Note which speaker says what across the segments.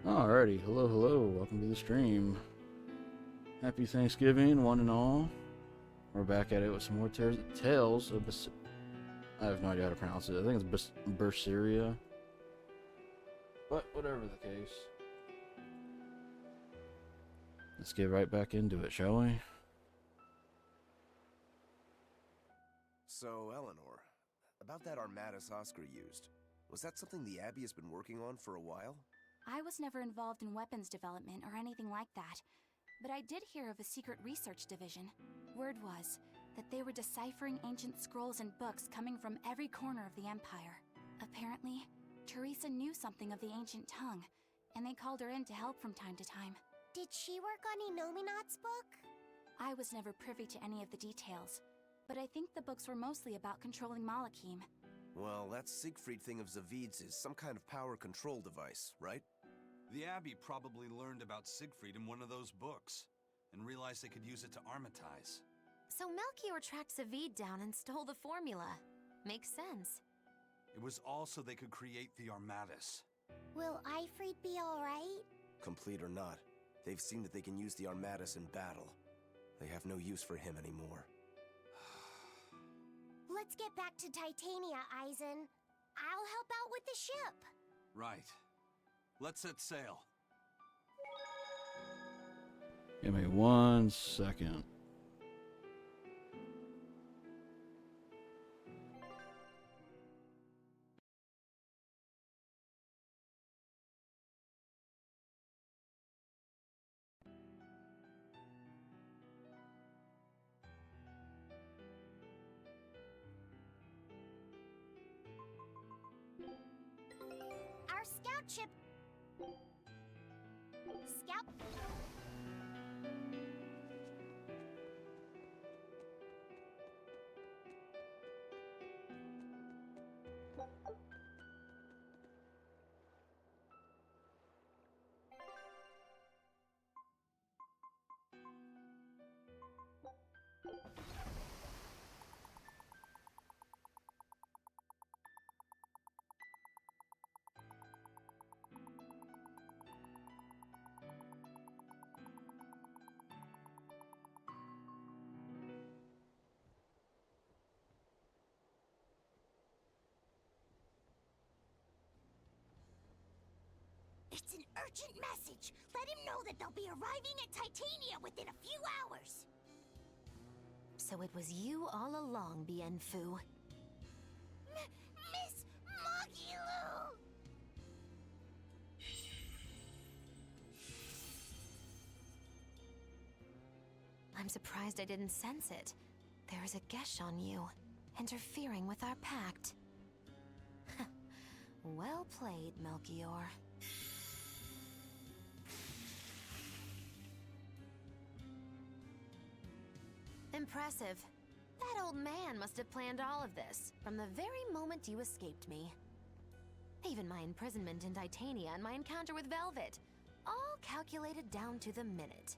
Speaker 1: Alrighty, hello, welcome to the stream. Happy Thanksgiving, one and all. We're back at it with some more tales of I have no idea how to pronounce it. I think it's Bersera. But whatever the case. Let's get right back into it, shall we?
Speaker 2: So, Eleanor, about that Armatus Oscar used, was that something the Abbey has been working on for a while?
Speaker 3: I was never involved in weapons development or anything like that, but I did hear of a secret research division. Word was that they were deciphering ancient scrolls and books coming from every corner of the Empire. Apparently, Teresa knew something of the ancient tongue, and they called her in to help from time to time.
Speaker 4: Did she work on Enominat's book?
Speaker 3: I was never privy to any of the details, but I think the books were mostly about controlling Malachim.
Speaker 2: Well, that Siegfried thing of Zavid's is some kind of power control device, right?
Speaker 5: The Abbey probably learned about Siegfried in one of those books, and realized they could use it to armatize.
Speaker 4: So Melchior tracked Zavid down and stole the formula. Makes sense.
Speaker 5: It was also they could create the Armatus.
Speaker 4: Will Ifrid be alright?
Speaker 2: Complete or not, they've seen that they can use the Armatus in battle. They have no use for him anymore.
Speaker 4: Let's get back to Titania, Eisen. I'll help out with the ship.
Speaker 5: Right. Let's set sail.
Speaker 1: Give me 1 second.
Speaker 4: Our scout ship... Scout... It's an urgent message. Let him know that they'll be arriving at Titania within a few hours. So it was you all along, Bienfu. Miss Magilu! I'm surprised I didn't sense it. There is a gesh on you, interfering with our pact. Well played, Melchior. Impressive. That old man must have planned all of this, from the very moment you escaped me. Even my imprisonment in Titania and my encounter with Velvet. All calculated down to the minute.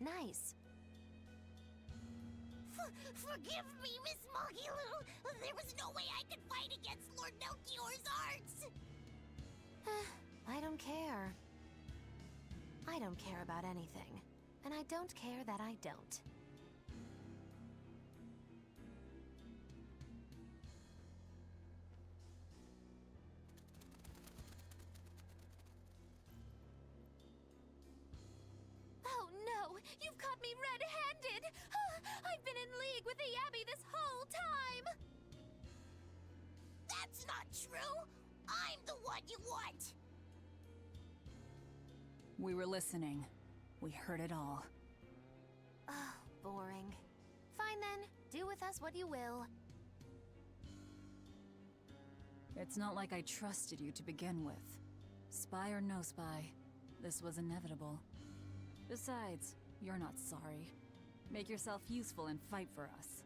Speaker 4: Nice. Forgive me, Miss Magilu. There was no way I could fight against Lord Melchior's arts. I don't care. I don't care about anything. And I don't care that I don't. Oh no! You've caught me red-handed! I've been in league with the Abbey this whole time! That's not true! I'm the one you want!
Speaker 6: We were listening. We heard it all.
Speaker 4: Oh, boring. Fine then, do with us what you will.
Speaker 6: It's not like I trusted you to begin with. Spy or no spy, this was inevitable. Besides, you're not sorry. Make yourself useful and fight for us.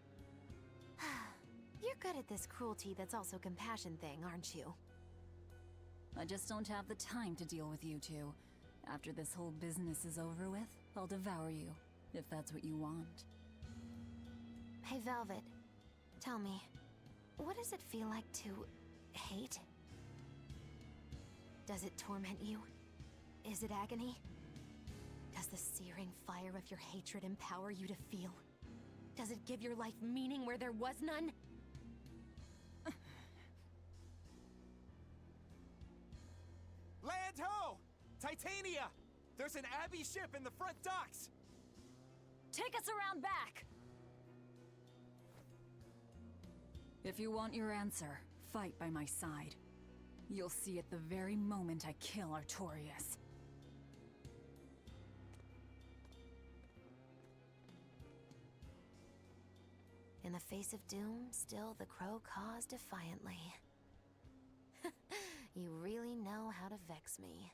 Speaker 4: You're good at this cruelty that's also compassion thing, aren't you?
Speaker 6: I just don't have the time to deal with you two. After this whole business is over with, I'll devour you, if that's what you want.
Speaker 4: Hey, Velvet. Tell me, what does it feel like to hate? Does it torment you? Is it agony? Does the searing fire of your hatred empower you to feel? Does it give your life meaning where there was none?
Speaker 7: Land ho! Titania! There's an Abbey ship in the front docks!
Speaker 6: Take us around back! If you want your answer, fight by my side. You'll see it the very moment I kill Artorias.
Speaker 4: In the face of doom, still the crow caws defiantly. You really know how to vex me.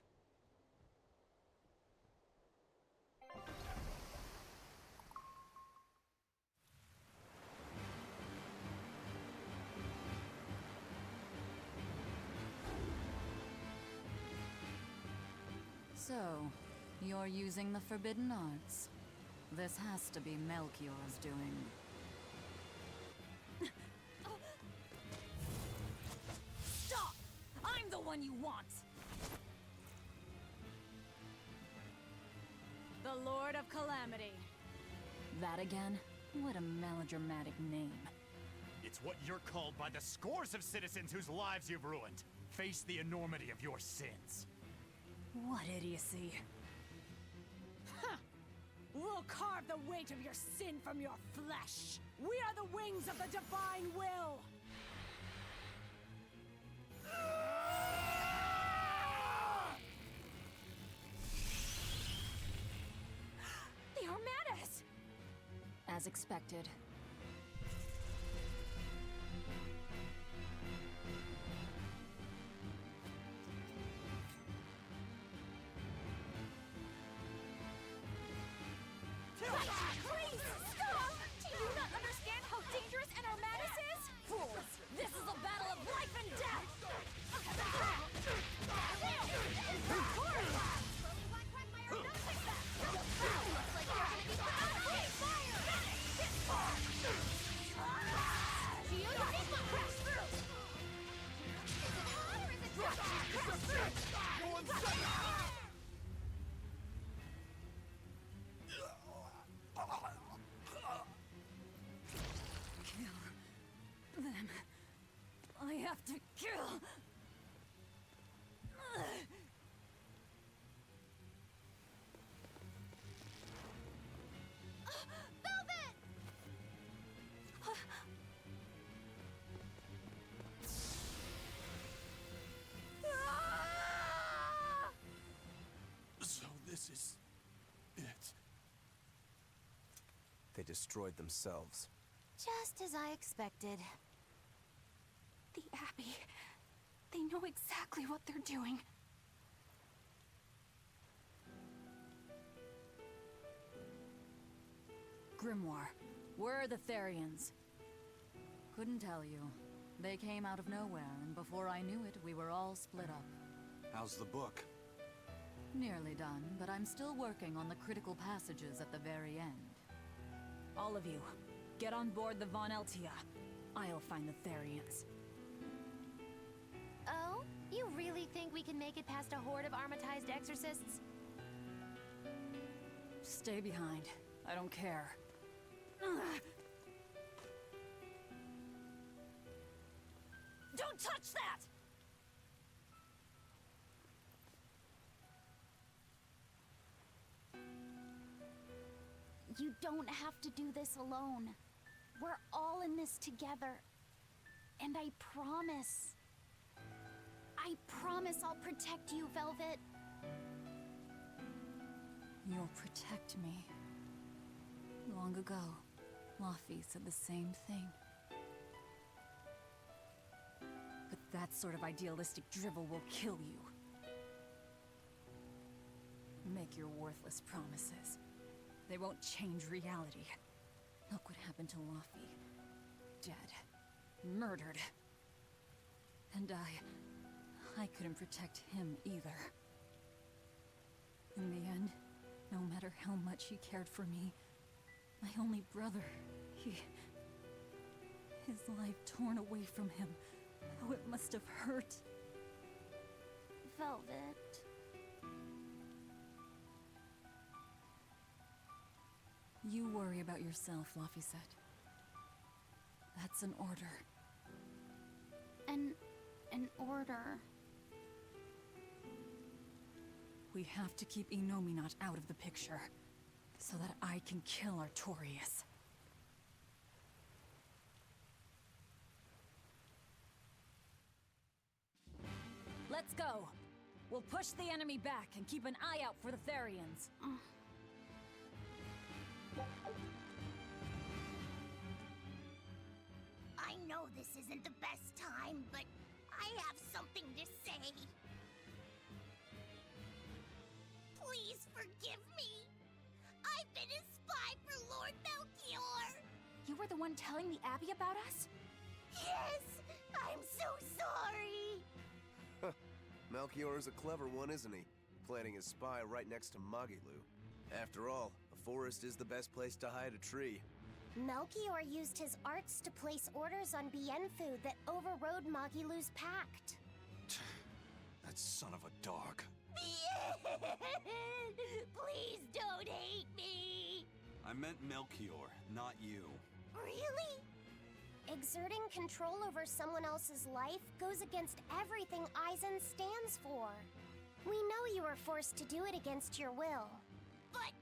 Speaker 6: So, you're using the Forbidden Arts. This has to be Melchior's doing. Stop! I'm the one you want! The Lord of Calamity. That again? What a melodramatic name.
Speaker 8: It's what you're called by the scores of citizens whose lives you've ruined. Face the enormity of your sins.
Speaker 6: What idiocy.
Speaker 9: We'll carve the weight of your sin from your flesh. We are the wings of the divine will.
Speaker 3: The Armadas!
Speaker 6: As expected.
Speaker 3: Please, stop! Do you not understand how dangerous an Armadas is?
Speaker 6: Fools! This is a battle of life and death! Kill them. I have to kill.
Speaker 7: So this is... it.
Speaker 2: They destroyed themselves.
Speaker 4: Just as I expected.
Speaker 3: The Abbey. They know exactly what they're doing.
Speaker 6: Grimoire, where are the Therians? Couldn't tell you. They came out of nowhere, and before I knew it, we were all split up.
Speaker 5: How's the book?
Speaker 6: Nearly done, but I'm still working on the critical passages at the very end. All of you, get on board the Von Eltia. I'll find the Therians.
Speaker 4: Oh? You really think we can make it past a horde of armatized exorcists?
Speaker 6: Stay behind. I don't care. Don't touch that!
Speaker 3: You don't have to do this alone. We're all in this together. And I promise I'll protect you, Velvet.
Speaker 6: You'll protect me. Long ago, Laufey said the same thing. But that sort of idealistic drivel will kill you. Make your worthless promises. They won't change reality. Look what happened to Laufey. Dead. Murdered. And I couldn't protect him either. In the end, no matter how much he cared for me, my only brother, his life torn away from him. How it must have hurt.
Speaker 3: Velvet.
Speaker 6: worry about yourself, Laphicet. That's an order.
Speaker 3: An order.
Speaker 6: We have to keep Innominat out of the picture, so that I can kill Artorias. Let's go! We'll push the enemy back and keep an eye out for the Therians.
Speaker 10: I know this isn't the best time, but I have something to say. Please forgive me. I've been a spy for Lord Melchior.
Speaker 3: You were the one telling the Abbey about us?
Speaker 10: Yes, I'm so sorry.
Speaker 2: Melchior is a clever one, isn't he? Planting his spy right next to Magilu. After all, a forest is the best place to hide a tree.
Speaker 10: Melchior used his arts to place orders on Bienfu that overrode Magilu's pact.
Speaker 5: That son of a dog.
Speaker 10: Please don't hate me.
Speaker 5: I meant Melchior, not you.
Speaker 10: Really? Exerting control over someone else's life goes against everything Eisen stands for. We know you were forced to do it against your will. But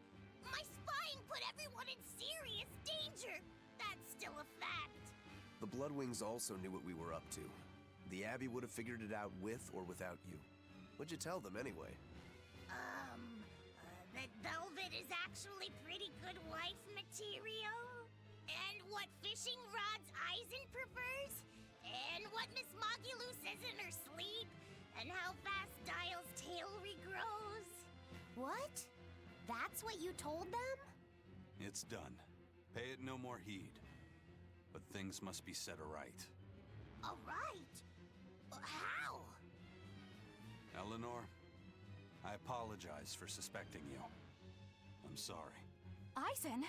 Speaker 10: my spying put everyone in serious danger. That's still a fact.
Speaker 2: The Bloodwings also knew what we were up to. The Abbey would have figured it out with or without you. What'd you tell them anyway?
Speaker 10: That velvet is actually pretty good wife material. And what fishing rods Eisen prefers. And what Miss Magilu says in her sleep. And how fast Dial's tail regrows. What? That's what you told them?
Speaker 5: It's done. Pay it no more heed. But things must be set aright.
Speaker 10: Alright. How?
Speaker 5: Eleanor, I apologize for suspecting you. I'm sorry.
Speaker 3: Eisen?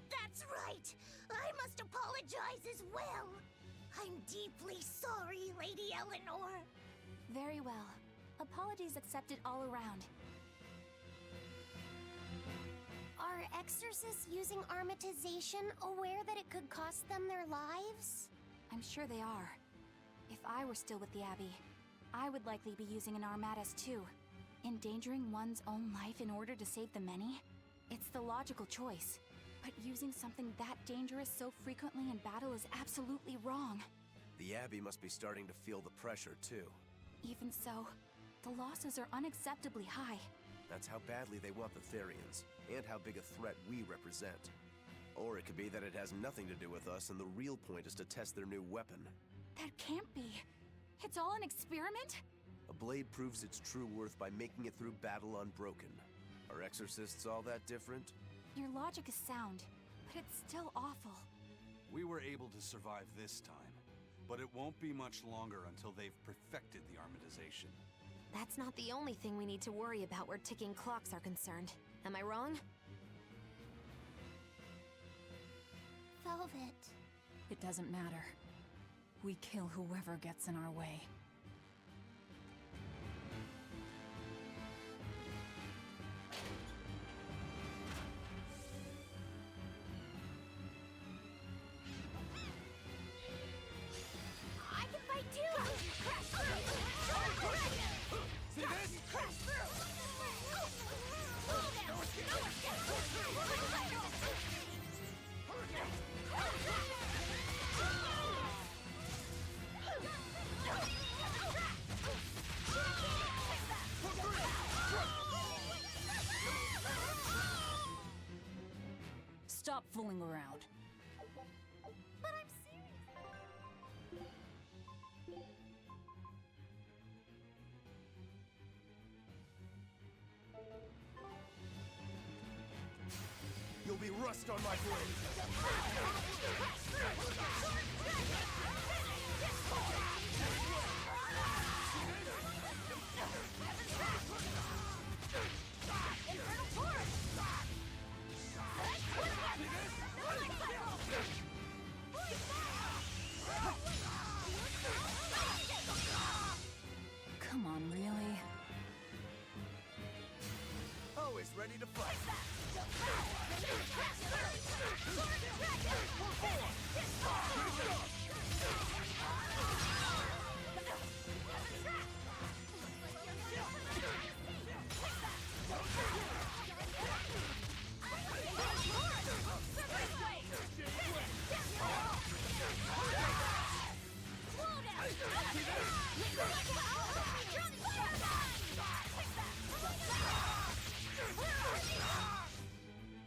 Speaker 10: That's right! I must apologize as well! I'm deeply sorry, Lady Eleanor!
Speaker 3: Very well. Apologies accepted all around.
Speaker 10: Are exorcists using armatization aware that it could cost them their lives?
Speaker 3: I'm sure they are. If I were still with the Abbey, I would likely be using an armatus too. Endangering one's own life in order to save the many? It's the logical choice. But using something that dangerous so frequently in battle is absolutely wrong.
Speaker 2: The Abbey must be starting to feel the pressure, too.
Speaker 3: Even so, the losses are unacceptably high.
Speaker 2: That's how badly they want the Therians, and how big a threat we represent. Or it could be that it has nothing to do with us, and the real point is to test their new weapon.
Speaker 3: That can't be. It's all an experiment?
Speaker 2: A blade proves its true worth by making it through battle unbroken. Are exorcists all that different?
Speaker 3: Your logic is sound, but it's still awful.
Speaker 5: We were able to survive this time, but it won't be much longer until they've perfected the armatization.
Speaker 4: That's not the only thing we need to worry about where ticking clocks are concerned. Am I wrong?
Speaker 10: Velvet.
Speaker 6: It doesn't matter. We kill whoever gets in our way.
Speaker 10: I can fight too! Crash through! See this? Crash through!
Speaker 6: Stop fooling around.
Speaker 10: But I'm serious.
Speaker 2: You'll be rust on my blade!
Speaker 6: Come on, really?
Speaker 2: Oh, Always ready to fight.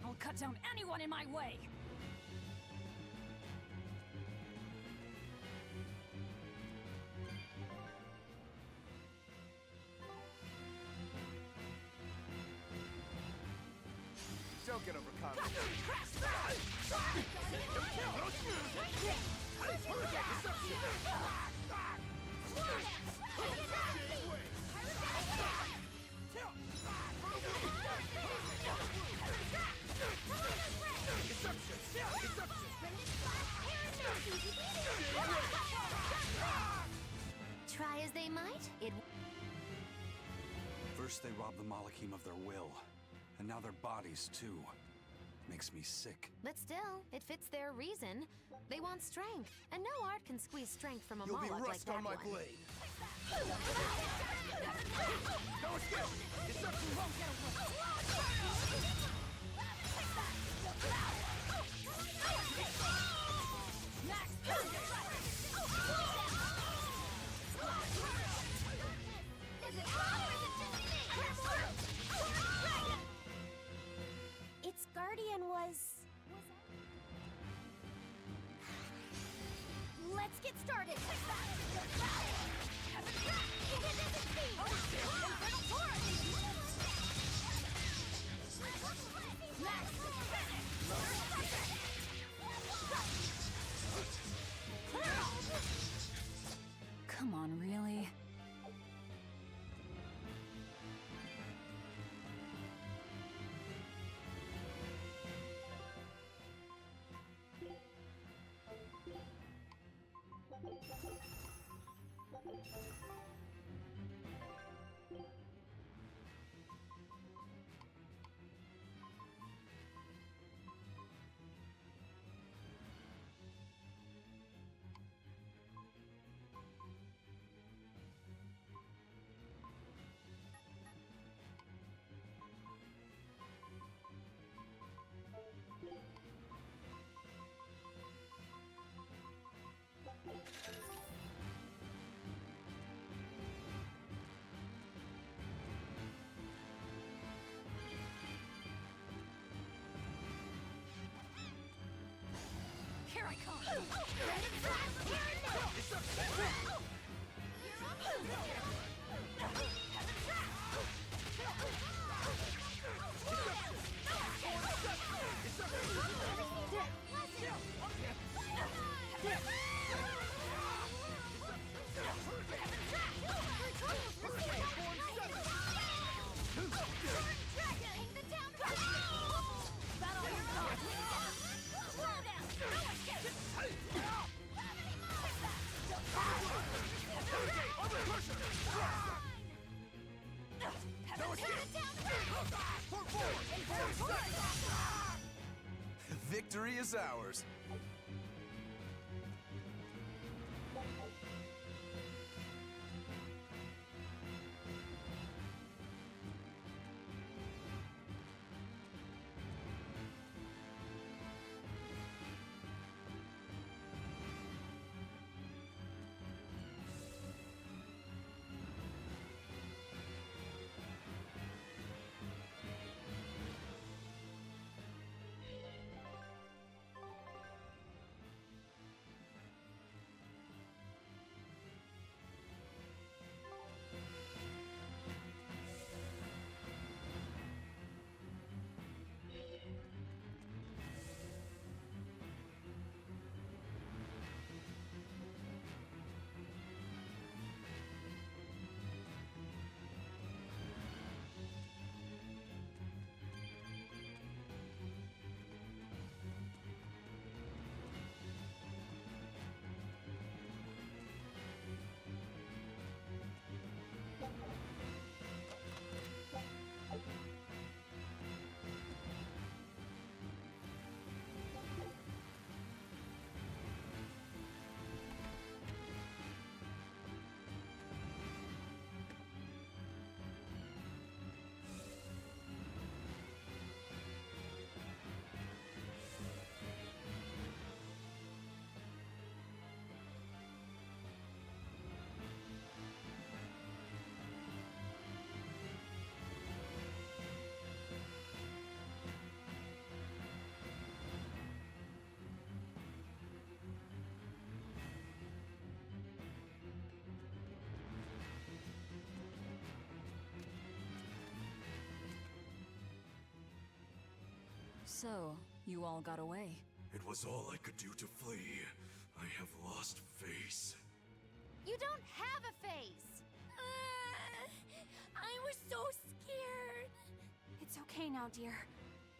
Speaker 6: I'll cut down anyone in my way!
Speaker 7: Don't get overconfident.
Speaker 4: Try as they might, it...
Speaker 5: First they robbed the Malachim of their will, and now their bodies too. Makes me sick.
Speaker 4: But still, it fits their reason. They want strength, and no art can squeeze strength from a
Speaker 2: You'll be
Speaker 4: Moloch like
Speaker 2: rust
Speaker 4: that
Speaker 2: on my
Speaker 4: one.
Speaker 2: blade.
Speaker 7: No escape! Deception won't get away!
Speaker 9: Its guardian was... Let's get started!
Speaker 6: Come on, really? Here I come!
Speaker 2: Victory is ours.
Speaker 6: So, you all got away.
Speaker 11: It was all I could do to flee. I have lost face.
Speaker 4: You don't have a face!
Speaker 3: I was so scared. It's okay now, dear.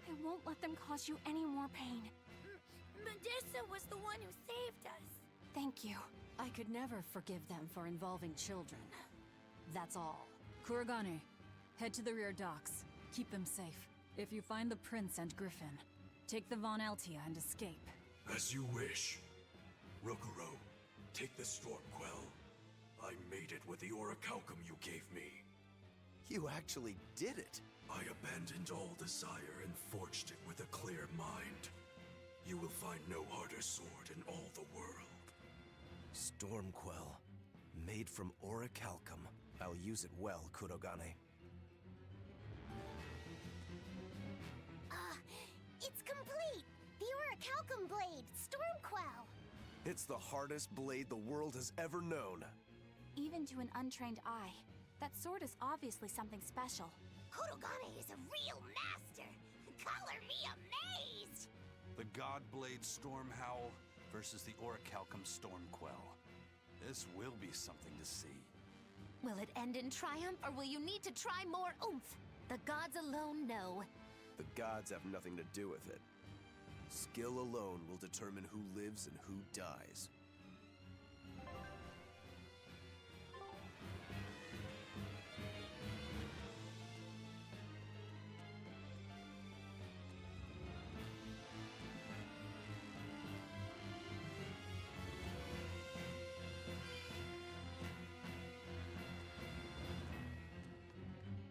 Speaker 3: I won't let them cause you any more pain.
Speaker 9: Medusa was the one who saved us.
Speaker 3: Thank you.
Speaker 6: I could never forgive them for involving children. That's all. Kurogane, head to the rear docks. Keep them safe. If you find the prince and Griffin, take the Von Altia and escape.
Speaker 11: As you wish. Rokuro, take the Stormquell. I made it with the orichalcum you gave me.
Speaker 2: You actually did it!
Speaker 11: I abandoned all desire and forged it with a clear mind. You will find no harder sword in all the world.
Speaker 2: Stormquell. Made from orichalcum. I'll use it well, Kurogane.
Speaker 10: It's complete! The orichalcum blade, Stormquell!
Speaker 2: It's the hardest blade the world has ever known.
Speaker 3: Even to an untrained eye, that sword is obviously something special.
Speaker 10: Kurogane is a real master! Color me amazed!
Speaker 5: The Godblade Stormhowl versus the Orichalcum Stormquell. This will be something to see.
Speaker 4: Will it end in triumph, or will you need to try more oomph? The gods alone know.
Speaker 2: The gods have nothing to do with it. Skill alone will determine who lives and who dies.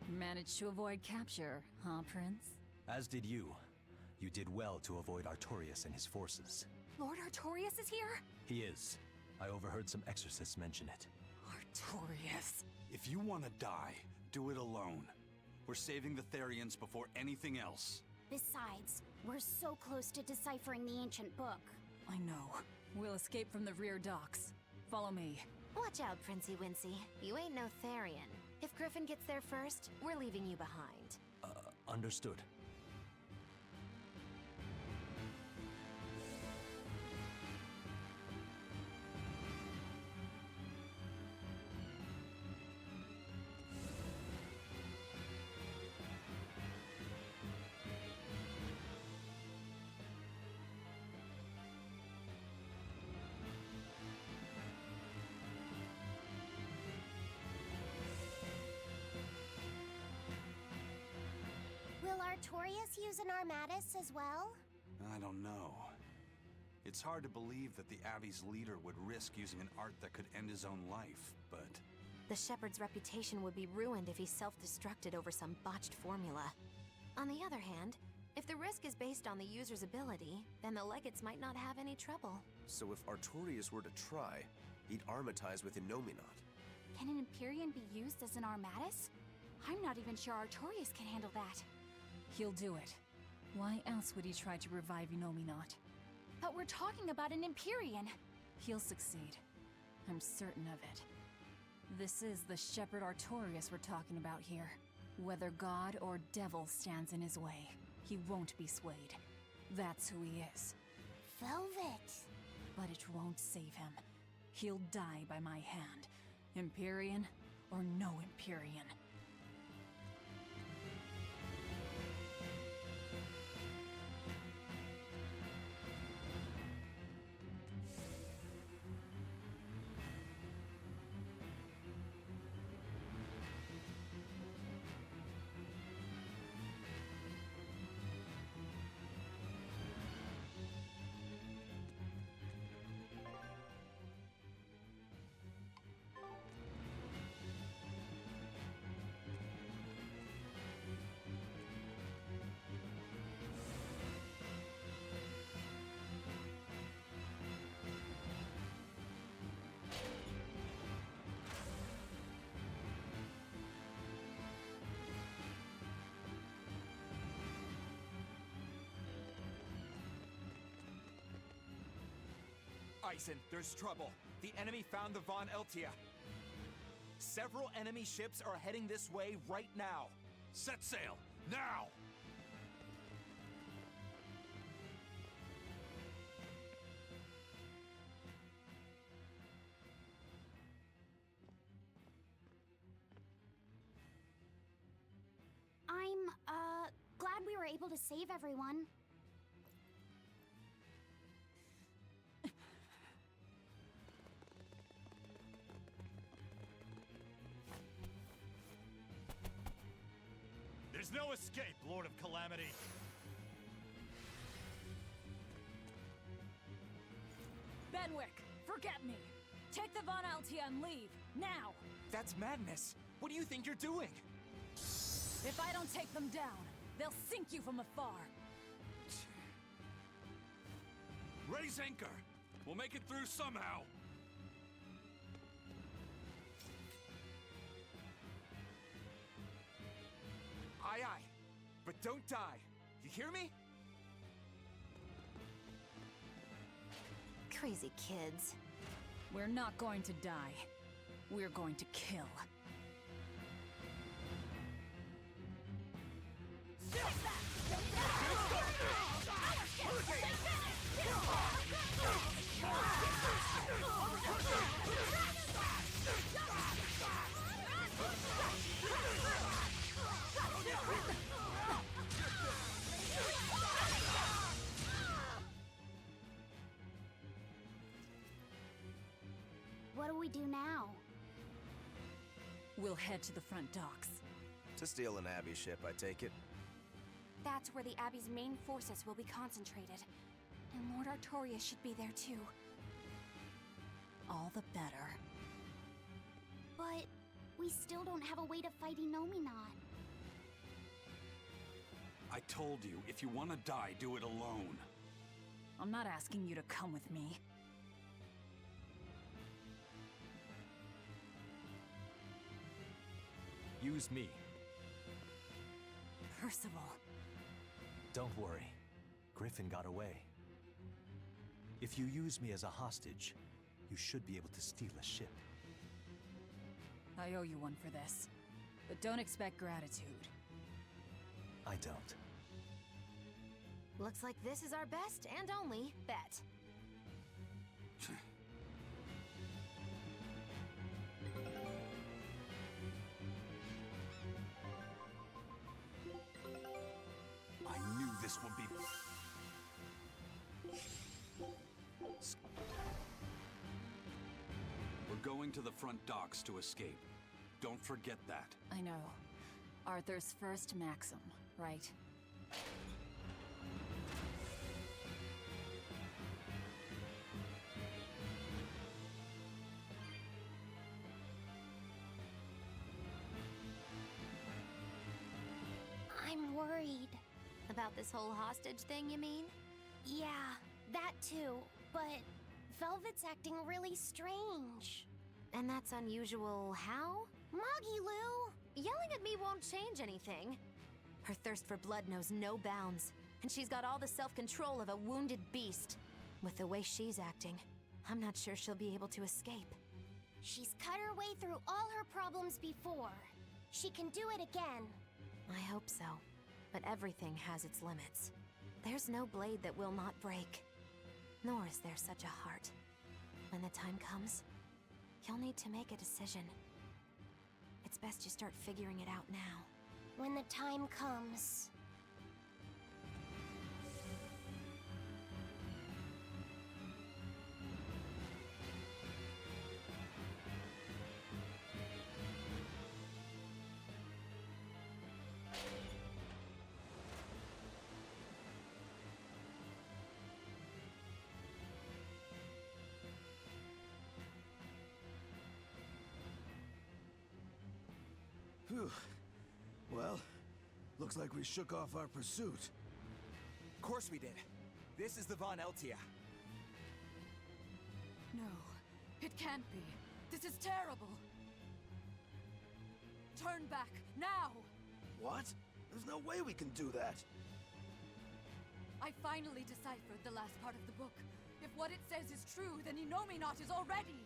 Speaker 6: Managed to avoid capture, huh, Prince?
Speaker 12: As did you. You did well to avoid Artorias and his forces.
Speaker 3: Lord Artorias is here?
Speaker 12: He is. I overheard some exorcists mention it.
Speaker 6: Artorias.
Speaker 5: If you want to die, do it alone. We're saving the Therians before anything else.
Speaker 10: Besides, we're so close to deciphering the ancient book.
Speaker 6: I know. We'll escape from the rear docks. Follow me.
Speaker 4: Watch out, Princey Wincy. You ain't no Therian. If Griffin gets there first, we're leaving you behind.
Speaker 12: Understood.
Speaker 10: Will Artorias use an Armatus as well?
Speaker 5: I don't know. It's hard to believe that the Abbey's leader would risk using an art that could end his own life, but...
Speaker 4: The Shepherd's reputation would be ruined if he self-destructed over some botched formula. On the other hand, if the risk is based on the user's ability, then the Legates might not have any trouble.
Speaker 2: So if Artorias were to try, he'd armatize with Innominat.
Speaker 3: Can an Empyrean be used as an Armatus? I'm not even sure Artorias can handle that.
Speaker 6: He'll do it. Why else would he try to revive Innominat?
Speaker 3: But we're talking about an Empyrean.
Speaker 6: He'll succeed. I'm certain of it. This is the Shepherd Artorias we're talking about here. Whether god or devil stands in his way, he won't be swayed. That's who he is.
Speaker 10: Velvet!
Speaker 6: But it won't save him. He'll die by my hand. Empyrean or no Empyrean.
Speaker 7: Eisen, there's trouble. The enemy found the Von Eltia. Several enemy ships are heading this way right now.
Speaker 5: Set sail, now!
Speaker 10: were able to save everyone.
Speaker 8: There's no escape, Lord of Calamity.
Speaker 6: Benwick, forget me. Take the Von Altia and leave, now!
Speaker 7: That's madness. What do you think you're doing?
Speaker 6: If I don't take them down, they'll sink you from afar.
Speaker 5: Raise anchor! We'll make it through somehow!
Speaker 7: Aye, aye. But don't die. You hear me?
Speaker 4: Crazy kids.
Speaker 6: We're not going to die. We're going to kill.
Speaker 10: What do we do now?
Speaker 6: We'll head to the front docks.
Speaker 2: To steal an Abbey ship, I take it.
Speaker 3: That's where the Abbey's main forces will be concentrated. And Lord Artorias should be there too.
Speaker 6: All the better.
Speaker 10: But we still don't have a way to fight Inominan.
Speaker 5: I told you, if you want to die, do it alone.
Speaker 6: I'm not asking you to come with me.
Speaker 12: Use me.
Speaker 6: Percival.
Speaker 12: Don't worry. Griffin got away. If you use me as a hostage, you should be able to steal a ship.
Speaker 6: I owe you one for this. But don't expect gratitude.
Speaker 12: I don't.
Speaker 4: Looks like this is our best and only bet.
Speaker 5: I knew this would be... We're going to the front docks to escape. Don't forget that.
Speaker 6: I know. Arthur's first maxim, right?
Speaker 10: I'm worried.
Speaker 4: About this whole hostage thing, you mean?
Speaker 10: Yeah, that too. But Velvet's acting really strange.
Speaker 4: And that's unusual how?
Speaker 10: Moggy-Lou!
Speaker 4: Yelling at me won't change anything. Her thirst for blood knows no bounds, and she's got all the self-control of a wounded beast. With the way she's acting, I'm not sure she'll be able to escape.
Speaker 10: She's cut her way through all her problems before. She can do it again.
Speaker 4: I hope so, but everything has its limits. There's no blade that will not break, nor is there such a heart. When the time comes, you'll need to make a decision. It's best you start figuring it out now.
Speaker 10: When the time comes.
Speaker 11: Phew. Well, looks like we shook off our pursuit.
Speaker 7: Of course we did. This is the Von Eltia.
Speaker 6: No, it can't be. This is terrible. Turn back, now!
Speaker 11: What? There's no way we can do that.
Speaker 6: I finally deciphered the last part of the book. If what it says is true, then Inominan is already...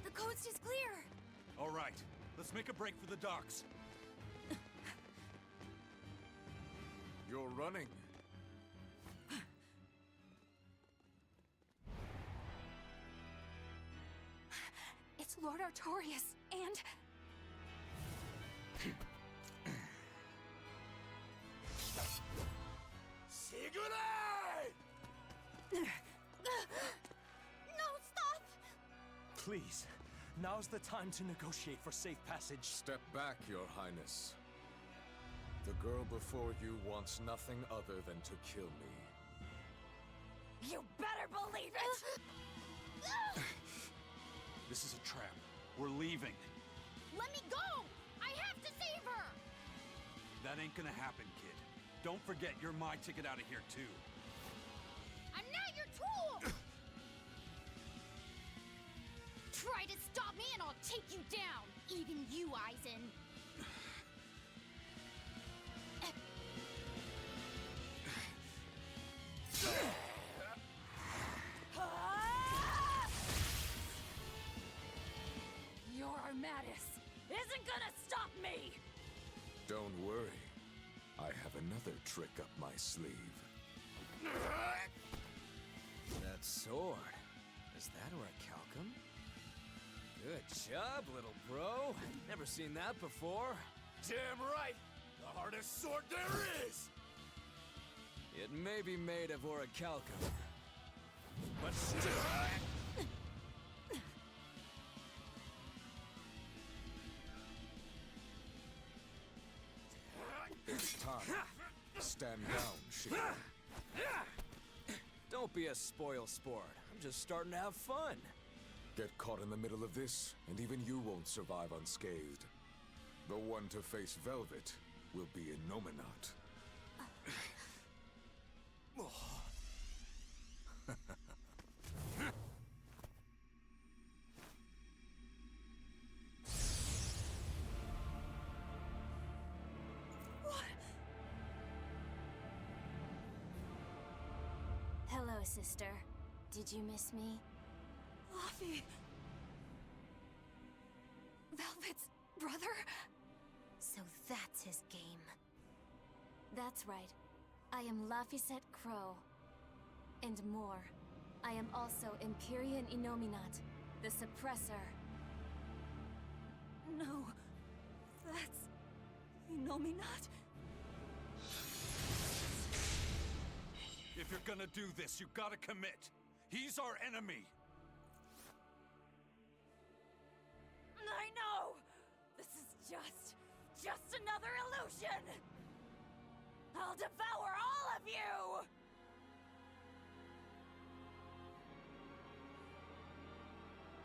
Speaker 10: The coast is clear!
Speaker 5: All right, let's make a break for the docks.
Speaker 11: You're running.
Speaker 3: It's Lord Artorias, and...
Speaker 2: Sigurd!
Speaker 9: No, stop!
Speaker 12: Please, now's the time to negotiate for safe passage.
Speaker 13: Step back, Your Highness. The girl before you wants nothing other than to kill me.
Speaker 9: You better believe it!
Speaker 5: This is a trap. We're leaving.
Speaker 9: Let me go! I have to save her!
Speaker 5: That ain't gonna happen, kid. Don't forget, you're my ticket out of here, too.
Speaker 9: I'm not your tool! Try to stop me and I'll take you down! Even you, Eisen!
Speaker 6: Your Armatis isn't gonna stop me!
Speaker 13: Don't worry. I have another trick up my sleeve.
Speaker 14: That sword. Is that orichalcum? Good job, little bro. Never seen that before.
Speaker 2: Damn right! The hardest sword there is!
Speaker 14: It may be made of orichalcum, but still...
Speaker 13: It's time. Stand down, Shiggy.
Speaker 14: Don't be a spoil sport. I'm just starting to have fun.
Speaker 13: Get caught in the middle of this, and even you won't survive unscathed. The one to face Velvet will be Innominat.
Speaker 3: Hello, sister. Did you miss me?
Speaker 6: Luffy! Velvet's brother?
Speaker 3: So that's his game. That's right. I am Laphicet Crow. And more. I am also Empyrean Innominat, the Suppressor.
Speaker 6: No. That's... Innominat?
Speaker 5: If you're gonna do this, you gotta commit. He's our enemy.
Speaker 6: I know! This is just another illusion! I'll devour all of you!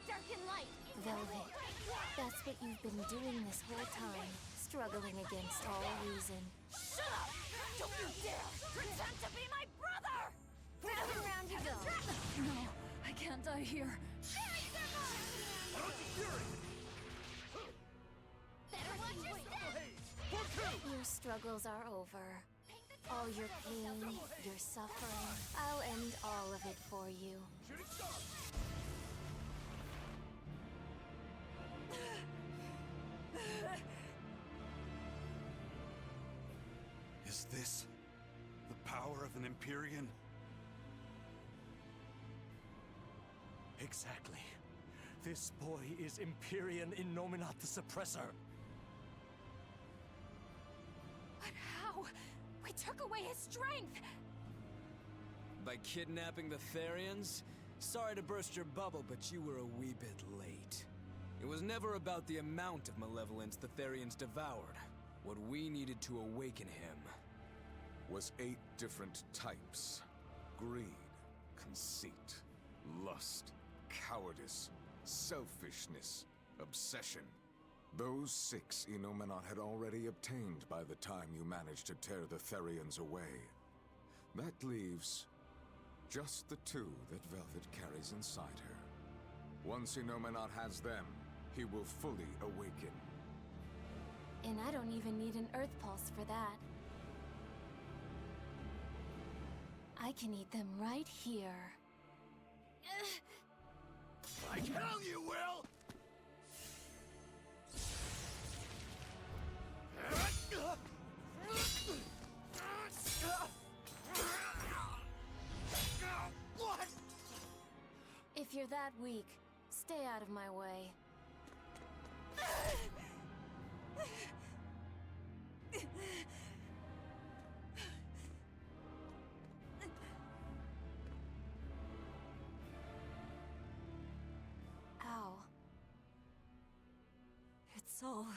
Speaker 9: Dark and light!
Speaker 3: Velvet, that's what you've been doing this whole time. Struggling against all reason.
Speaker 6: Shut up! Don't you dare pretend to be my brother!
Speaker 9: Round around you go!
Speaker 6: No, I can't die here.
Speaker 9: Better watch your step!
Speaker 3: Your struggles are over. All your pain, your suffering, I'll end all of it for you.
Speaker 5: Is this the power of an Empyrean?
Speaker 12: Exactly. This boy is Empyrean Innominat the Suppressor.
Speaker 6: But how? We took away his strength!
Speaker 14: By kidnapping the Therians? Sorry to burst your bubble, but you were a wee bit late. It was never about the amount of malevolence the Therians devoured. What we needed to awaken him
Speaker 13: was 8 different types. Greed, conceit, lust, cowardice, selfishness, obsession. Those 6 Innominat had already obtained by the time you managed to tear the Therians away. That leaves just the 2 that Velvet carries inside her. Once Innominat has them, he will fully awaken.
Speaker 3: And I don't even need an Earth Pulse for that. I can eat them right here.
Speaker 2: Like hell you will! What?
Speaker 3: If you're that weak, stay out of my way.
Speaker 6: It's all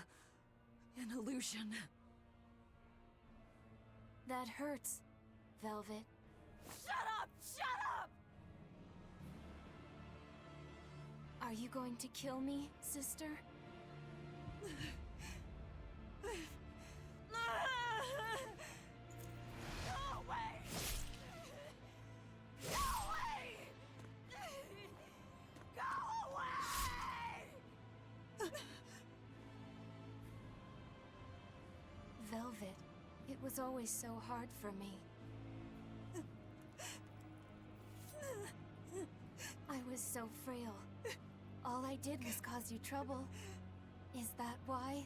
Speaker 6: an illusion.
Speaker 3: That hurts, Velvet.
Speaker 9: Shut up! Shut up!
Speaker 3: Are you going to kill me, sister?
Speaker 9: Go away! Go away! Go away!
Speaker 3: Velvet, it was always so hard for me. I was so frail. All I did was cause you trouble. Is that why?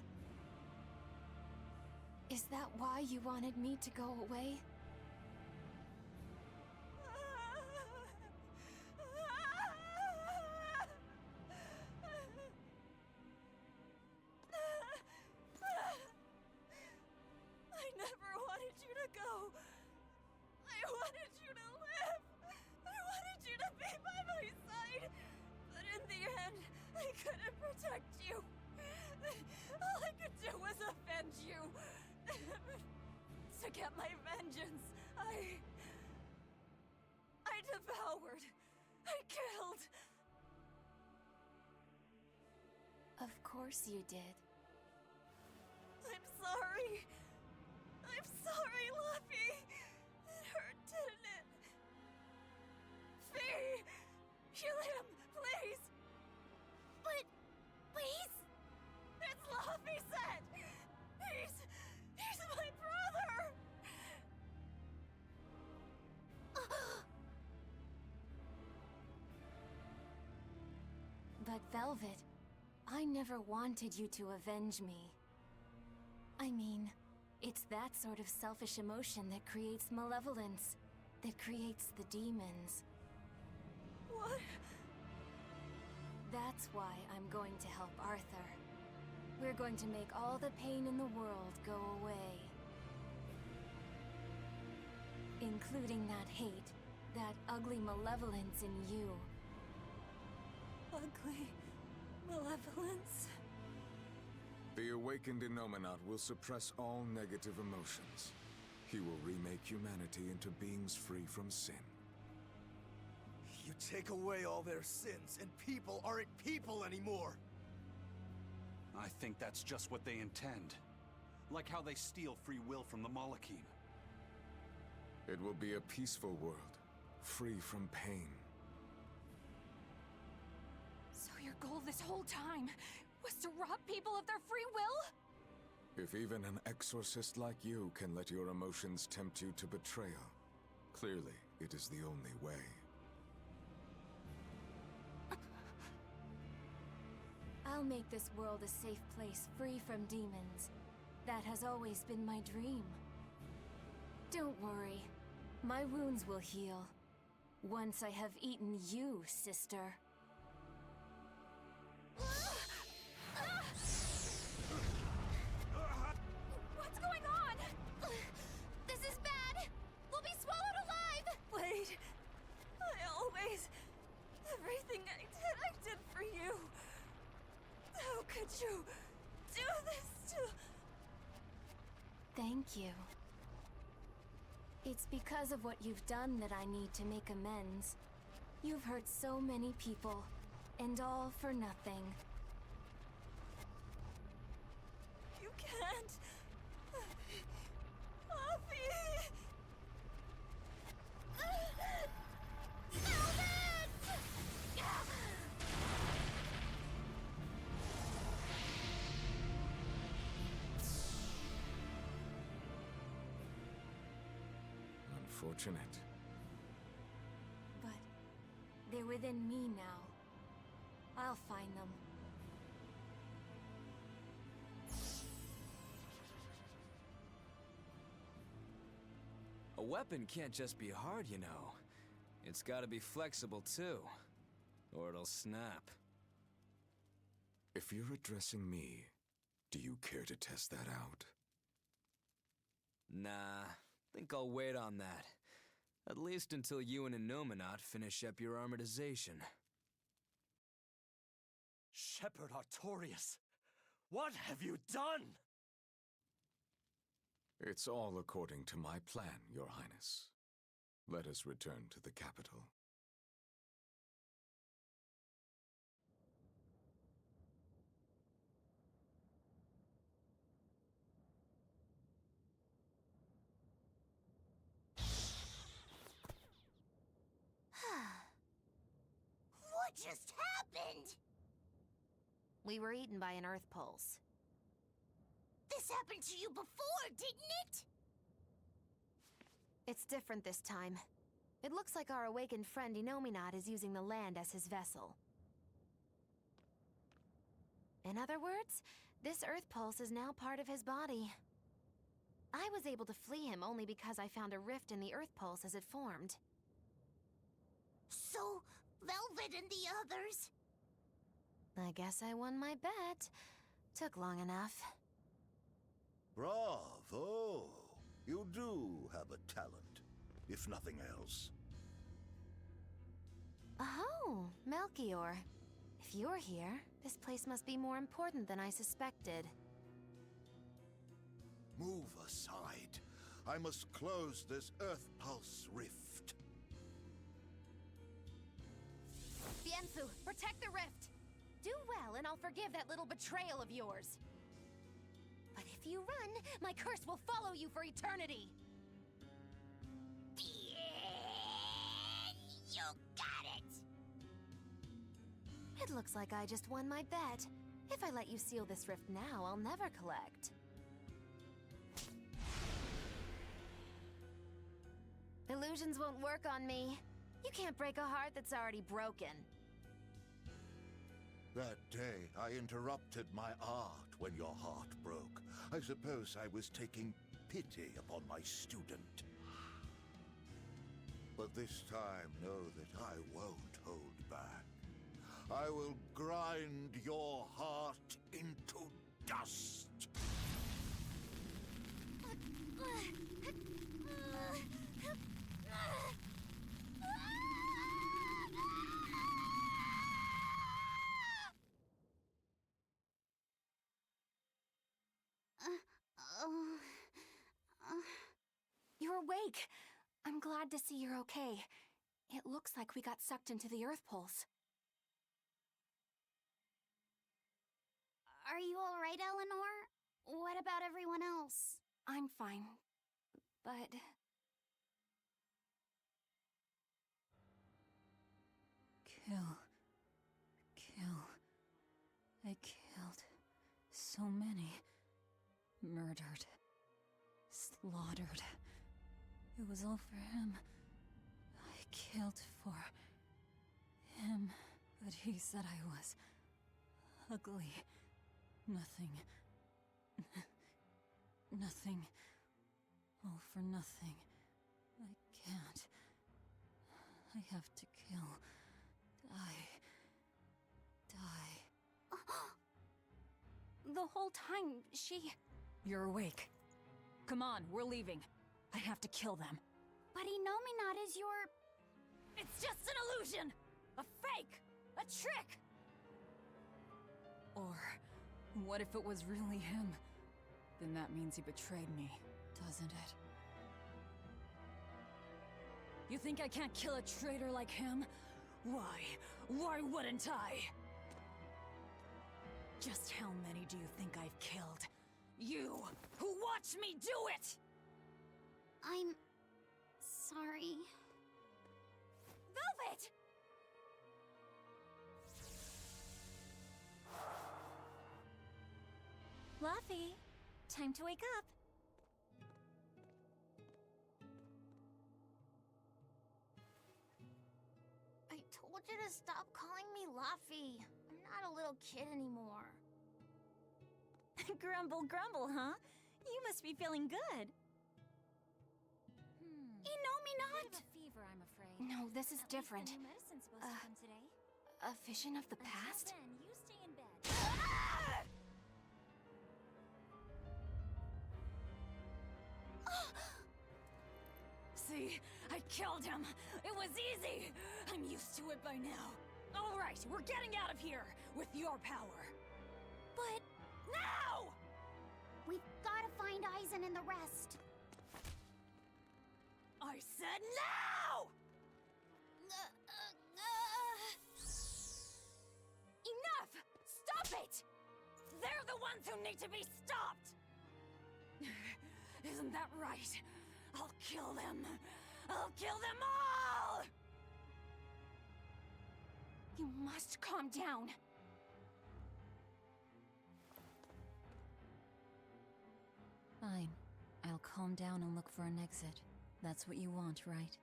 Speaker 3: Is that why you wanted me to go away?
Speaker 9: I never wanted you to go. I wanted you to live. I wanted you to be by my side. But in the end, I couldn't protect you. All I could do was avenge you. To get my vengeance, I devoured. I killed.
Speaker 3: Of course you did.
Speaker 9: I'm sorry. I'm sorry, Luffy. It hurt, didn't it? Fee! Kill him, please!
Speaker 10: But, please?
Speaker 9: It's Luffy said! He's my brother!
Speaker 3: But Velvet, I never wanted you to avenge me. I mean, it's that sort of selfish emotion that creates malevolence, that creates the demons.
Speaker 9: What?
Speaker 3: That's why I'm going to help Arthur. We're going to make all the pain in the world go away. Including that hate, that ugly malevolence in you.
Speaker 9: Ugly malevolence?
Speaker 13: The awakened Innominat will suppress all negative emotions. He will remake humanity into beings free from sin.
Speaker 15: You take away all their sins, and people aren't people anymore!
Speaker 5: I think that's just what they intend. Like how they steal free will from the Malakine.
Speaker 13: It will be a peaceful world, free from pain.
Speaker 3: So your goal this whole time was to rob people of their free will?
Speaker 13: If even an exorcist like you can let your emotions tempt you to betrayal, clearly it is the only way.
Speaker 3: I'll make this world a safe place free from demons. That has always been my dream. Don't worry. My wounds will heal. Once I have eaten you, sister.
Speaker 9: What's going on?
Speaker 4: This is bad! We'll be swallowed alive!
Speaker 9: Wait. Everything I did for you. How could you do this to...
Speaker 3: Thank you. It's because of what you've done that I need to make amends. You've hurt so many people, and all for nothing.
Speaker 9: You can't... Luffy!
Speaker 13: Unfortunate.
Speaker 3: But they're within me now. I'll find them.
Speaker 14: A weapon can't just be hard, you know. It's gotta be flexible too, or it'll snap.
Speaker 13: If you're addressing me, do you care to test that out?
Speaker 14: Nah, think I'll wait on that. At least until you and Innominat finish up your armorization.
Speaker 8: Shepherd Artorias!
Speaker 12: What have you done?
Speaker 13: It's all according to my plan, Your Highness. Let us return to the capital.
Speaker 10: What just happened?
Speaker 4: We were eaten by an Earth pulse.
Speaker 10: This happened to you before, didn't it?
Speaker 4: It's different this time. It looks like our awakened friend Inominat is using the land as his vessel. In other words, this Earth pulse is now part of his body. I was able to flee him only because I found a rift in the Earth pulse as it formed.
Speaker 10: So, Velvet and the others...
Speaker 4: I guess I won my bet. Took long enough.
Speaker 16: Bravo! You do have a talent, if nothing else.
Speaker 4: Oh, Melchior. If you're here, this place must be more important than I suspected.
Speaker 16: Move aside. I must close this Earth Pulse rift.
Speaker 4: Bienfu, protect the rift! Do well, and I'll forgive that little betrayal of yours. But if you run, my curse will follow you for eternity!
Speaker 10: You got it!
Speaker 4: It looks like I just won my bet. If I let you seal this rift now, I'll never collect. Illusions won't work on me. You can't break a heart that's already broken.
Speaker 16: That day, I interrupted my art when your heart broke. I suppose I was taking pity upon my student. But this time, know that I won't hold back. I will grind your heart into dust.
Speaker 3: You're awake. I'm glad to see you're okay. It looks like we got sucked into the Earth Pulse.
Speaker 10: Are you alright, Eleanor? What about everyone else?
Speaker 3: I'm fine, but...
Speaker 6: Kill. I killed so many. Murdered. Slaughtered. It was all for him. I killed for him, but he said I was ugly. Nothing. Nothing. All for nothing. I can't. I have to kill. Die.
Speaker 3: The whole time, she...
Speaker 6: You're awake. Come on, we're leaving. I have to kill them.
Speaker 3: But Inominat is your...
Speaker 6: It's just an illusion! A fake! A trick! Or, what if it was really him? Then that means he betrayed me, doesn't it? You think I can't kill a traitor like him? Why? Why wouldn't I? Just how many do you think I've killed? You, who watched me do it!
Speaker 10: I'm... sorry.
Speaker 3: Velvet! Fluffy, time to wake up.
Speaker 10: I told you to stop calling me Luffy. I'm not a little kid anymore.
Speaker 3: Grumble, grumble, huh? You must be feeling good. Inominat!
Speaker 6: A fever, I'm afraid.
Speaker 3: No, this is different.
Speaker 6: New medicine's supposed to come today.
Speaker 3: A vision of the past?
Speaker 6: Then you stay in bed. See? I killed him! It was easy! I'm used to it by now. Alright, we're getting out of here! With your power!
Speaker 3: But...
Speaker 9: Now!
Speaker 10: We've got to find Eisen and the rest.
Speaker 9: I said now! Enough! Stop it! They're the ones who need to be stopped! Isn't that right? I'll kill them! I'll kill them all!
Speaker 3: You must calm down.
Speaker 6: Fine. I'll calm down and look for an exit. That's what you want, right?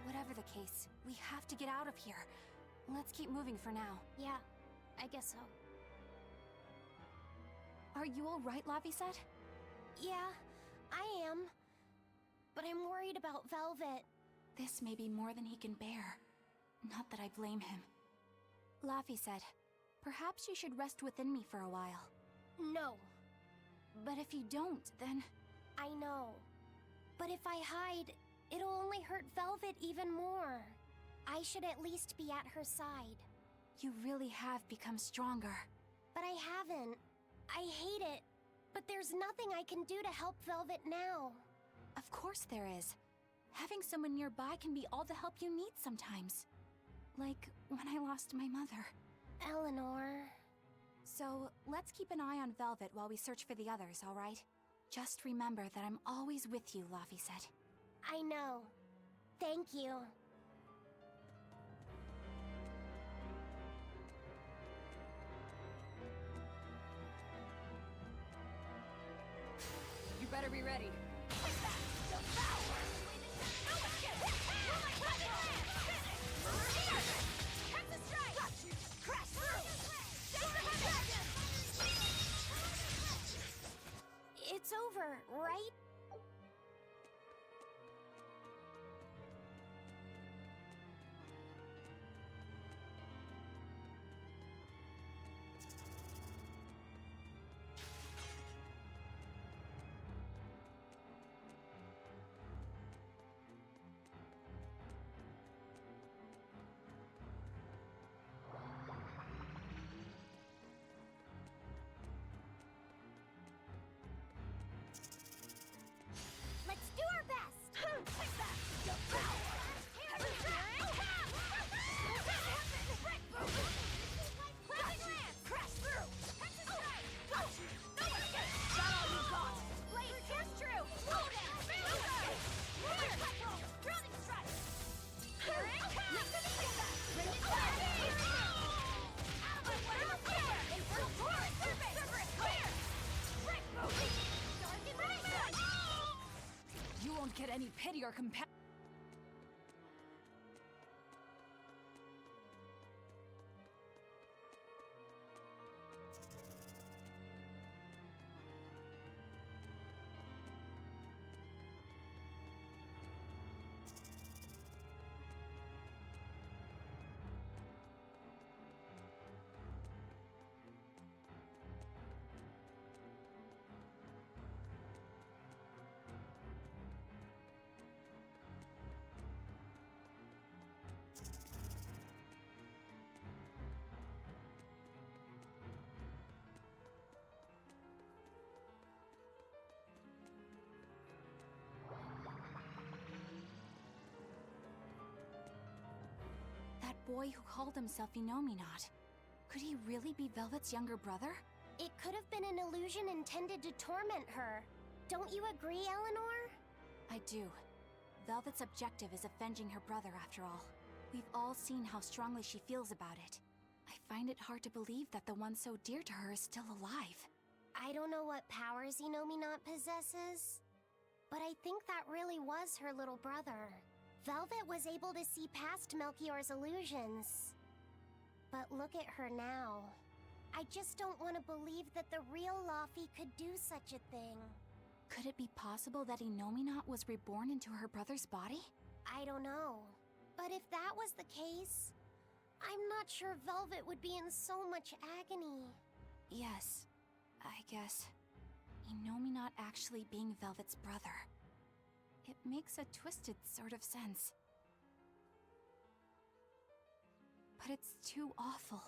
Speaker 3: Whatever the case, we have to get out of here. Let's keep moving for now.
Speaker 10: Yeah, I guess so.
Speaker 3: Are you all right, Lavisette?
Speaker 10: Yeah, I am. But I'm worried about Velvet.
Speaker 3: This may be more than he can bear. Not that I blame him. Lavisette, perhaps you should rest within me for a while.
Speaker 10: No.
Speaker 3: But if you don't, then...
Speaker 10: I know. But if I hide, it'll only hurt Velvet even more. I should at least be at her side.
Speaker 3: You really have become stronger.
Speaker 10: But I haven't. I hate it. But there's nothing I can do to help Velvet now.
Speaker 3: Of course there is. Having someone nearby can be all the help you need sometimes. Like when I lost my mother.
Speaker 10: Eleanor...
Speaker 3: So, let's keep an eye on Velvet while we search for the others, alright? Just remember that I'm always with you, Lavisette.
Speaker 10: I know. Thank you.
Speaker 6: You better be ready.
Speaker 10: It's over, right? Let's do our best! Take that! Your power! Crash through! Got all you got! Blade, here's true! Roll down! Drowning strike! Here it comes! Bring it back! Out of my way! Infernal torrent! Cerberus! Clear! Brick movie! Dark embrace!
Speaker 6: You won't get any pity or compassion.
Speaker 3: That boy who called himself Inominat. Could he really be Velvet's younger brother?
Speaker 10: It could have been an illusion intended to torment her. Don't you agree, Eleanor?
Speaker 3: I do. Velvet's objective is avenging her brother, after all. We've all seen how strongly she feels about it. I find it hard to believe that the one so dear to her is still alive.
Speaker 10: I don't know what powers Inominat possesses, but I think that really was her little brother. Velvet was able to see past Melchior's illusions. But look at her now. I just don't want to believe that the real Laufey could do such a thing.
Speaker 3: Could it be possible that Inominat was reborn into her brother's body?
Speaker 10: I don't know.
Speaker 17: But if that was the case, I'm not sure Velvet would be in so much agony.
Speaker 3: Yes, I guess. Inomi not actually being Velvet's brother. It makes a twisted sort of sense. But it's too awful.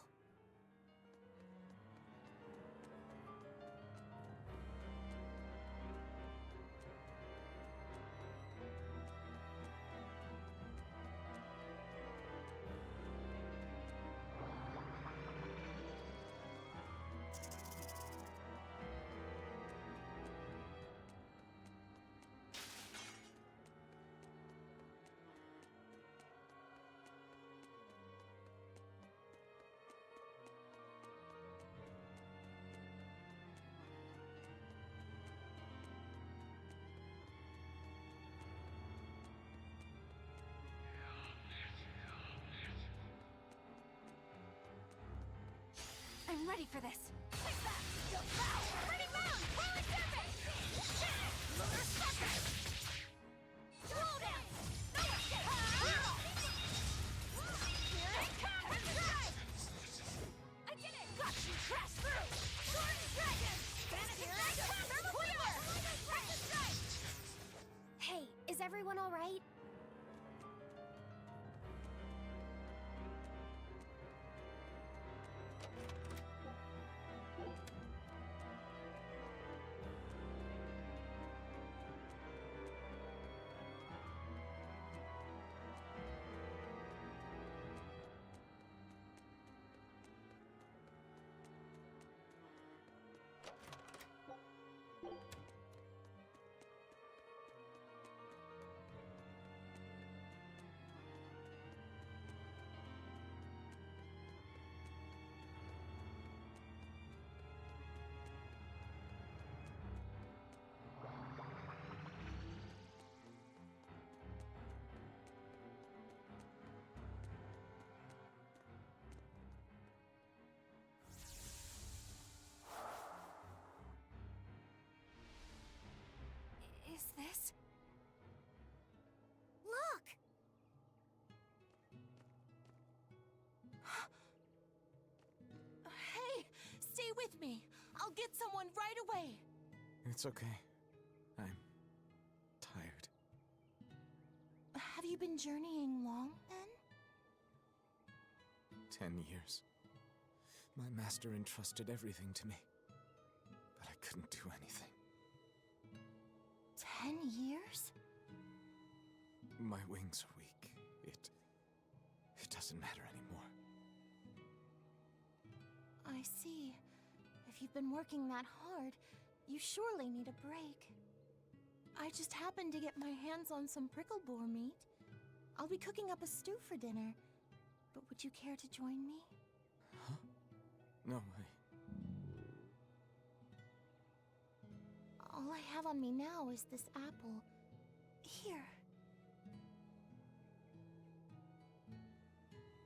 Speaker 3: I'm ready for this.
Speaker 9: Take that! Devour! Ready, round! Holy serpent! Mother sucker! Slow down! No escape! Here it comes! I did it! Got you! Crash through! Sword and dragon! Here it comes! Quiver! Precious strike!
Speaker 17: Hey, is everyone alright?
Speaker 3: Is this?
Speaker 17: Look!
Speaker 9: Hey! Stay with me! I'll get someone right away!
Speaker 14: It's okay. I'm tired.
Speaker 9: Have you been journeying long, then?
Speaker 14: 10 years. My master entrusted everything to me, but I couldn't do anything.
Speaker 9: 10 years?
Speaker 14: My wings are weak. It doesn't matter anymore.
Speaker 9: I see. If you've been working that hard, you surely need a break. I just happened to get my hands on some prickle boar meat. I'll be cooking up a stew for dinner. But would you care to join me?
Speaker 14: Huh? No,
Speaker 9: All I have on me now is this apple. Here.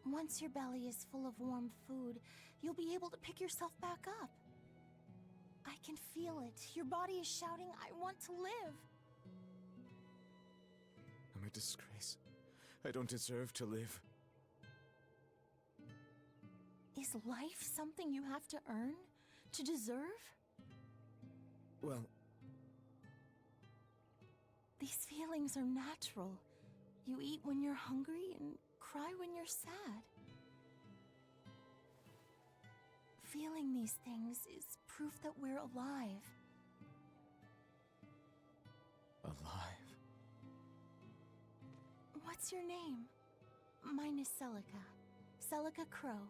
Speaker 9: Once your belly is full of warm food, you'll be able to pick yourself back up. I can feel it. Your body is shouting, I want to live.
Speaker 14: I'm a disgrace. I don't deserve to live.
Speaker 9: Is life something you have to earn? To deserve?
Speaker 14: Well,
Speaker 9: these feelings are natural. You eat when you're hungry and cry when you're sad. Feeling these things is proof that we're alive.
Speaker 14: Alive?
Speaker 9: What's your name? Mine is Celica. Celica Crow.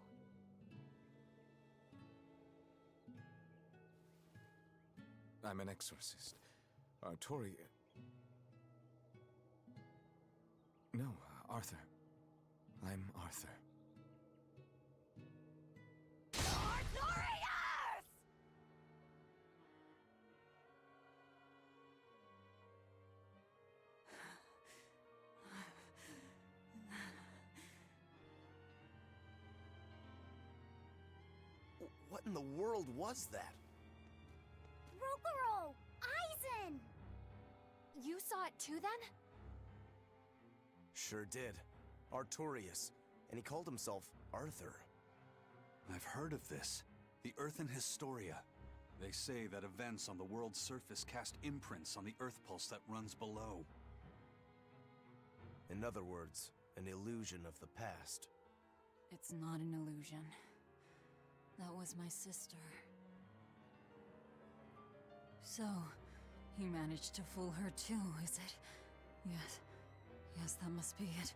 Speaker 14: I'm an exorcist. Tori... No, Arthur. I'm Arthur.
Speaker 9: Arthurius!
Speaker 2: What in the world was that?
Speaker 17: Rokuro! Aizen!
Speaker 3: You saw it too, then?
Speaker 2: Sure did. Artorias, and he called himself Arthur.
Speaker 5: I've heard of this. The Earthen Historia. They say that events on the world's surface cast imprints on the Earth pulse that runs below.
Speaker 2: In other words, an illusion of the past.
Speaker 6: It's not an illusion. That was my sister. So, you managed to fool her too, is it? Yes. Yes, that must be it.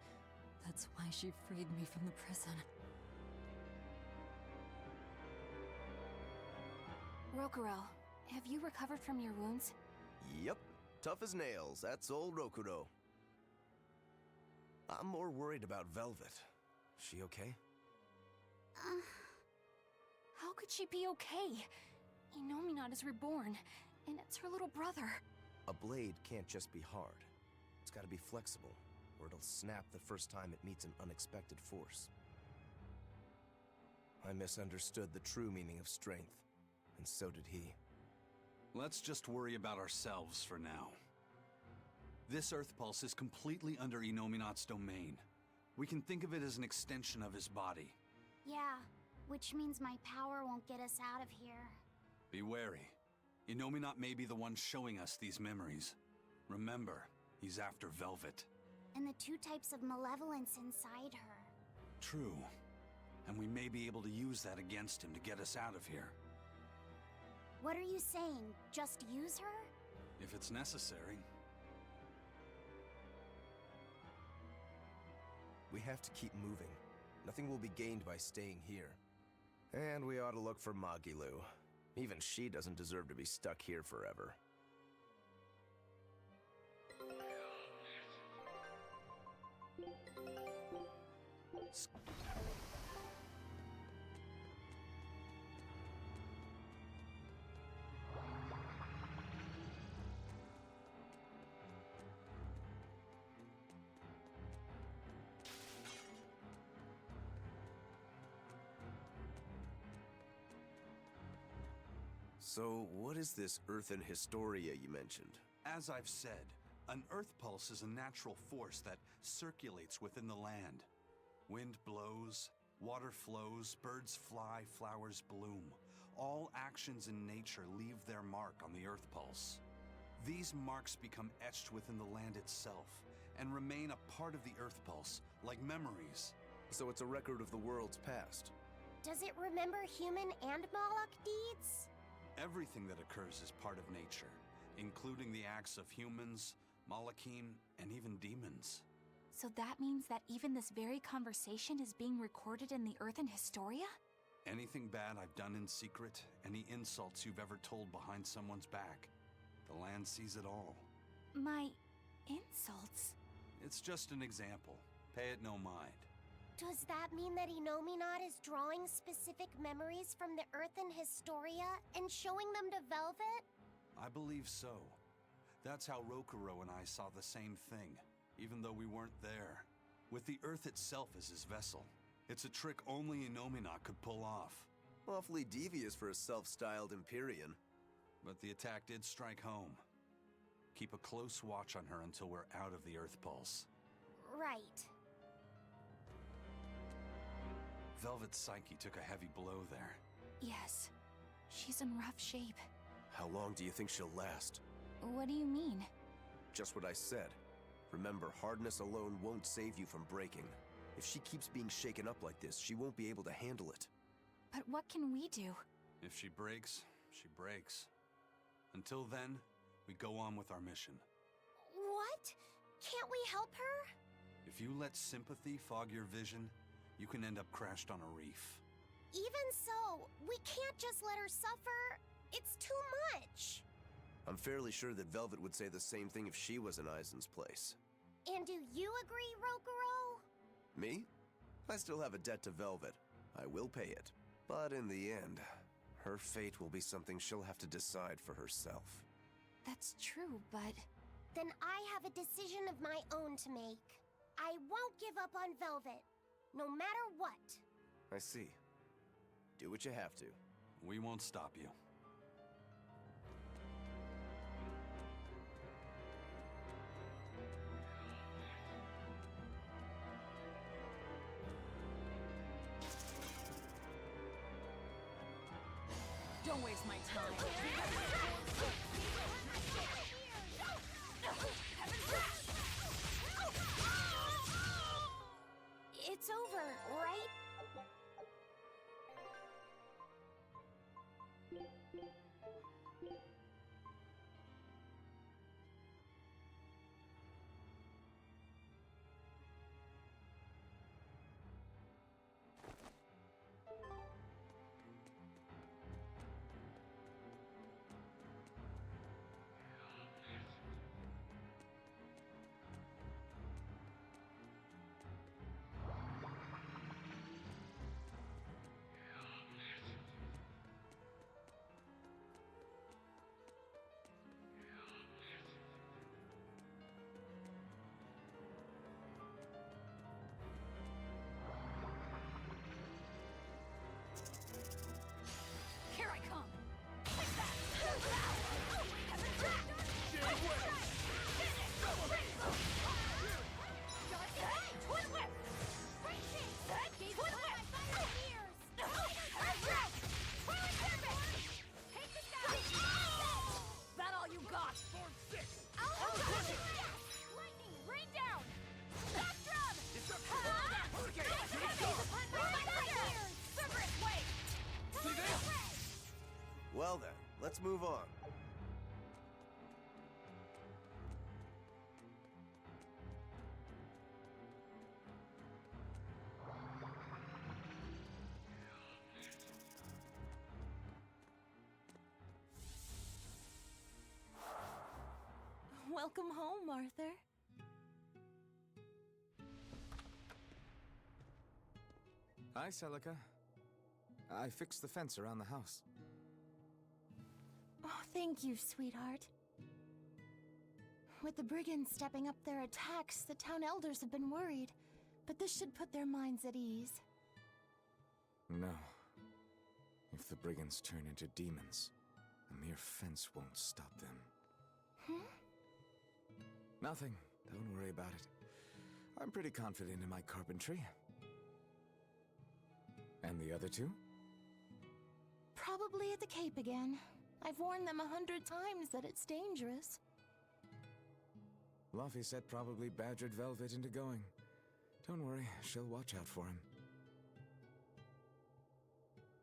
Speaker 6: That's why she freed me from the prison.
Speaker 3: Rokuro, have you recovered from your wounds?
Speaker 2: Yep, tough as nails, that's old Rokuro. I'm more worried about Velvet. She okay?
Speaker 3: How could she be okay? Inominat is reborn, and it's her little brother.
Speaker 2: A blade can't just be hard. It's gotta be flexible, or it'll snap the first time it meets an unexpected force. I misunderstood the true meaning of strength, and so did he.
Speaker 5: Let's just worry about ourselves for now. This Earth Pulse is completely under Inominat's domain. We can think of it as an extension of his body.
Speaker 17: Yeah, which means my power won't get us out of here.
Speaker 5: Be wary. Inominat may be the one showing us these memories. Remember, he's after Velvet.
Speaker 17: And the two types of malevolence inside her.
Speaker 5: True. And we may be able to use that against him to get us out of here.
Speaker 17: What are you saying? Just use her?
Speaker 5: If it's necessary.
Speaker 2: We have to keep moving. Nothing will be gained by staying here. And we ought to look for Magilu. Even she doesn't deserve to be stuck here forever. So, what is this Earthen Historia you mentioned?
Speaker 5: As I've said, an Earth Pulse is a natural force that circulates within the land. Wind blows, water flows, birds fly, flowers bloom. All actions in nature leave their mark on the Earth Pulse. These marks become etched within the land itself and remain a part of the Earth Pulse, like memories.
Speaker 2: So it's a record of the world's past.
Speaker 17: Does it remember human and Moloch deeds?
Speaker 5: Everything that occurs is part of nature, including the acts of humans, Malachim, and even demons.
Speaker 3: So that means that even this very conversation is being recorded in the Earthen Historia?
Speaker 5: Anything bad I've done in secret, any insults you've ever told behind someone's back, the land sees it all.
Speaker 3: My insults?
Speaker 5: It's just an example. Pay it no mind.
Speaker 17: Does that mean that Inominat is drawing specific memories from the Earthen Historia and showing them to Velvet?
Speaker 5: I believe so. That's how Rokuro and I saw the same thing, even though we weren't there. With the Earth itself as his vessel. It's a trick only Inominat could pull off.
Speaker 2: Awfully devious for a self-styled Empyrean.
Speaker 5: But the attack did strike home. Keep a close watch on her until we're out of the Earth Pulse.
Speaker 17: Right.
Speaker 5: Velvet's psyche took a heavy blow there.
Speaker 3: Yes. She's in rough shape.
Speaker 2: How long do you think she'll last?
Speaker 3: What do you mean?
Speaker 2: Just what I said. Remember, hardness alone won't save you from breaking. If she keeps being shaken up like this, she won't be able to handle it.
Speaker 3: But what can we do?
Speaker 5: If she breaks, she breaks. Until then, we go on with our mission.
Speaker 17: What? Can't we help her?
Speaker 5: If you let sympathy fog your vision, you can end up crashed on a reef.
Speaker 17: Even so, we can't just let her suffer. It's too much.
Speaker 2: I'm fairly sure that Velvet would say the same thing if she was in Aizen's place.
Speaker 17: And do you agree, Rokuro?
Speaker 2: Me? I still have a debt to Velvet. I will pay it. But in the end, her fate will be something she'll have to decide for herself.
Speaker 3: That's true, but...
Speaker 17: Then I have a decision of my own to make. I won't give up on Velvet, no matter what.
Speaker 2: I see. Do what you have to.
Speaker 5: We won't stop you.
Speaker 6: Don't waste my time.
Speaker 17: It's over, right?
Speaker 6: Here I come! That all you got?
Speaker 9: Lightning, rain down! Spectrum!
Speaker 2: Well then, let's move on.
Speaker 9: Welcome home, Arthur.
Speaker 2: Hi, Celica. I fixed the fence around the house.
Speaker 17: Oh, thank you, sweetheart. With the brigands stepping up their attacks, the town elders have been worried. But this should put their minds at ease.
Speaker 2: No. If the brigands turn into demons, a mere fence won't stop them. Nothing. Don't worry about it. I'm pretty confident in my carpentry. And the other two?
Speaker 17: Probably at the Cape again. I've warned them 100 times that it's dangerous.
Speaker 2: Luffy said probably badgered Velvet into going. Don't worry, she'll watch out for him.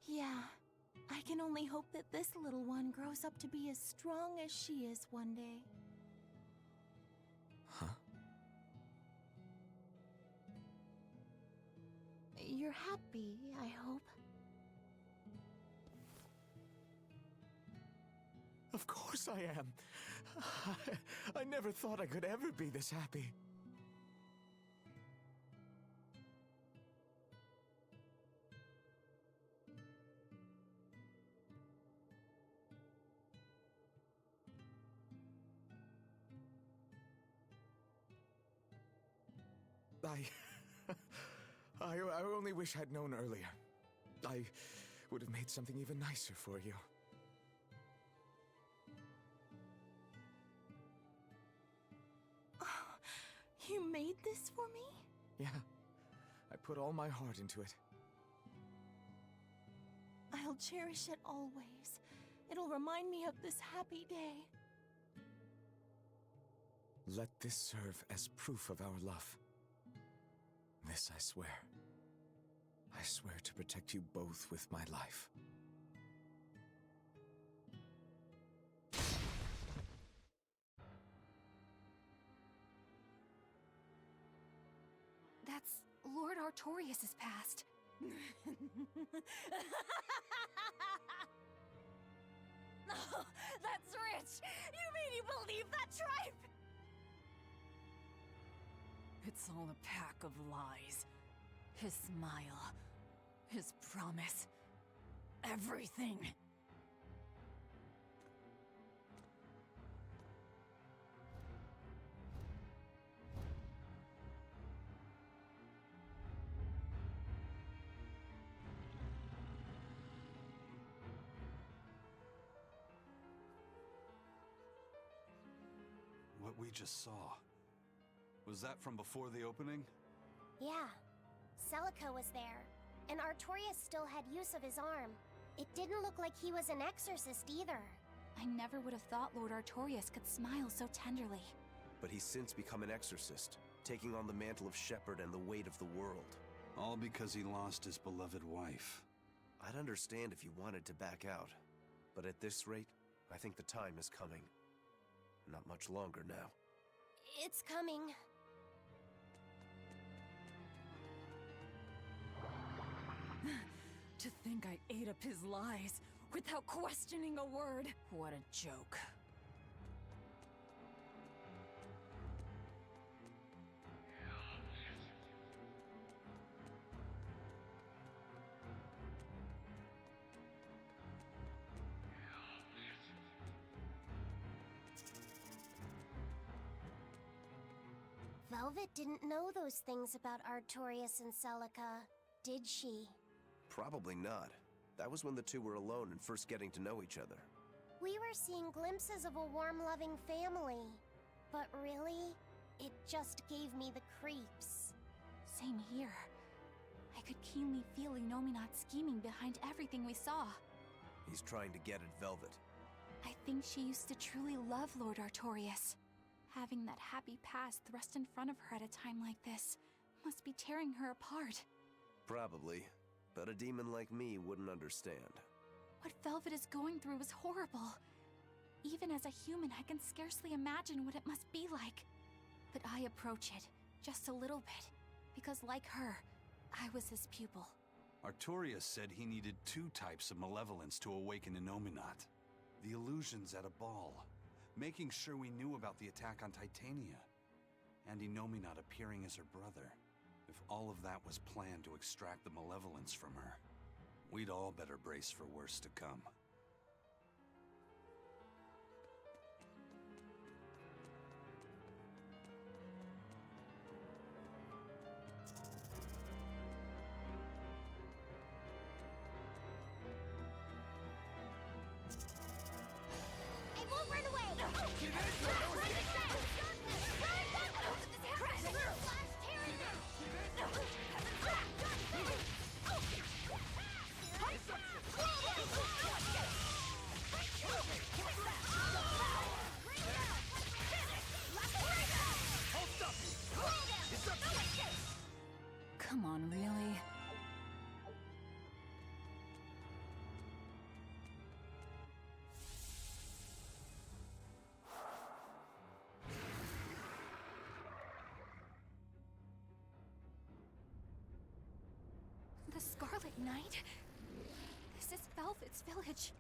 Speaker 17: Yeah. I can only hope that this little one grows up to be as strong as she is one day.
Speaker 2: Huh?
Speaker 17: You're happy, I hope.
Speaker 2: Of course I am. I never thought I could ever be this happy. I only wish I'd known earlier. I would have made something even nicer for you.
Speaker 17: You made this for me?
Speaker 2: Yeah, I put all my heart into it.
Speaker 17: I'll cherish it always. It'll remind me of this happy day.
Speaker 2: Let this serve as proof of our love. This I swear. I swear to protect you both with my life.
Speaker 3: That's Lord Artorias' past.
Speaker 6: Oh, that's rich! You mean you believe that tripe? It's all a pack of lies. His smile, his promise, everything.
Speaker 5: What we just saw, was that from before the opening?
Speaker 17: Yeah. Celica was there, and Artorias still had use of his arm. It didn't look like he was an exorcist either.
Speaker 3: I never would have thought Lord Artorias could smile so tenderly.
Speaker 2: But he's since become an exorcist, taking on the mantle of shepherd and the weight of the world.
Speaker 5: All because he lost his beloved wife.
Speaker 2: I'd understand if you wanted to back out. But at this rate, I think the time is coming. Not much longer now.
Speaker 17: It's coming.
Speaker 6: To think I ate up his lies without questioning a word. What a joke.
Speaker 17: Velvet didn't know those things about Artorias and Celica, did she?
Speaker 2: Probably not. That was when the two were alone and first getting to know each other.
Speaker 17: We were seeing glimpses of a warm, loving family. But really, it just gave me the creeps.
Speaker 3: Same here. I could keenly feel Inominat scheming behind everything we saw.
Speaker 2: He's trying to get at Velvet.
Speaker 3: I think she used to truly love Lord Artorias. Having that happy past thrust in front of her at a time like this must be tearing her apart.
Speaker 2: Probably. But a demon like me wouldn't understand.
Speaker 3: What Velvet is going through is horrible. Even as a human, I can scarcely imagine what it must be like. But I approach it, just a little bit, because like her, I was his pupil.
Speaker 5: Artorias said he needed 2 types of malevolence to awaken Inominat. The illusions at a ball, making sure we knew about the attack on Titania, and Inominat appearing as her brother. If all of that was planned to extract the malevolence from her, we'd all better brace for worse to come.
Speaker 10: I won't run away!
Speaker 6: Come on, really?
Speaker 3: The Scarlet Knight? This is Velvet's village.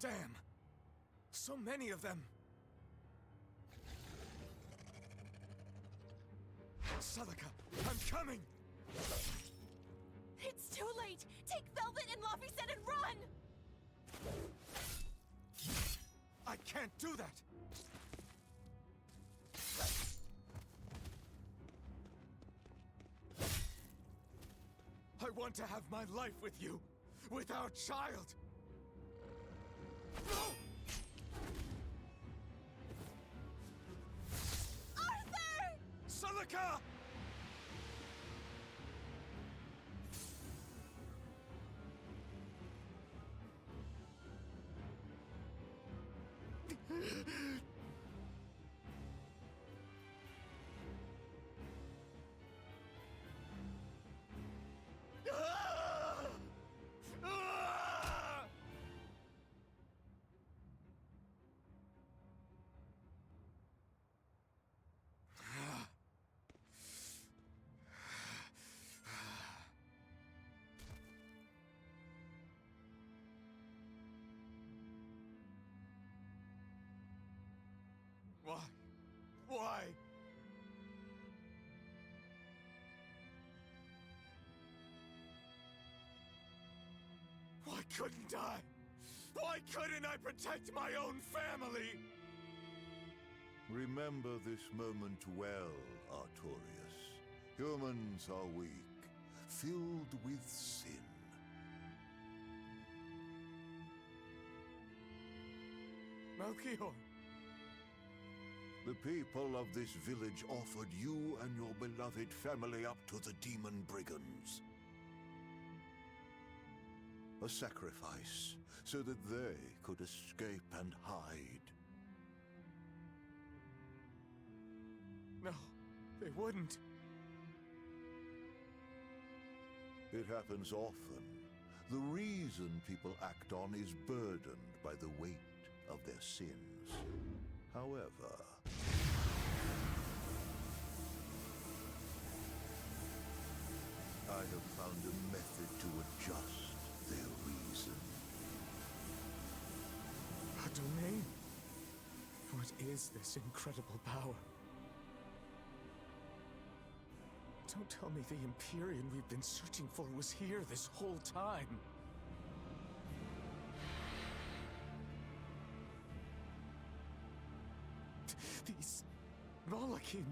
Speaker 15: Damn! So many of them! Celica, I'm coming!
Speaker 9: It's too late! Take Velvet and Laphicet and run!
Speaker 15: I can't do that! I want to have my life with you, with our child! No!
Speaker 9: Arthur!
Speaker 15: Celica! Why? Why? Why couldn't I? Why couldn't I protect my own family?
Speaker 16: Remember this moment well, Artorias. Humans are weak, filled with sin.
Speaker 15: Melchior.
Speaker 16: The people of this village offered you and your beloved family up to the demon brigands. A sacrifice, so that they could escape and hide.
Speaker 15: No, they wouldn't.
Speaker 16: It happens often. The reason people act on is burdened by the weight of their sins. However, I have found a method to adjust their reason.
Speaker 15: A domain? What is this incredible power? Don't tell me the Empyrean we've been searching for was here this whole time. These Malakim.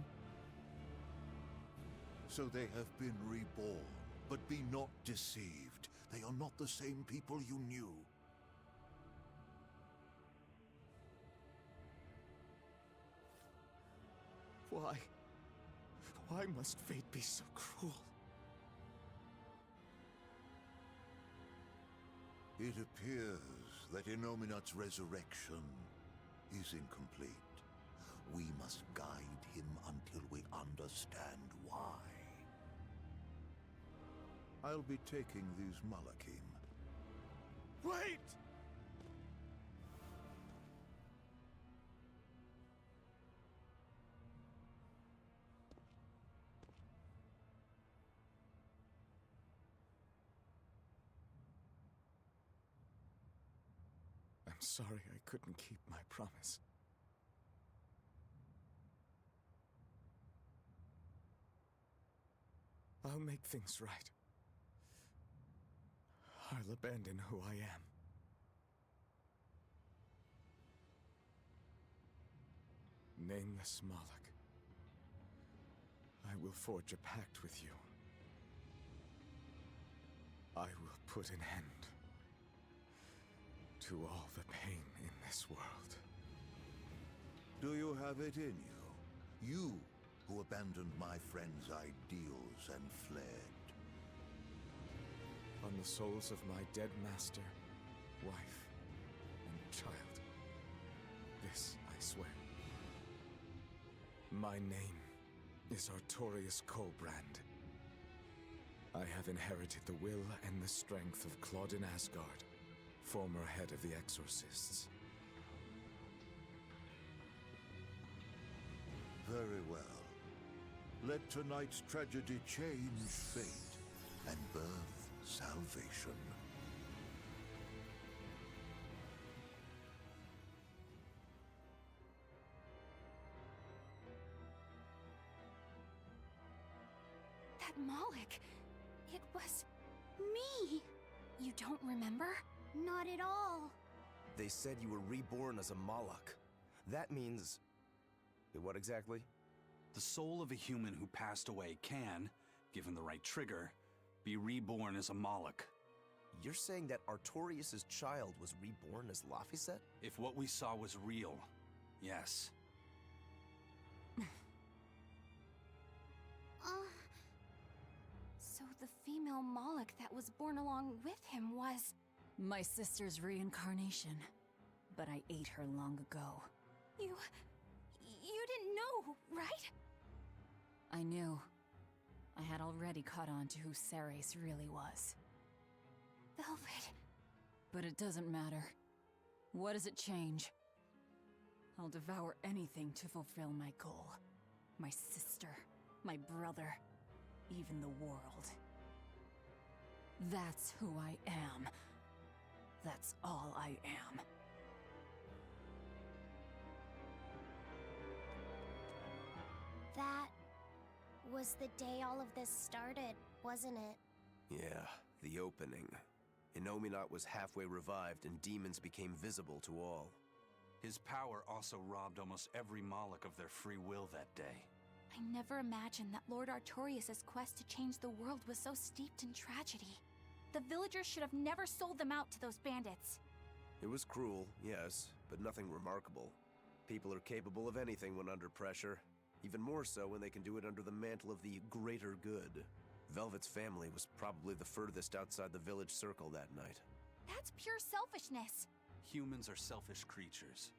Speaker 16: So they have been reborn, but be not deceived. They are not the same people you knew.
Speaker 15: Why? Why must fate be so cruel?
Speaker 16: It appears that Inominat's resurrection is incomplete. We must guide him until we understand why. I'll be taking these Malakim.
Speaker 15: Wait! I'm sorry I couldn't keep my promise. I'll make things right. I'll abandon who I am. Nameless Moloch. I will forge a pact with you. I will put an end to all the pain in this world.
Speaker 16: Do you have it in you? You who abandoned my friend's ideals and fled.
Speaker 15: On the souls of my dead master, wife, and child. This I swear. My name is Artorius Colbrand. I have inherited the will and the strength of Claudin Asgard, former head of the Exorcists.
Speaker 16: Very well. Let tonight's tragedy change fate and birth salvation.
Speaker 3: That Moloch, it was me. You don't remember?
Speaker 17: Not at all.
Speaker 2: They said you were reborn as a Moloch. That means... what exactly?
Speaker 5: The soul of a human who passed away can, given the right trigger, be reborn as a Moloch.
Speaker 2: You're saying that Artorius' child was reborn as Laphicet?
Speaker 5: If what we saw was real, yes.
Speaker 3: So the female Moloch that was born along with him was...
Speaker 6: My sister's reincarnation. But I ate her long ago.
Speaker 3: You didn't know, right?
Speaker 6: I knew. I had already caught on to who Ceres really was.
Speaker 3: Velvet.
Speaker 6: But it doesn't matter. What does it change? I'll devour anything to fulfill my goal. My sister, my brother, even the world. That's who I am. That's all I am.
Speaker 17: That was the day all of this started, wasn't it?
Speaker 2: Yeah, the opening. Inominat was halfway revived and demons became visible to all.
Speaker 5: His power also robbed almost every Moloch of their free will that day.
Speaker 3: I never imagined that Lord Artorius' quest to change the world was so steeped in tragedy. The villagers should have never sold them out to those bandits.
Speaker 2: It was cruel, yes, but nothing remarkable. People are capable of anything when under pressure. Even more so when they can do it under the mantle of the greater good. Velvet's family was probably the furthest outside the village circle that night.
Speaker 3: That's pure selfishness.
Speaker 5: Humans are selfish creatures.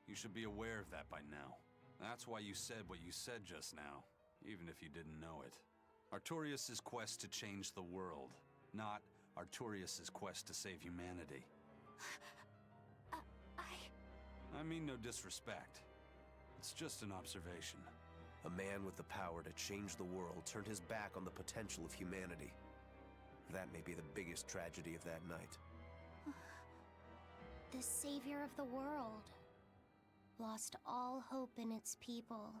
Speaker 5: You should be aware of that by now. That's why you said what you said just now, even if you didn't know it. Artorias' quest to change the world, not Artorias' quest to save humanity. I mean no disrespect. It's just an observation.
Speaker 2: A man with the power to change the world turned his back on the potential of humanity. That may be the biggest tragedy of that night.
Speaker 17: The savior of the world lost all hope in its people.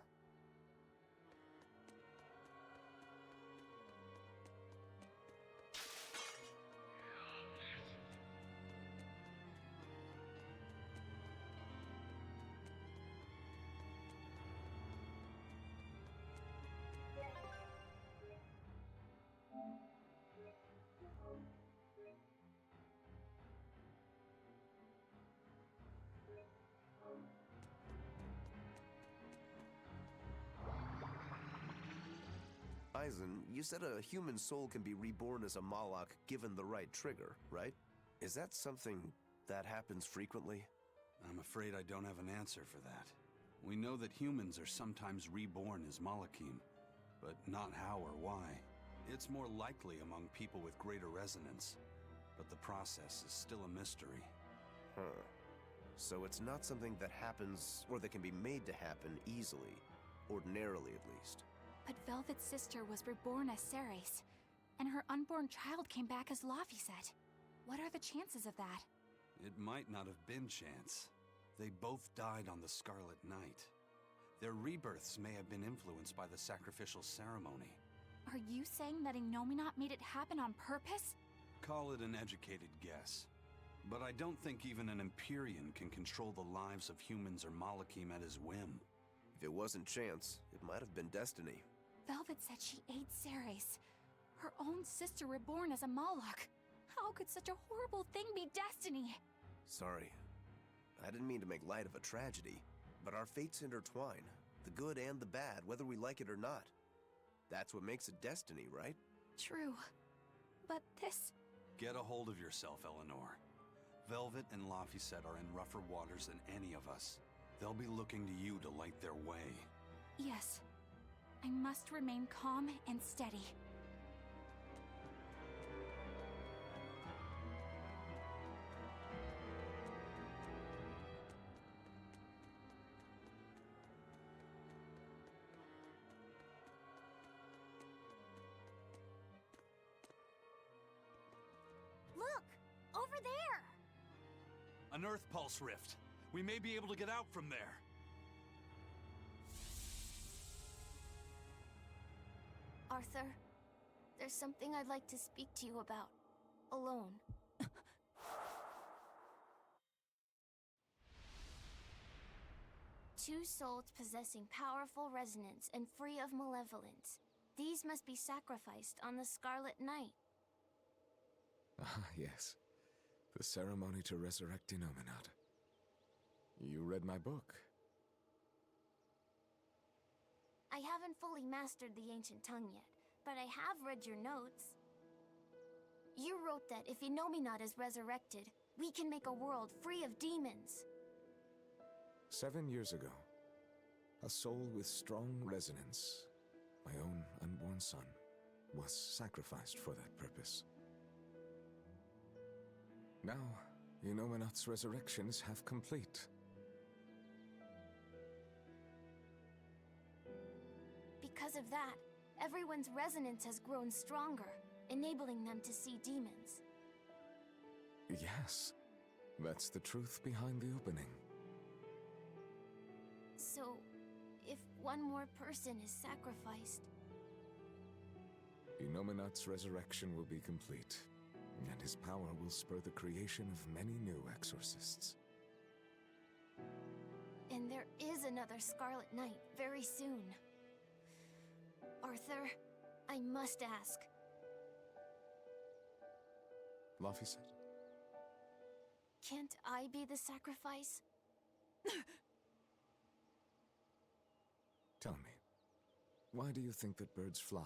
Speaker 2: Eisen, you said a human soul can be reborn as a Malak given the right trigger, right? Is that something that happens frequently?
Speaker 5: I'm afraid I don't have an answer for that. We know that humans are sometimes reborn as Malakim, but not how or why. It's more likely among people with greater resonance, but the process is still a mystery.
Speaker 2: Huh. So it's not something that happens, or that can be made to happen easily. Ordinarily, at least.
Speaker 3: But Velvet's sister was reborn as Ceres, and her unborn child came back as Laphicet. What are the chances of that?
Speaker 5: It might not have been chance. They both died on the Scarlet Night. Their rebirths may have been influenced by the sacrificial ceremony.
Speaker 3: Are you saying that Innominat made it happen on purpose?
Speaker 5: Call it an educated guess. But I don't think even an Empyrean can control the lives of humans or Malakim at his whim.
Speaker 2: If it wasn't chance, it might have been destiny.
Speaker 3: Velvet said she ate Ceres, her own sister reborn as a Malak. How could such a horrible thing be destiny?
Speaker 2: Sorry. I didn't mean to make light of a tragedy, but our fates intertwine. The good and the bad, whether we like it or not. That's what makes it destiny, right?
Speaker 3: True. But this...
Speaker 5: Get a hold of yourself, Eleanor. Velvet and Laphicet are in rougher waters than any of us. They'll be looking to you to light their way.
Speaker 3: Yes. I must remain calm and steady.
Speaker 17: Look! Over there!
Speaker 5: An Earth Pulse rift. We may be able to get out from there.
Speaker 9: Arthur, there's something I'd like to speak to you about. Alone. Two souls possessing powerful resonance and free of malevolence. These must be sacrificed on the Scarlet Night.
Speaker 15: Ah, yes. The ceremony to resurrect Innominat. You read my book.
Speaker 9: I haven't fully mastered the ancient tongue yet, but I have read your notes. You wrote that if Innominat is resurrected, we can make a world free of demons.
Speaker 15: 7 years ago, a soul with strong resonance, my own unborn son, was sacrificed for that purpose. Now, Innominat's resurrections have complete.
Speaker 9: Because of that, everyone's resonance has grown stronger, enabling them to see demons.
Speaker 15: Yes, that's the truth behind the opening.
Speaker 9: So, if one more person is sacrificed...
Speaker 15: Innominat's resurrection will be complete, and his power will spur the creation of many new exorcists.
Speaker 9: And there is another Scarlet Night very soon. Arthur, I must ask.
Speaker 15: Laphicet?
Speaker 9: Can't I be the sacrifice?
Speaker 15: Tell me, why do you think that birds fly?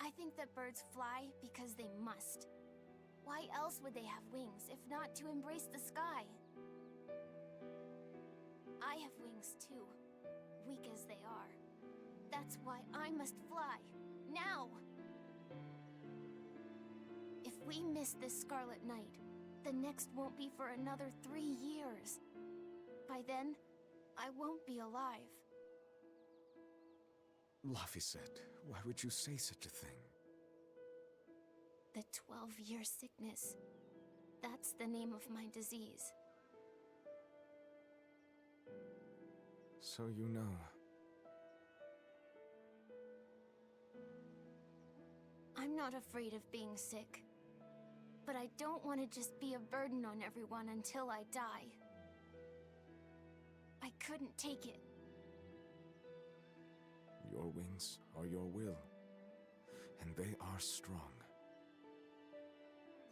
Speaker 17: I think that birds fly because they must. Why else would they have wings if not to embrace the sky? I have wings too, weak as they are. That's why I must fly, now! If we miss this Scarlet Night, the next won't be for another 3 years. By then, I won't be alive.
Speaker 15: Laphicet, why would you say such a thing?
Speaker 17: The 12-year sickness. That's the name of my disease.
Speaker 15: So you know.
Speaker 17: I'm not afraid of being sick. But I don't want to just be a burden on everyone until I die. I couldn't take it.
Speaker 15: Your wings are your will, and they are strong.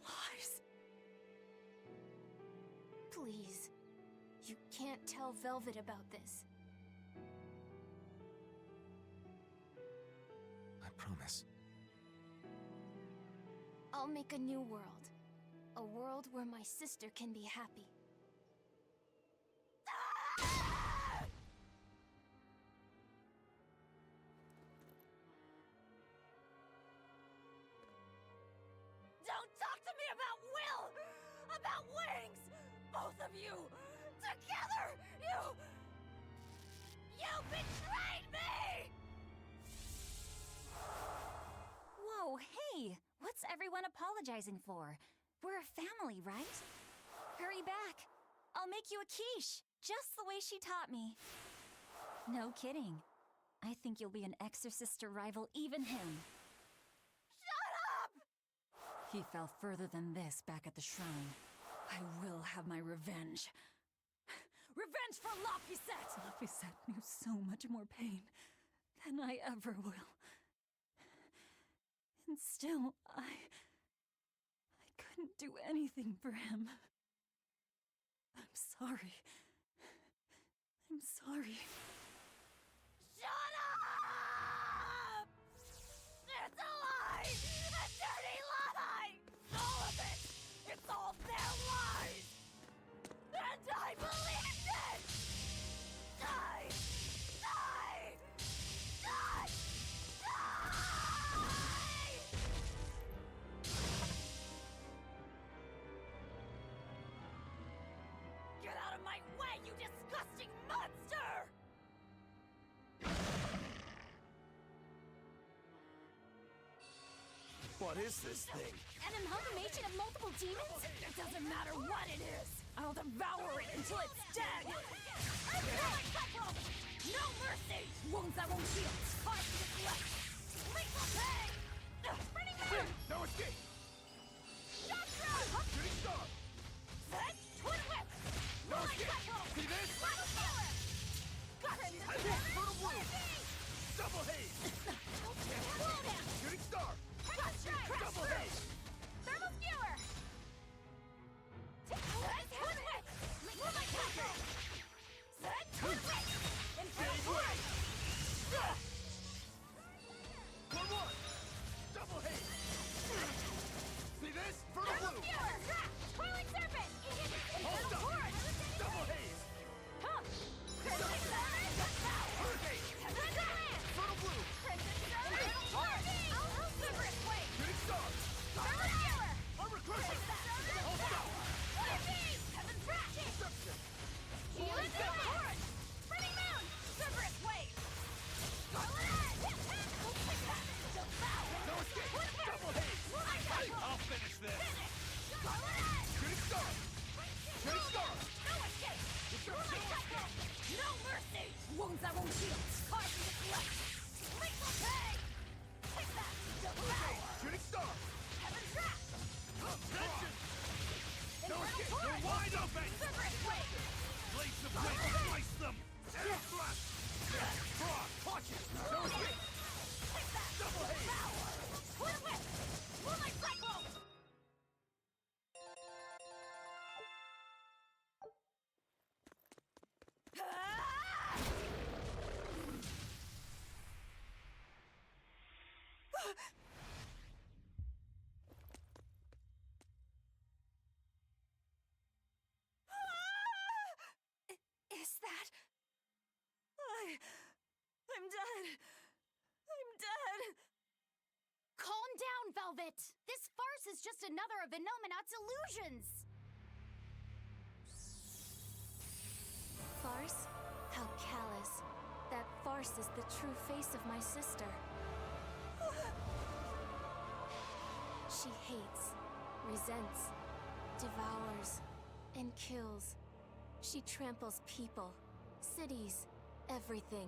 Speaker 17: Lars. Please. You can't tell Velvet about this.
Speaker 15: I promise.
Speaker 17: I'll make a new world. A world where my sister can be happy.
Speaker 9: Don't talk to me about will! About wings! Both of you! Together! You betrayed me!
Speaker 6: Whoa, hey! What's everyone apologizing for? We're a family, right? Hurry back. I'll make you a quiche, just the way she taught me. No kidding. I think you'll be an exorcist to rival even him.
Speaker 9: Shut up!
Speaker 6: He fell further than this back at the shrine. I will have my revenge. Revenge for Laphicet! Laphicet knew so much more pain than I ever will. And still, I couldn't do anything for him. I'm sorry. I'm sorry.
Speaker 9: Shut up! It's a lie! A dirty lie! All of it! It's all their lies! And I believed it! Die! Die! Die! Die! Get out of my way, you disgusting monster!
Speaker 2: What is this thing?
Speaker 9: An amalgamation of multiple demons? It doesn't matter what it is! I'll devour it until it's dead! No mercy! Wounds that won't heal! Heart to the left! Lethal pain! Burning man!
Speaker 8: No escape!
Speaker 9: Shock throw!
Speaker 8: Shooting star!
Speaker 9: Then, twin whip!
Speaker 8: No escape! See this?
Speaker 9: Battle killer! Gotcha!
Speaker 8: Fertile blue! Double haze!
Speaker 9: Cool down!
Speaker 8: Shooting star!
Speaker 9: Double haze! Thermal skewer! Twin whip! Moonlight tackle! Then, twin whip! Infernal force!
Speaker 8: One! Double haze! See this? Fertile
Speaker 9: Thermal
Speaker 8: blue!
Speaker 9: skewer! Twilight serpent! Infernal force!
Speaker 8: Double haze!
Speaker 9: Huh! Crimson Serpent!
Speaker 8: Hurricane!
Speaker 9: Heaven's Land!
Speaker 8: Fertile blue!
Speaker 9: Crimson Serpent! Silverous Wave!
Speaker 8: Shooting star!
Speaker 9: Thermal skewer!
Speaker 8: Armor crusher! All stop!
Speaker 9: Fire beam! Heaven's Wrath!
Speaker 8: Destruction!
Speaker 9: Healing Force! Spreading Moon! Silverous Wave! Scarlet Edge! Devour!
Speaker 8: No escape! Double haze! I'll finish this!
Speaker 9: Finish! Scarlet Edge!
Speaker 8: Shooting star! Shooting star!
Speaker 9: No escape! Moonlight Cycle! No mercy! Wounds that won't heal! Carve from the flesh! Lethal pain! Take that! Devour!
Speaker 8: Shooting star!
Speaker 9: Heaven's Wrath!
Speaker 8: Attention! No
Speaker 9: Infernal
Speaker 8: escape!
Speaker 9: Torrent!
Speaker 8: You're wide open!
Speaker 9: Silverous Wave!
Speaker 8: Blades of wind! Slice them! Air thrust! Draw! Cautious! No escape!
Speaker 9: Take that!
Speaker 8: Double haze!
Speaker 9: Devour! Twin Whip! Moonlight Cyclone! Ah! I'm dead. I'm dead.
Speaker 17: Calm down, Velvet! This farce is just another of Inominat's illusions! Farce? How callous. That farce is the true face of my sister. She hates, resents, devours, and kills. She tramples people, cities, everything,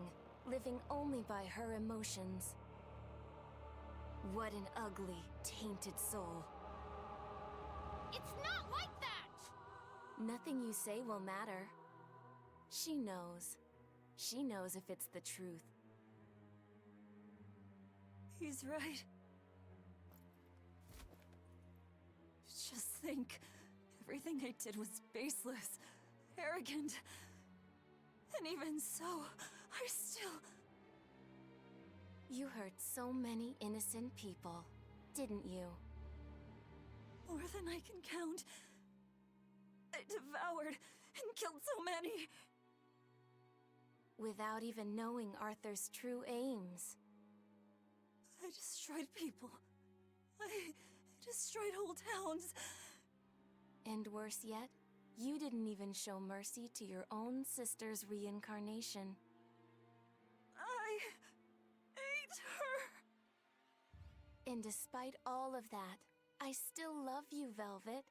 Speaker 17: living only by her emotions. What an ugly, tainted soul.
Speaker 10: It's not like that!
Speaker 17: Nothing you say will matter. She knows. She knows if it's the truth.
Speaker 9: He's right. Just think. Everything I did was baseless, arrogant. And even so, I still...
Speaker 17: You hurt so many innocent people, didn't you?
Speaker 9: More than I can count. I devoured and killed so many.
Speaker 17: Without even knowing Arthur's true aims.
Speaker 9: I destroyed people. I destroyed whole towns.
Speaker 17: And worse yet, you didn't even show mercy to your own sister's reincarnation.
Speaker 9: I ate her.
Speaker 17: And despite all of that, I still love you, Velvet.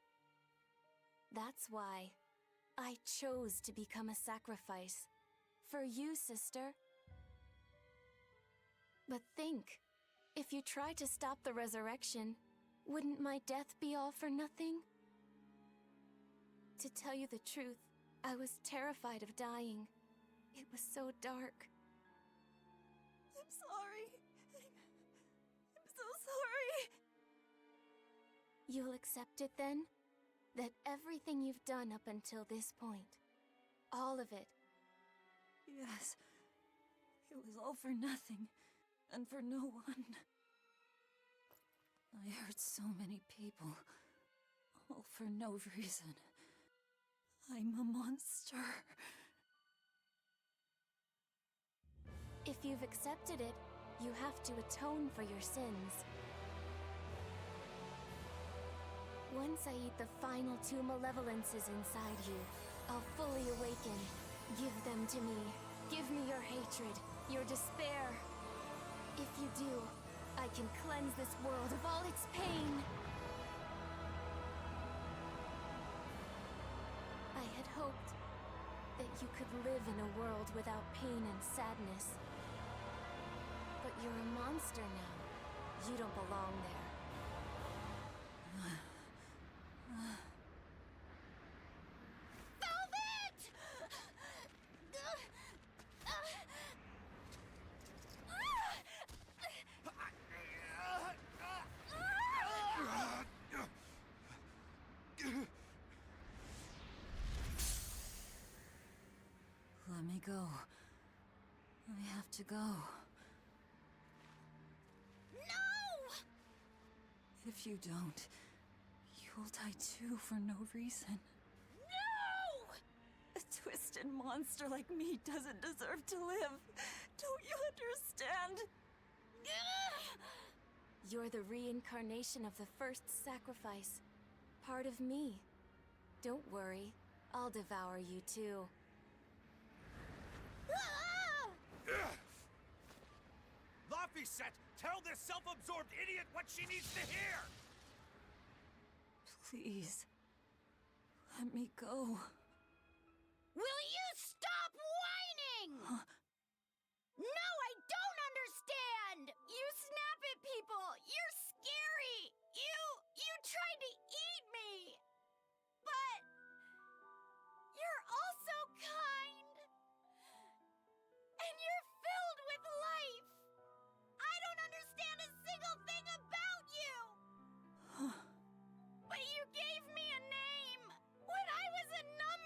Speaker 17: That's why I chose to become a sacrifice. For you, sister. But think, if you try to stop the resurrection, wouldn't my death be all for nothing? To tell you the truth, I was terrified of dying. It was so dark.
Speaker 9: I'm sorry. I'm so sorry.
Speaker 17: You'll accept it then? That everything you've done up until this point, all of it.
Speaker 9: Yes. It was all for nothing. And for no one. I hurt so many people. All for no reason. I'm a monster.
Speaker 17: If you've accepted it, you have to atone for your sins. Once I eat the final 2 malevolences inside you, I'll fully awaken. Give them to me. Give me your hatred, your despair. If you do, I can cleanse this world of all its pain. I had hoped that you could live in a world without pain and sadness. But you're a monster now. You don't belong there.
Speaker 9: Let me go. I have to go.
Speaker 10: No!
Speaker 9: If you don't, you'll die too for no reason.
Speaker 10: No!
Speaker 9: A twisted monster like me doesn't deserve to live. Don't you understand?
Speaker 17: You're the reincarnation of the first sacrifice. Part of me. Don't worry, I'll devour you too.
Speaker 8: Laphicet, tell this self-absorbed idiot what she needs to hear!
Speaker 9: Please. Let me go.
Speaker 10: Will you stop whining? No, I don't understand! You snap at people! You're scary! You tried to eat me! But... you're also kind! And you're filled with life! I don't understand a single thing about you! But you gave me a name! When I was a number!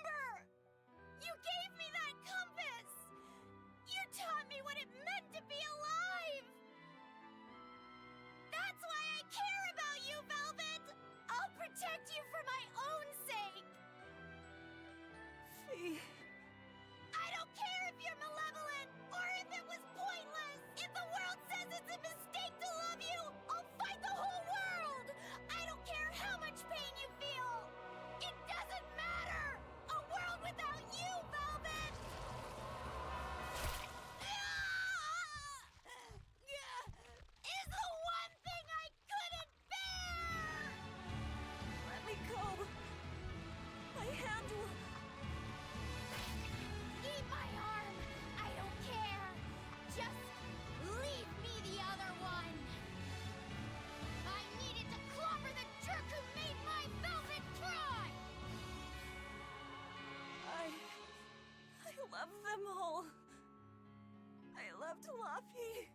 Speaker 9: loved Laffy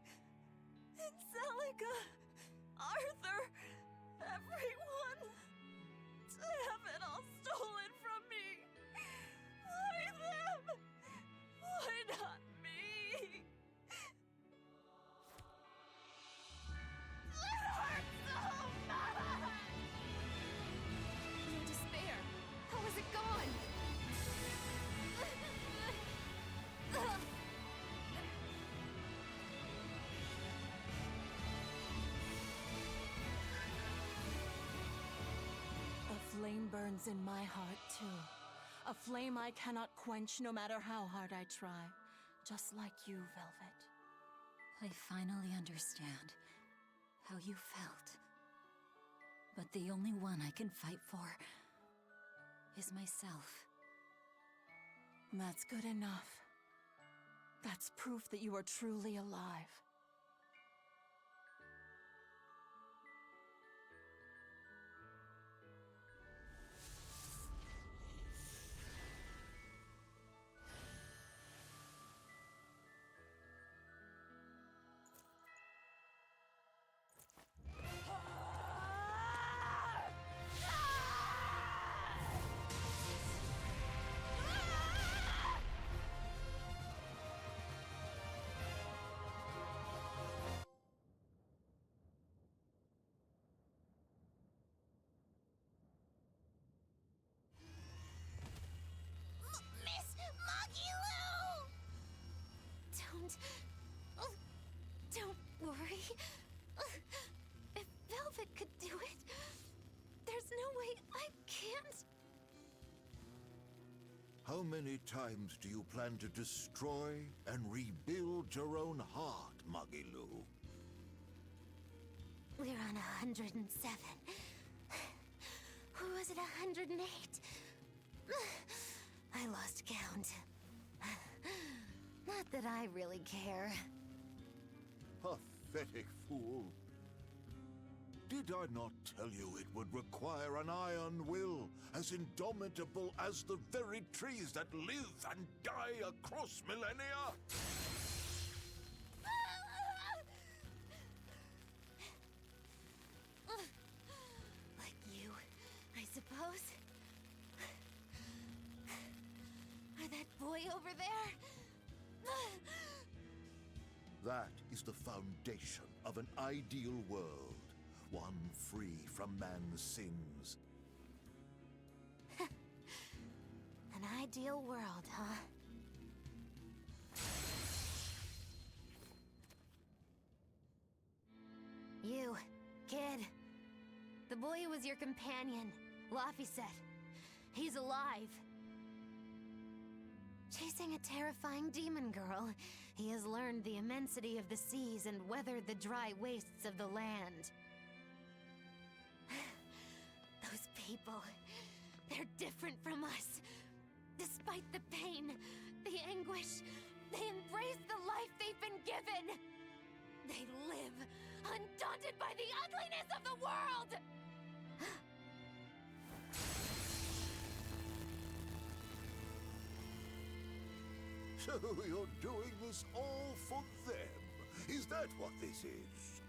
Speaker 9: and Celica, Arthur, everyone. To have it all stolen from me. Why them? Why not me? It hurts so much!
Speaker 4: Your despair. How is it gone?
Speaker 18: A flame burns in my heart, too. A flame I cannot quench no matter how hard I try. Just like you, Velvet.
Speaker 6: I finally understand how you felt. But the only one I can fight for is myself.
Speaker 18: That's good enough. That's proof that you are truly alive.
Speaker 10: Miss Magilou!
Speaker 4: Don't worry. If Velvet could do it, there's no way I can't.
Speaker 16: How many times do you plan to destroy and rebuild your own heart, Magilou?
Speaker 4: We're on 107. Or was it 108? I lost count. Not that I really care.
Speaker 16: Pathetic fool. Did I not tell you it would require an iron will as indomitable as the very trees that live and die across millennia?
Speaker 4: Like you, I suppose. Or that boy over there.
Speaker 16: That is the foundation of an ideal world, one free from man's sins.
Speaker 4: An ideal world, huh? You, kid. The boy who was your companion, Laffy said. He's alive. Chasing a terrifying demon girl, he has learned the immensity of the seas and weathered the dry wastes of the land. Those people, they're different from us. Despite the pain, the anguish, they embrace the life they've been given. They live, undaunted by the ugliness of the world!
Speaker 16: So you're doing this all for them? Is that what this is?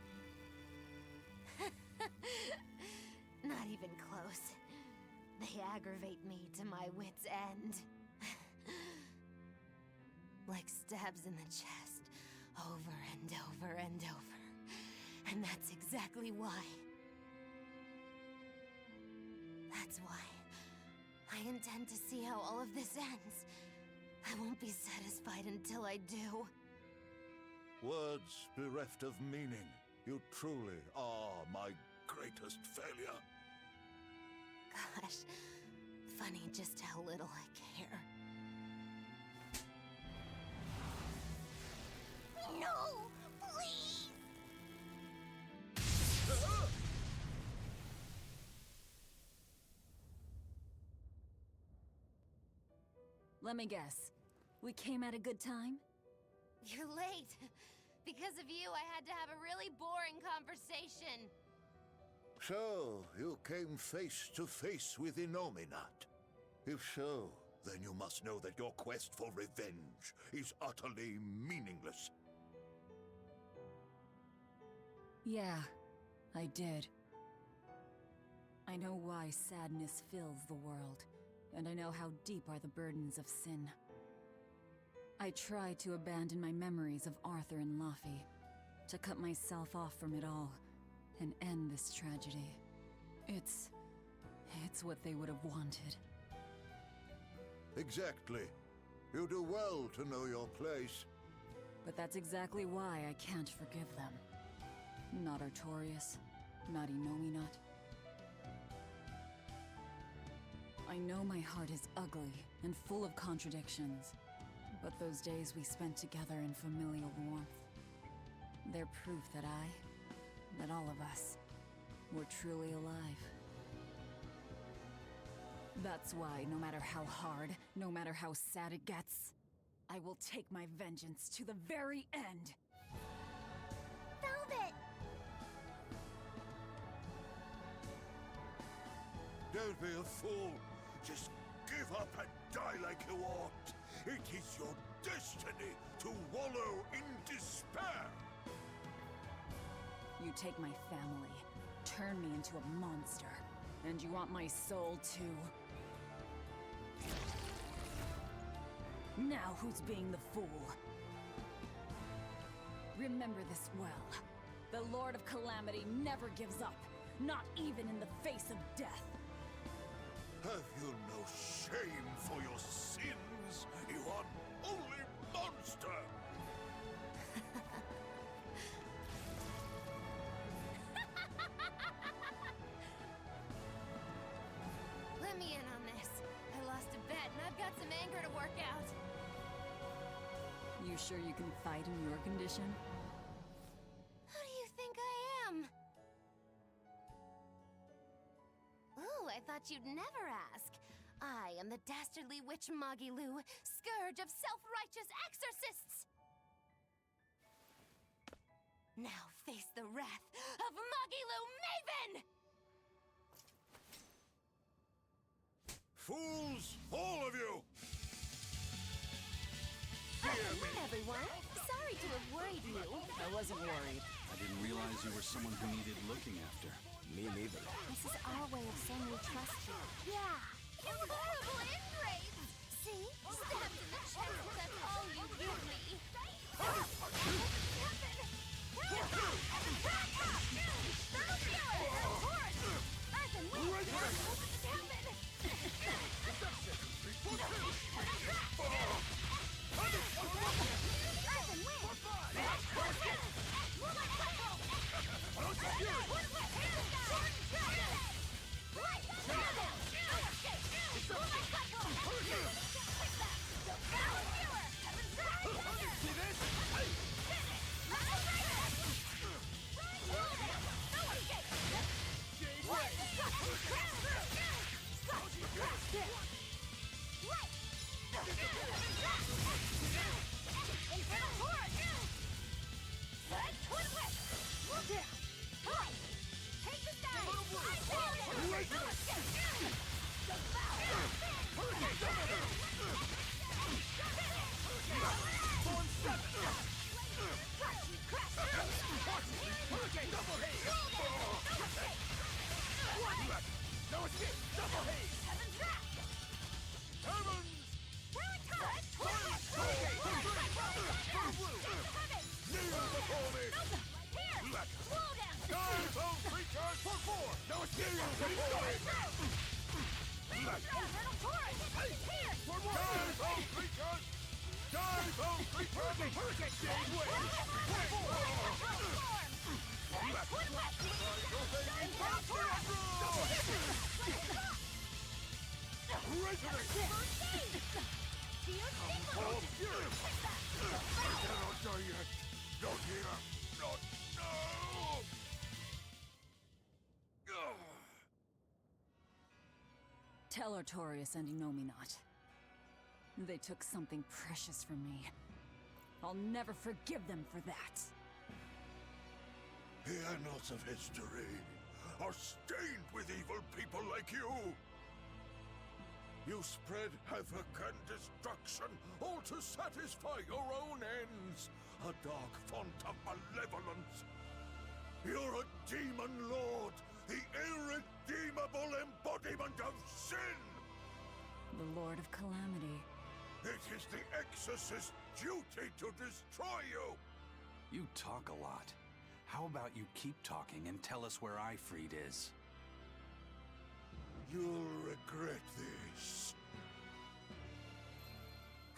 Speaker 4: Not even close. They aggravate me to my wit's end. Like stabs in the chest, over and over and over. And that's exactly why. That's why I intend to see how all of this ends. I won't be satisfied until I do.
Speaker 16: Words bereft of meaning. You truly are my greatest failure.
Speaker 4: Gosh, funny just how little I care.
Speaker 10: No! Please!
Speaker 6: Let me guess. We came at a good time?
Speaker 4: You're late. Because of you, I had to have a really boring conversation.
Speaker 16: So, you came face to face with Innominat. If so, then you must know that your quest for revenge is utterly meaningless.
Speaker 6: Yeah, I did. I know why sadness fills the world, and I know how deep are the burdens of sin. I tried to abandon my memories of Arthur and Laffy, to cut myself off from it all, and end this tragedy. It's what they would have wanted.
Speaker 16: Exactly. You do well to know your place.
Speaker 6: But that's exactly why I can't forgive them. Not Artorias, not Innominat. I know my heart is ugly and full of contradictions, but those days we spent together in familial warmth, they're proof that all of us, were truly alive. That's why, no matter how hard, no matter how sad it gets, I will take my vengeance to the very end!
Speaker 10: Velvet!
Speaker 16: Don't be a fool. Just give up and die like you ought. It is your destiny to wallow in despair.
Speaker 6: You take my family, turn me into a monster, and you want my soul too? Now who's being the fool? Remember this well. The Lord of Calamity never gives up, not even in the face of death.
Speaker 16: Have you no shame for your sins, you unholy monster?
Speaker 4: Let me in on this. I lost a bet and I've got some anger to work out.
Speaker 6: You sure you can fight in your condition?
Speaker 4: Who do you think I am? Ooh, I thought you'd never ask. I am the dastardly witch Magilu, scourge of self-righteous exorcists! Now face the wrath of Magilu Maven!
Speaker 16: Fools, all of you!
Speaker 4: Hello, everyone. Sorry to have worried you.
Speaker 6: I wasn't worried.
Speaker 5: I didn't realize you were someone who needed looking after.
Speaker 2: Me neither.
Speaker 17: This is our way of saying we trust you.
Speaker 10: Yeah. You horrible ingrates! See? Stabbed in the chest, that's all you give me.
Speaker 6: Tell Artorias and Innominat. They took something precious from me. I'll never forgive them for that.
Speaker 16: The annals of history are stained with evil people like you. You spread havoc and destruction, all to satisfy your own ends. A dark font of malevolence. You're a demon lord, the irredeemable embodiment of sin!
Speaker 6: The Lord of Calamity.
Speaker 16: It is the Exorcist's duty to destroy you!
Speaker 5: You talk a lot. How about you keep talking and tell us where Ifrit is?
Speaker 16: You'll regret this.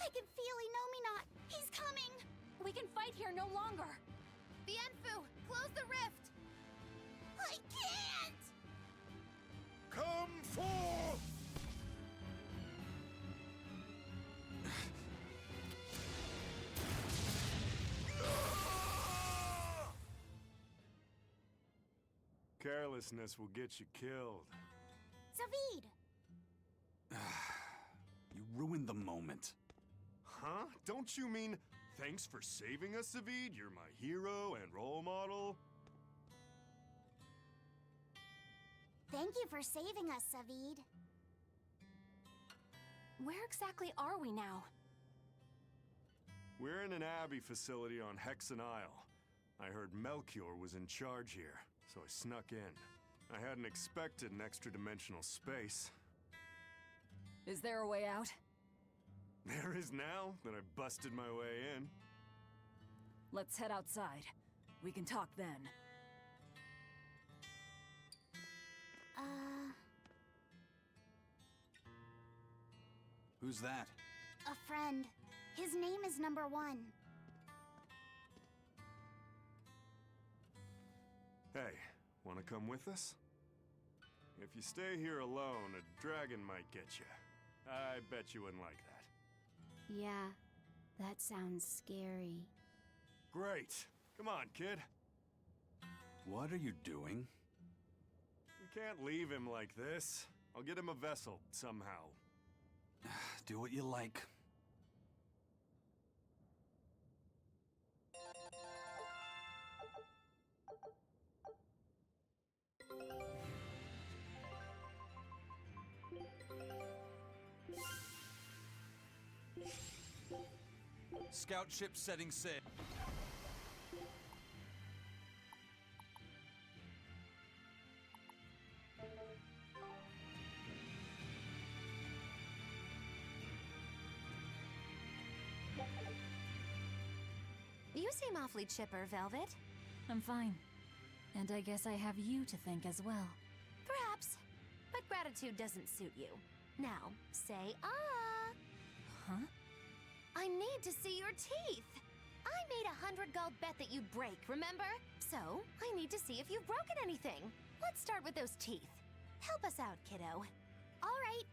Speaker 3: I can feel Inomina! He's coming! We can fight here no longer!
Speaker 4: Bienfu, close the rift!
Speaker 10: I can't!
Speaker 16: Come forth!
Speaker 19: Carelessness will get you killed.
Speaker 10: Zavid!
Speaker 5: You ruined the moment.
Speaker 19: Huh? Don't you mean, thanks for saving us, Zavid? You're my hero and role model?
Speaker 10: Thank you for saving us, Zavid.
Speaker 3: Where exactly are we now?
Speaker 19: We're in an Abbey facility on Hexen Isle. I heard Melchior was in charge here, so I snuck in. I hadn't expected an extra-dimensional space.
Speaker 6: Is there a way out?
Speaker 19: There is now that I busted my way in.
Speaker 6: Let's head outside. We can talk then.
Speaker 5: Who's that?
Speaker 10: A friend. His name is Number 1.
Speaker 19: Hey, wanna come with us? If you stay here alone, a dragon might get you. I bet you wouldn't like that.
Speaker 17: Yeah, that sounds scary.
Speaker 19: Great. Come on, kid.
Speaker 5: What are you doing?
Speaker 19: We can't leave him like this. I'll get him a vessel, somehow.
Speaker 5: Do what you like.
Speaker 7: Scout ship setting sail.
Speaker 4: You seem awfully chipper, Velvet.
Speaker 6: I'm fine. And I guess I have you to thank as well.
Speaker 4: Perhaps. But gratitude doesn't suit you. Now, say ah.
Speaker 6: Huh?
Speaker 4: I need to see your teeth. I made a 100 gold bet that you'd break, remember? So, I need to see if you've broken anything. Let's start with those teeth. Help us out, kiddo.
Speaker 10: All right.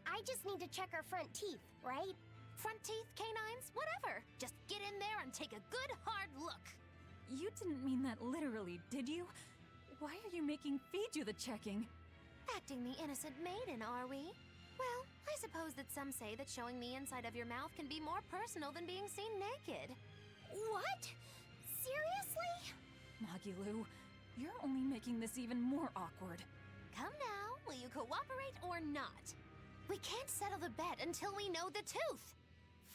Speaker 10: I just need to check our front teeth, right?
Speaker 4: Front teeth, canines, whatever. Just get in there and take a good hard look.
Speaker 6: You didn't mean that literally, did you? Why are you making Fee do the checking?
Speaker 4: Acting the innocent maiden, are we? Well, I suppose that some say that showing the inside of your mouth can be more personal than being seen naked.
Speaker 10: What? Seriously?
Speaker 6: Magilu, you're only making this even more awkward.
Speaker 4: Come now, will you cooperate or not? We can't settle the bet until we know the tooth.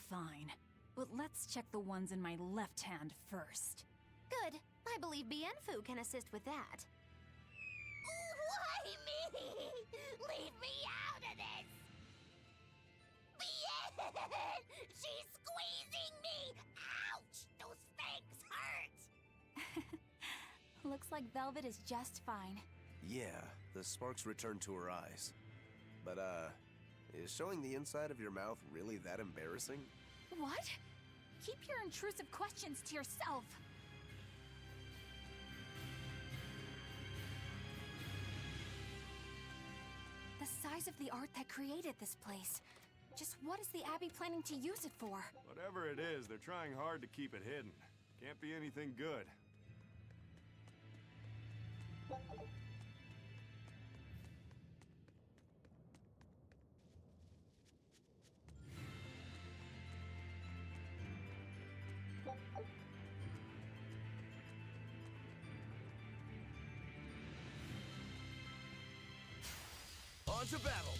Speaker 6: Fine, but let's check the ones in my left hand first.
Speaker 4: Good. I believe Bienfu can assist with that.
Speaker 10: Why me? Leave me out of this! Bien! She's squeezing me! Ouch! Those fangs hurt!
Speaker 3: Looks like Velvet is just fine.
Speaker 2: Yeah, the sparks returned to her eyes. But, is showing the inside of your mouth really that embarrassing?
Speaker 3: What? Keep your intrusive questions to yourself. The size of the art that created this place. Just what is the Abbey planning to use it for?
Speaker 19: Whatever it is, they're trying hard to keep it hidden. Can't be anything good.
Speaker 14: On to battle!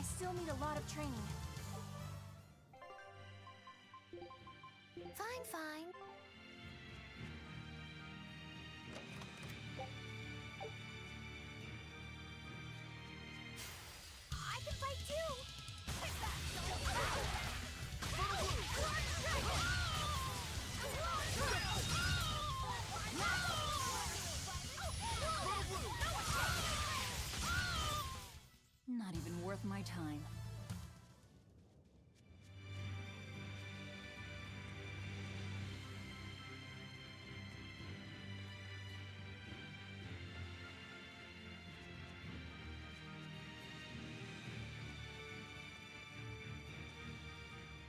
Speaker 3: I still need a lot of training.
Speaker 4: Fine, fine.
Speaker 10: I can fight too!
Speaker 6: Not even worth my time.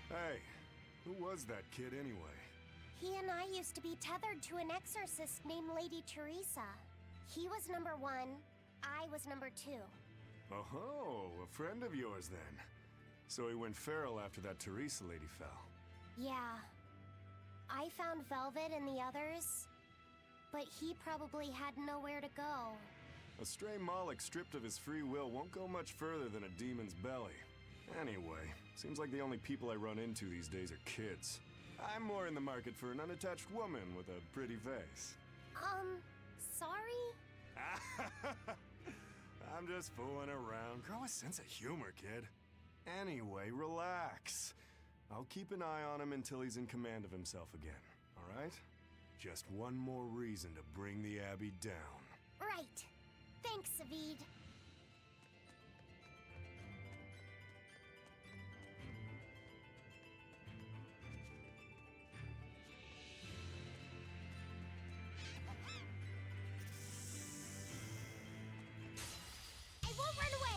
Speaker 19: Hey, who was that kid anyway?
Speaker 10: He and I used to be tethered to an exorcist named Lady Teresa. He was number 1, I was number 2.
Speaker 19: Oh, a friend of yours then. So he went feral after that Teresa lady fell.
Speaker 10: Yeah. I found Velvet and the others, but he probably had nowhere to go.
Speaker 19: A stray Moloch stripped of his free will won't go much further than a demon's belly. Anyway, seems like the only people I run into these days are kids. I'm more in the market for an unattached woman with a pretty face.
Speaker 10: Sorry?
Speaker 19: I'm just fooling around. Grow a sense of humor, kid. Anyway, relax. I'll keep an eye on him until he's in command of himself again, alright? Just one more reason to bring the Abbey down.
Speaker 10: Right. Thanks, Savid. I won't run away!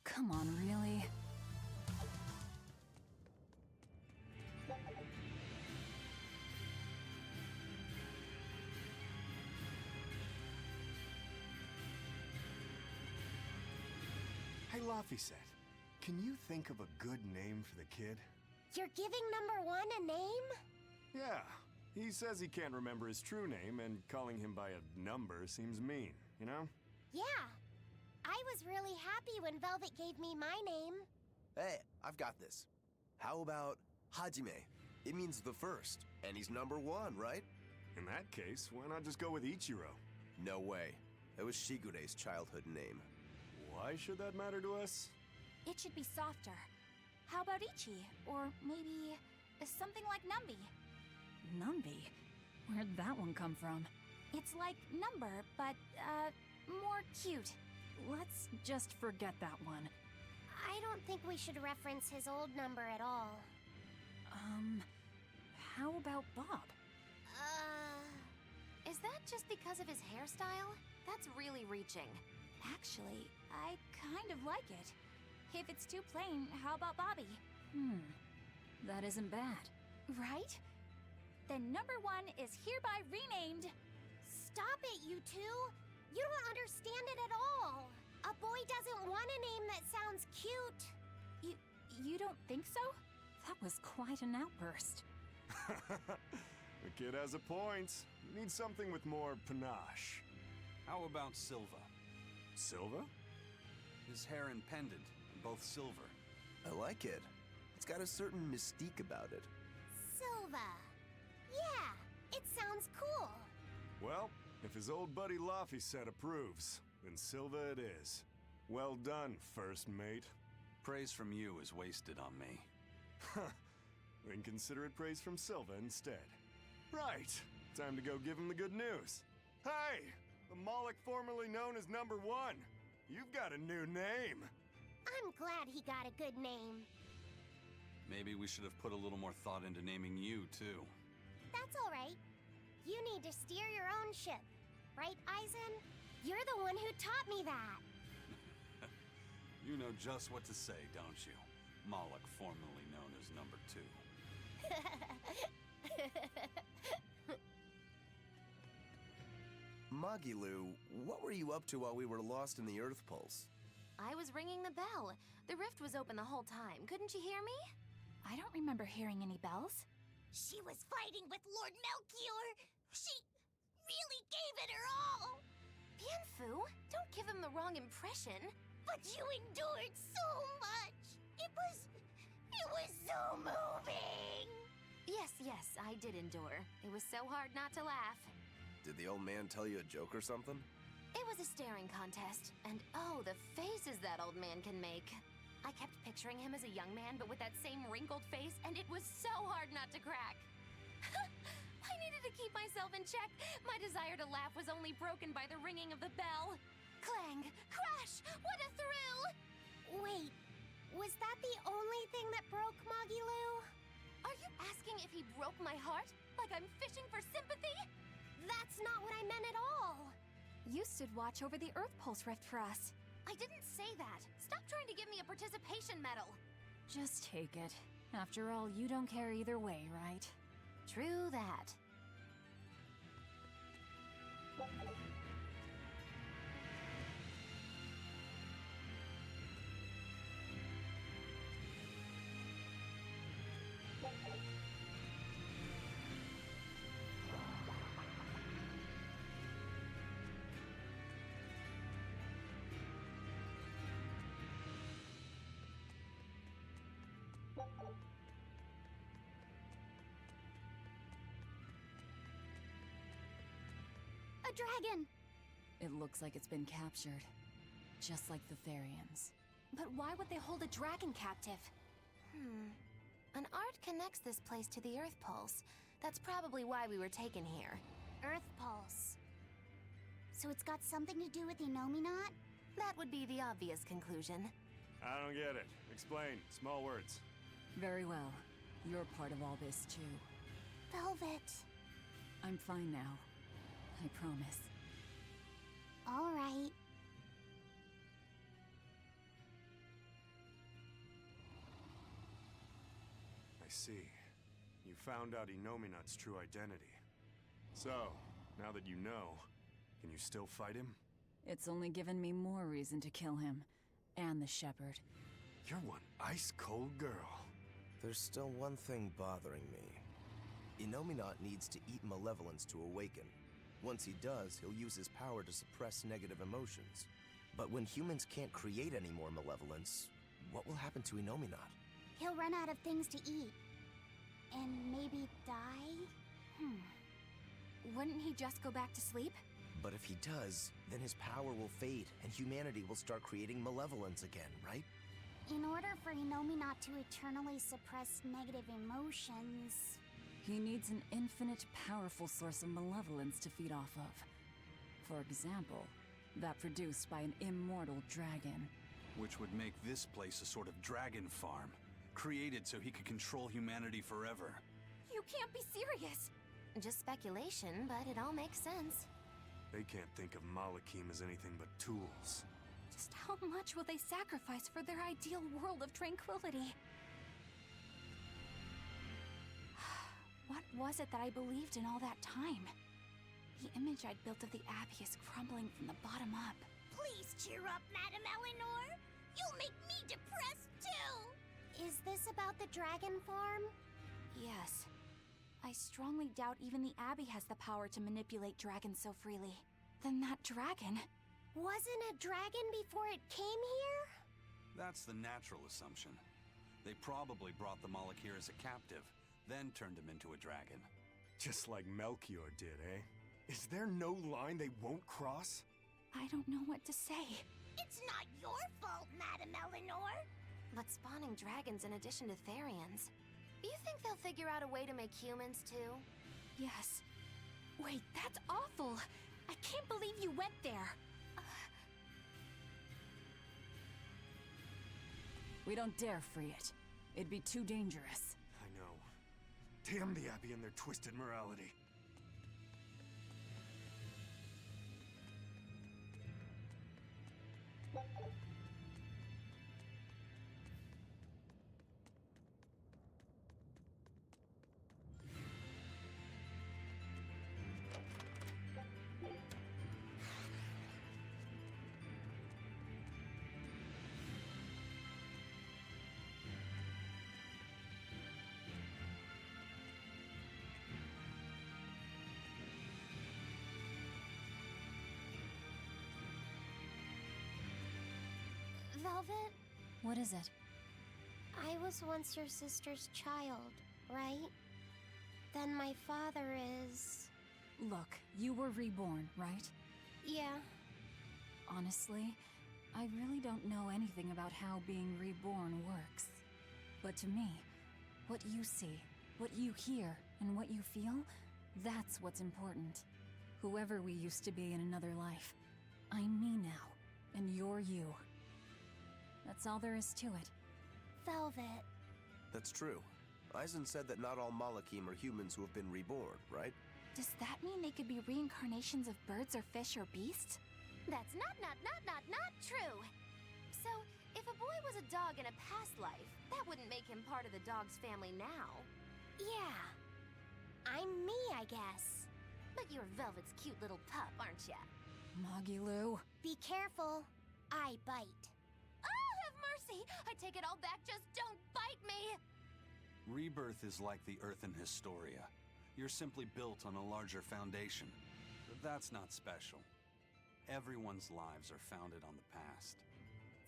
Speaker 6: Come on, really?
Speaker 19: Hey, Laphicet, can you think of a good name for the kid?
Speaker 10: You're giving number 1 a name?
Speaker 19: Yeah, he says he can't remember his true name, and calling him by a number seems mean, you know?
Speaker 10: Yeah. I was really happy when Velvet gave me my name.
Speaker 2: Hey, I've got this. How about Hajime? It means the first, and he's number 1, right?
Speaker 19: In that case, why not just go with Ichiro?
Speaker 2: No way. It was Shigure's childhood name.
Speaker 19: Why should that matter to us?
Speaker 3: It should be softer. How about Ichi? Or maybe something like Numby?
Speaker 6: Numby? Where'd that one come from?
Speaker 3: It's like Number, but, more cute.
Speaker 6: Let's just forget that one.
Speaker 10: I don't think we should reference his old number at all.
Speaker 6: How about Bob?
Speaker 4: Is that just because of his hairstyle? That's really reaching.
Speaker 3: Actually, I kind of like it. If it's too plain, how about Bobby?
Speaker 6: That isn't bad.
Speaker 3: Right? Then number 1 is hereby renamed...
Speaker 10: Stop it, you two! You don't understand it at all! A boy doesn't want a name that sounds cute!
Speaker 3: You don't think so?
Speaker 6: That was quite an outburst.
Speaker 19: The kid has a point. You need something with more panache.
Speaker 5: How about Silva?
Speaker 19: Silva?
Speaker 5: His hair and pendant, both silver.
Speaker 2: I like it. It's got a certain mystique about it.
Speaker 10: Silva! Yeah, it sounds cool!
Speaker 19: Well, if his old buddy Laphicet approves, then Silva it is. Well done, first mate.
Speaker 5: Praise from you is wasted on me.
Speaker 19: Then consider it praise from Silva instead. Right, time to go give him the good news. Hey, the Moloch formerly known as number 1. You've got a new name.
Speaker 10: I'm glad he got a good name.
Speaker 5: Maybe we should have put a little more thought into naming you, too.
Speaker 10: That's alright. You need to steer your own ship. Right, Eisen? You're the one who taught me that.
Speaker 5: You know just what to say, don't you? Moloch, formerly known as Number 2.
Speaker 2: Magilu, what were you up to while we were lost in the Earth Pulse?
Speaker 4: I was ringing the bell. The rift was open the whole time. Couldn't you hear me?
Speaker 3: I don't remember hearing any bells.
Speaker 10: She was fighting with Lord Melchior. She really gave it her all.
Speaker 4: Bienfu, don't give him the wrong impression.
Speaker 10: But you endured so much. It was so moving.
Speaker 4: Yes, I did endure. It was so hard not to laugh.
Speaker 2: Did the old man tell you a joke or something?
Speaker 4: It was a staring contest, and oh, the faces that old man can make. I kept picturing him as a young man, but with that same wrinkled face, and it was so hard not to crack. I needed to keep myself in check. My desire to laugh was only broken by the ringing of the bell. Clang! Crash! What a thrill!
Speaker 10: Wait, was that the only thing that broke Magilu?
Speaker 4: Are you asking if he broke my heart? Like I'm fishing for sympathy?
Speaker 10: That's not what I meant at all.
Speaker 3: You stood watch over the Earth Pulse rift for us.
Speaker 4: I didn't say that. Stop trying to give me a participation medal.
Speaker 6: Just take it. After all, you don't care either way, right?
Speaker 4: True that.
Speaker 10: A dragon!
Speaker 6: It looks like it's been captured. Just like the Therians.
Speaker 3: But why would they hold a dragon captive?
Speaker 4: An art connects this place to the Earth Pulse. That's probably why we were taken here.
Speaker 10: Earth Pulse. So it's got something to do with Inominat?
Speaker 4: That would be the obvious conclusion.
Speaker 19: I don't get it. Explain. Small words.
Speaker 6: Very well. You're part of all this, too.
Speaker 10: Velvet.
Speaker 6: I'm fine now. I promise.
Speaker 10: All right.
Speaker 19: I see. You found out Inominat's true identity. So, now that you know, can you still fight him?
Speaker 6: It's only given me more reason to kill him. And the shepherd.
Speaker 19: You're one ice-cold girl.
Speaker 2: There's still one thing bothering me. Inominat needs to eat malevolence to awaken. Once he does, he'll use his power to suppress negative emotions. But when humans can't create any more malevolence, what will happen to Inominat?
Speaker 10: He'll run out of things to eat. And maybe die?
Speaker 3: Wouldn't he just go back to sleep?
Speaker 2: But if he does, then his power will fade, and humanity will start creating malevolence again, right?
Speaker 10: In order for Inominat to eternally suppress negative emotions...
Speaker 6: He needs an infinite, powerful source of malevolence to feed off of. For example, that produced by an immortal dragon.
Speaker 5: Which would make this place a sort of dragon farm, created so he could control humanity forever.
Speaker 3: You can't be serious!
Speaker 4: Just speculation, but it all makes sense.
Speaker 19: They can't think of Malakim as anything but tools.
Speaker 3: Just how much will they sacrifice for their ideal world of tranquility? What was it that I believed in all that time? The image I'd built of the Abbey is crumbling from the bottom up.
Speaker 10: Please cheer up, Madame Eleanor! You'll make me depressed, too! Is this about the dragon farm?
Speaker 3: Yes. I strongly doubt even the Abbey has the power to manipulate dragons so freely. Then that dragon...
Speaker 10: Wasn't a dragon before it came here?
Speaker 5: That's the natural assumption. They probably brought the Moloch here as a captive, then turned him into a dragon.
Speaker 19: Just like Melchior did, eh? Is there no line they won't cross?
Speaker 3: I don't know what to say.
Speaker 10: It's not your fault, Madame Eleanor!
Speaker 4: But spawning dragons in addition to Therians. Do you think they'll figure out a way to make humans, too?
Speaker 3: Yes. Wait, that's awful! I can't believe you went there!
Speaker 6: We don't dare free it. It'd be too dangerous.
Speaker 19: I know. Damn the Abbey and their twisted morality.
Speaker 17: Velvet,
Speaker 6: What is it?
Speaker 17: I was once your sister's child, right? Then my father is...
Speaker 6: Look, you were reborn, right?
Speaker 17: Yeah.
Speaker 6: Honestly, I really don't know anything about how being reborn works. But to me, what you see, what you hear, and what you feel, that's what's important. Whoever we used to be in another life, I'm me now, and you're you. That's all there is to it.
Speaker 17: Velvet.
Speaker 2: That's true. Eisen said that not all Malakim are humans who have been reborn, right?
Speaker 3: Does that mean they could be reincarnations of birds or fish or beasts?
Speaker 4: That's not true. So, if a boy was a dog in a past life, that wouldn't make him part of the dog's family now.
Speaker 17: Yeah. I'm me, I guess.
Speaker 4: But you're Velvet's cute little pup, aren't ya?
Speaker 6: Magilu.
Speaker 17: Be careful. I bite.
Speaker 4: Oh, have mercy! I take it all back, just don't bite me!
Speaker 5: Rebirth is like the Earth in Historia. You're simply built on a larger foundation. But that's not special. Everyone's lives are founded on the past.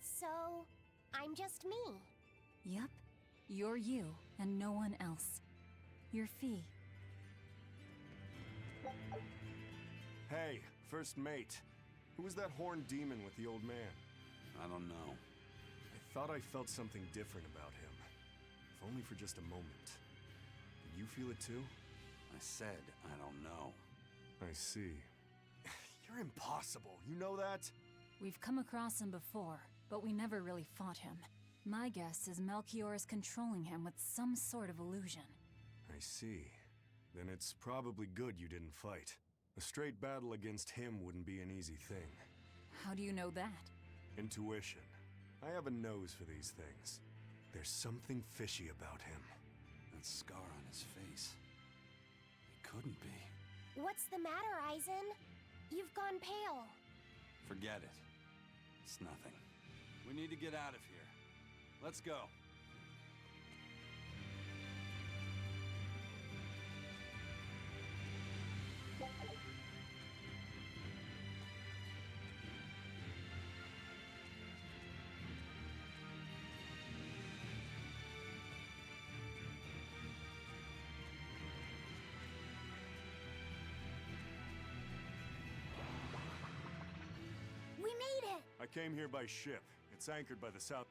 Speaker 17: So, I'm just me.
Speaker 6: Yep. You're you, and no one else. You're Fee.
Speaker 19: Hey, first mate. Who was that horned demon with the old man?
Speaker 5: I don't know.
Speaker 19: I thought I felt something different about him. If only for just a moment. Did you feel it too?
Speaker 5: I said I don't know.
Speaker 19: I see. You're impossible, you know that?
Speaker 6: We've come across him before, but we never really fought him. My guess is Melchior is controlling him with some sort of illusion.
Speaker 19: I see. Then it's probably good you didn't fight. A straight battle against him wouldn't be an easy thing.
Speaker 6: How do you know that?
Speaker 19: Intuition. I have a nose for these things. There's something fishy about him.
Speaker 5: That scar on his face. It couldn't be.
Speaker 17: What's the matter, Eisen? You've gone pale.
Speaker 5: Forget it. It's nothing. We need to get out of here. Let's go.
Speaker 17: We made it!
Speaker 19: I came here by ship. It's anchored by the south.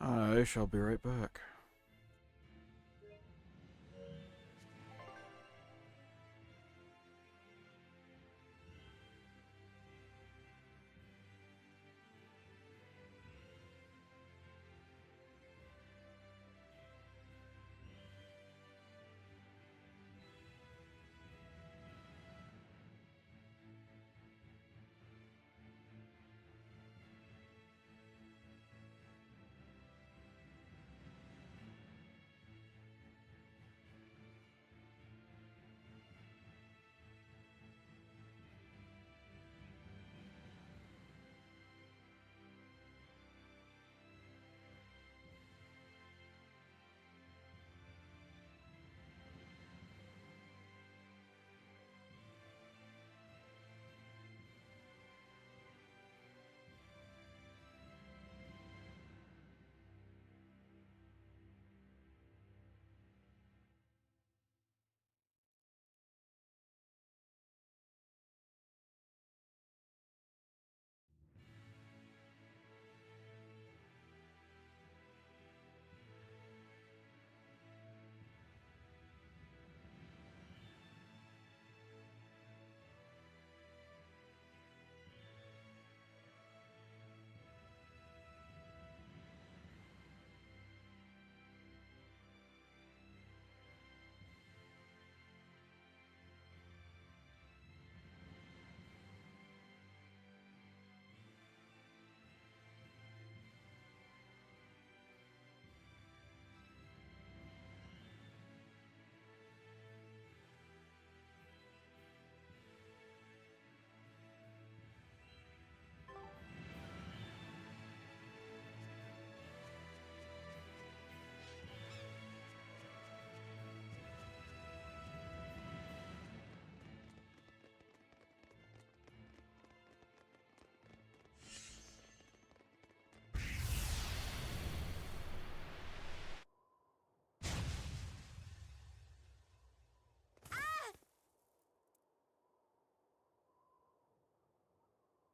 Speaker 1: I shall be right back.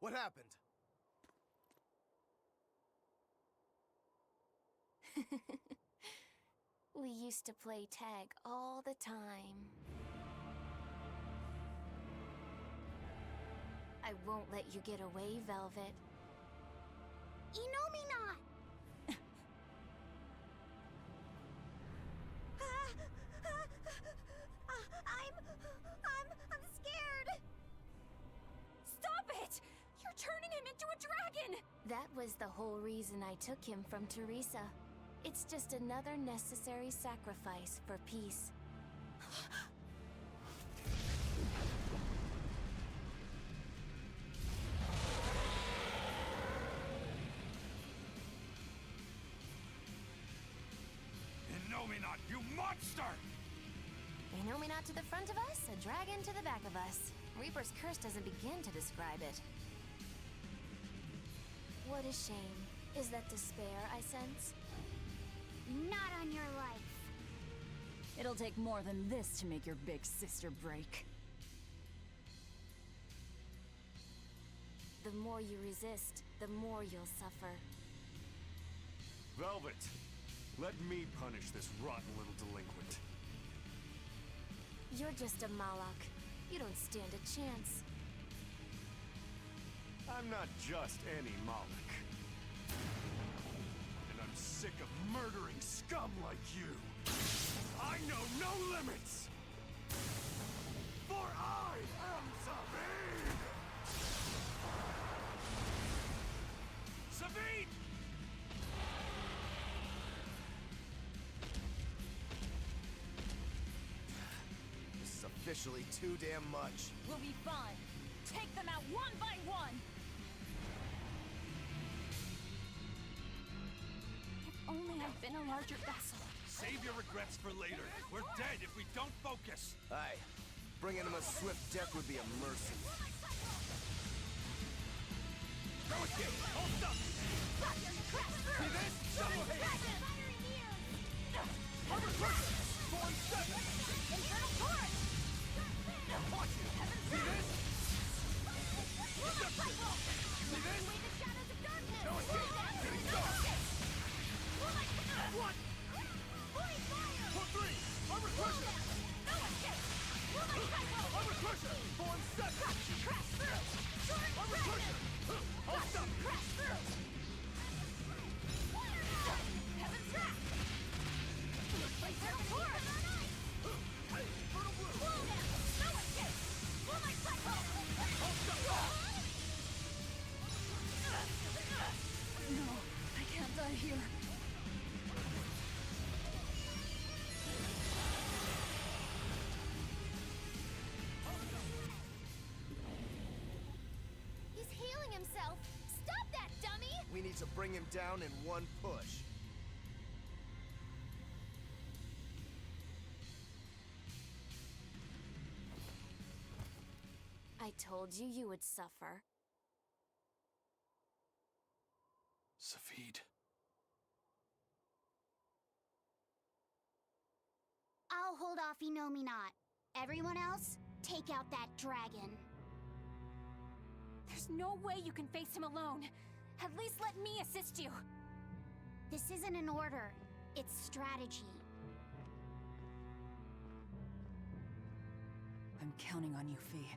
Speaker 2: What happened?
Speaker 17: We used to play tag all the time. I won't let you get away, Velvet.
Speaker 10: Inomina! I'm scared!
Speaker 3: Stop it! You're turning him into a dragon!
Speaker 17: That was the whole reason I took him from Teresa. It's just another necessary sacrifice for peace.
Speaker 8: Innominat, you monster!
Speaker 4: Inomina to the front of us, a dragon to the back of us. Reaper's curse doesn't begin to describe it.
Speaker 17: What a shame. Is that despair I sense?
Speaker 10: Not on your life.
Speaker 6: It'll take more than this to make your big sister break.
Speaker 17: The more you resist, the more you'll suffer.
Speaker 19: Velvet, let me punish this rotten little delinquent.
Speaker 17: You're just a Malak. You don't stand a chance.
Speaker 19: I'm not just any Moloch. And I'm sick of murdering scum like you. I know no limits! For I am Sabine! Sabine!
Speaker 2: officially too damn much.
Speaker 6: We'll be fine. Take them out one by one!
Speaker 3: If only I'd been a larger vessel.
Speaker 5: Save your regrets for later. We're dead if we don't focus.
Speaker 2: Aye. Bringing him a swift death would be a mercy.
Speaker 5: Go again! Hold up! See this? Double hit! Armor crush! Form 7!
Speaker 6: Infernal torrent!
Speaker 5: Watch it! See this? Deception! See this?
Speaker 6: Away the shadows of darkness!
Speaker 5: No escape! Getting dark! What? Pull 3! Armor crusher!
Speaker 6: No escape!
Speaker 5: Armor crusher! Form 7!
Speaker 6: Crash through!
Speaker 5: Armor crusher! Hold up!
Speaker 6: Crash through! Heaven's wrath! Infernal torrent!
Speaker 5: Infernal blue!
Speaker 6: No escape! Moonlight cycle! No, I can't die here.
Speaker 4: He's healing himself. Stop that, dummy!
Speaker 2: We need to bring him down in one push.
Speaker 17: I told you you would suffer.
Speaker 5: Safid.
Speaker 10: I'll hold off Not. Everyone else, take out that dragon.
Speaker 3: There's no way you can face him alone. At least let me assist you.
Speaker 10: This isn't an order. It's strategy.
Speaker 6: I'm counting on you, Fee.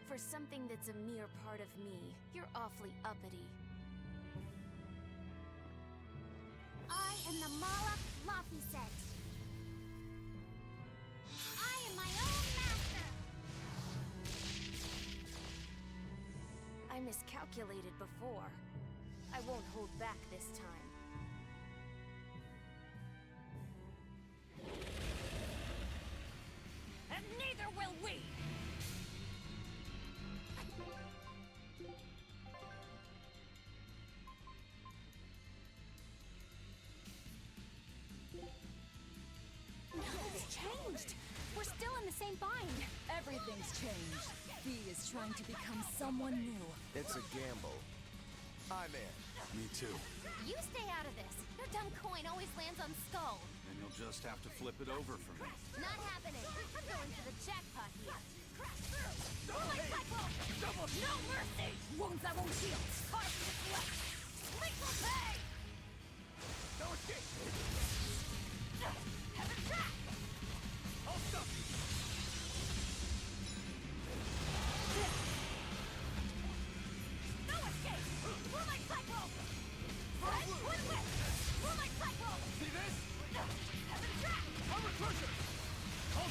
Speaker 17: For something that's a mere part of me, you're awfully uppity.
Speaker 10: I am the Mala Lafiset. I am my own master.
Speaker 17: I miscalculated before. I won't hold back this time.
Speaker 6: And neither will we!
Speaker 3: It's changed. We're still in the same bind.
Speaker 6: Everything's changed. Fee is trying to become someone new.
Speaker 2: It's a gamble. I'm in.
Speaker 5: Me too.
Speaker 4: You stay out of this. Your dumb coin always lands on Skull.
Speaker 5: And you'll just have to flip it over for me.
Speaker 4: Not happening. I'm going for the jackpot here.
Speaker 6: Moonlight cycle!
Speaker 5: Double!
Speaker 6: No mercy! Wounds I won't heal. Heart is left. Lethal pay!
Speaker 5: No escape!
Speaker 6: Heaven's wrath!
Speaker 5: Hold up!
Speaker 6: No escape! Moonlight cycle! Red twin whip! Moonlight cycle!
Speaker 5: See this?
Speaker 6: Heaven's wrath!
Speaker 5: Armor crusher! Hold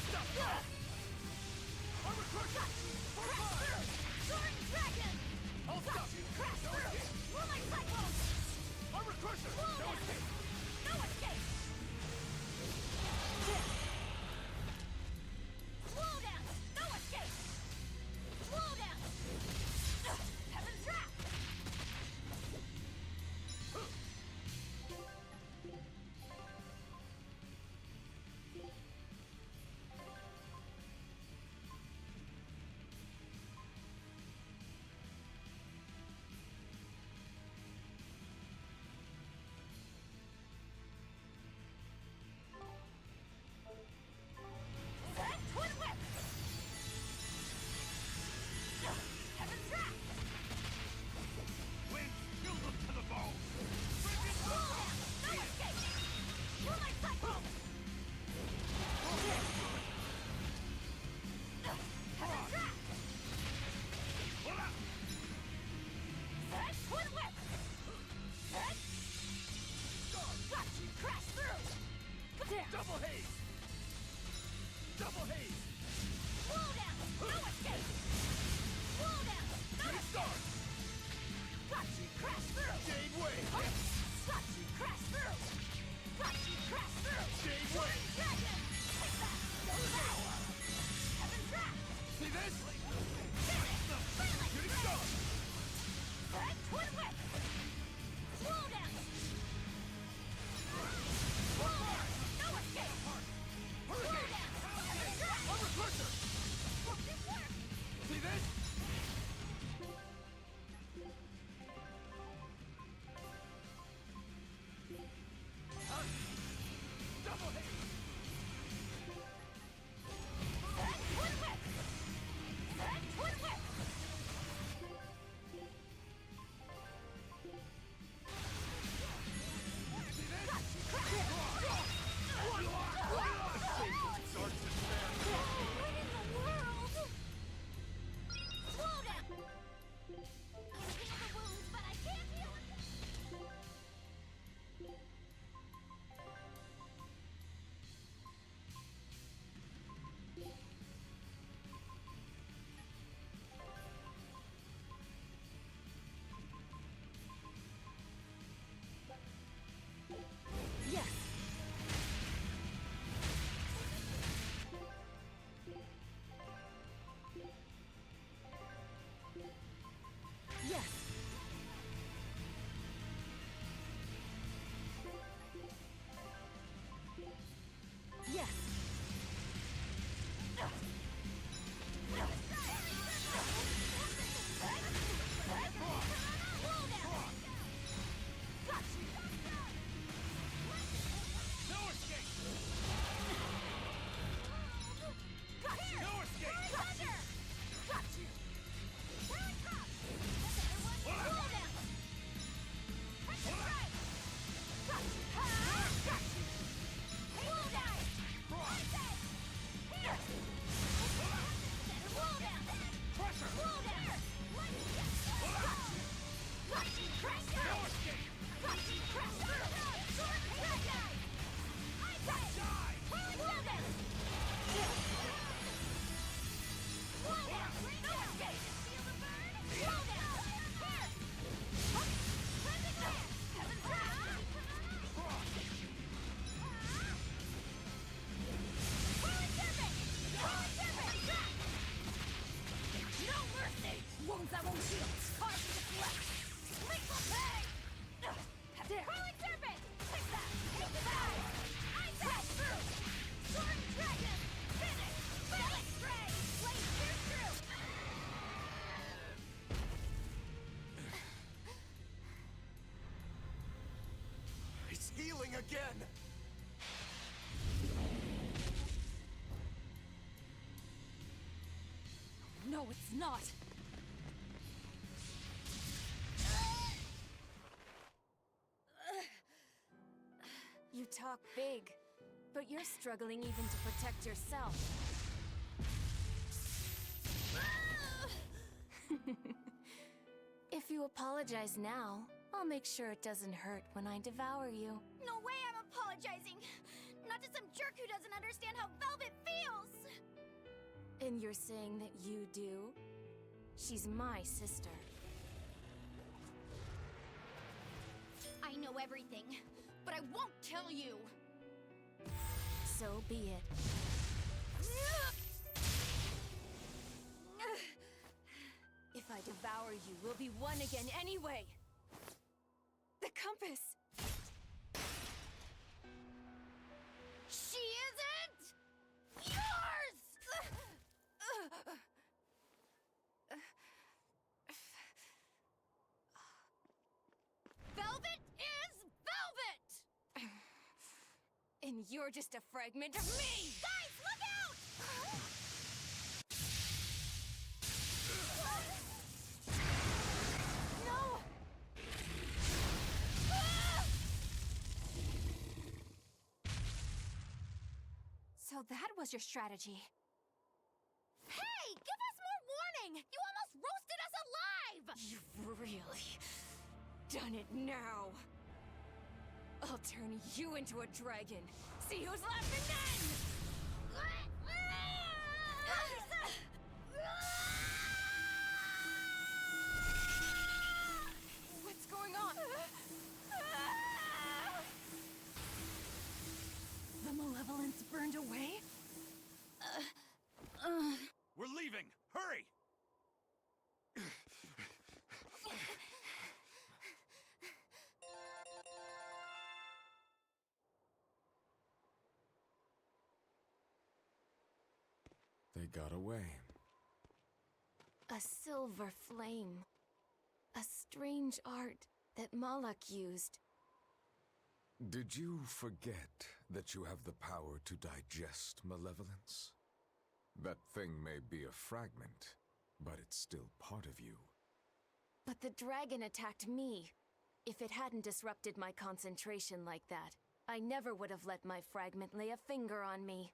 Speaker 14: again!
Speaker 6: No, it's not!
Speaker 17: You talk big, but you're struggling even to protect yourself. If you apologize now, I'll make sure it doesn't hurt when I devour you.
Speaker 9: No way I'm apologizing! Not to some jerk who doesn't understand how Velvet feels!
Speaker 17: And you're saying that you do? She's my sister.
Speaker 9: I know everything, but I won't tell you!
Speaker 17: So be it. If I devour you, we'll be one again anyway! The compass!
Speaker 9: She isn't yours! Velvet is Velvet!
Speaker 17: And you're just a fragment of me!
Speaker 9: Guys, look out!
Speaker 17: No!
Speaker 3: So that was your strategy.
Speaker 9: Hey! Give us more warning! You almost roasted us alive!
Speaker 17: You've really done it now. I'll turn you into a dragon. See who's laughing then! What's going on?
Speaker 6: The malevolence burned away?
Speaker 5: We're leaving! Hurry!
Speaker 15: They got away.
Speaker 17: A silver flame. A strange art that Malak used.
Speaker 15: Did you forget that you have the power to digest malevolence? That thing may be a fragment, but it's still part of you.
Speaker 17: But the dragon attacked me. If it hadn't disrupted my concentration like that, I never would have let my fragment lay a finger on me.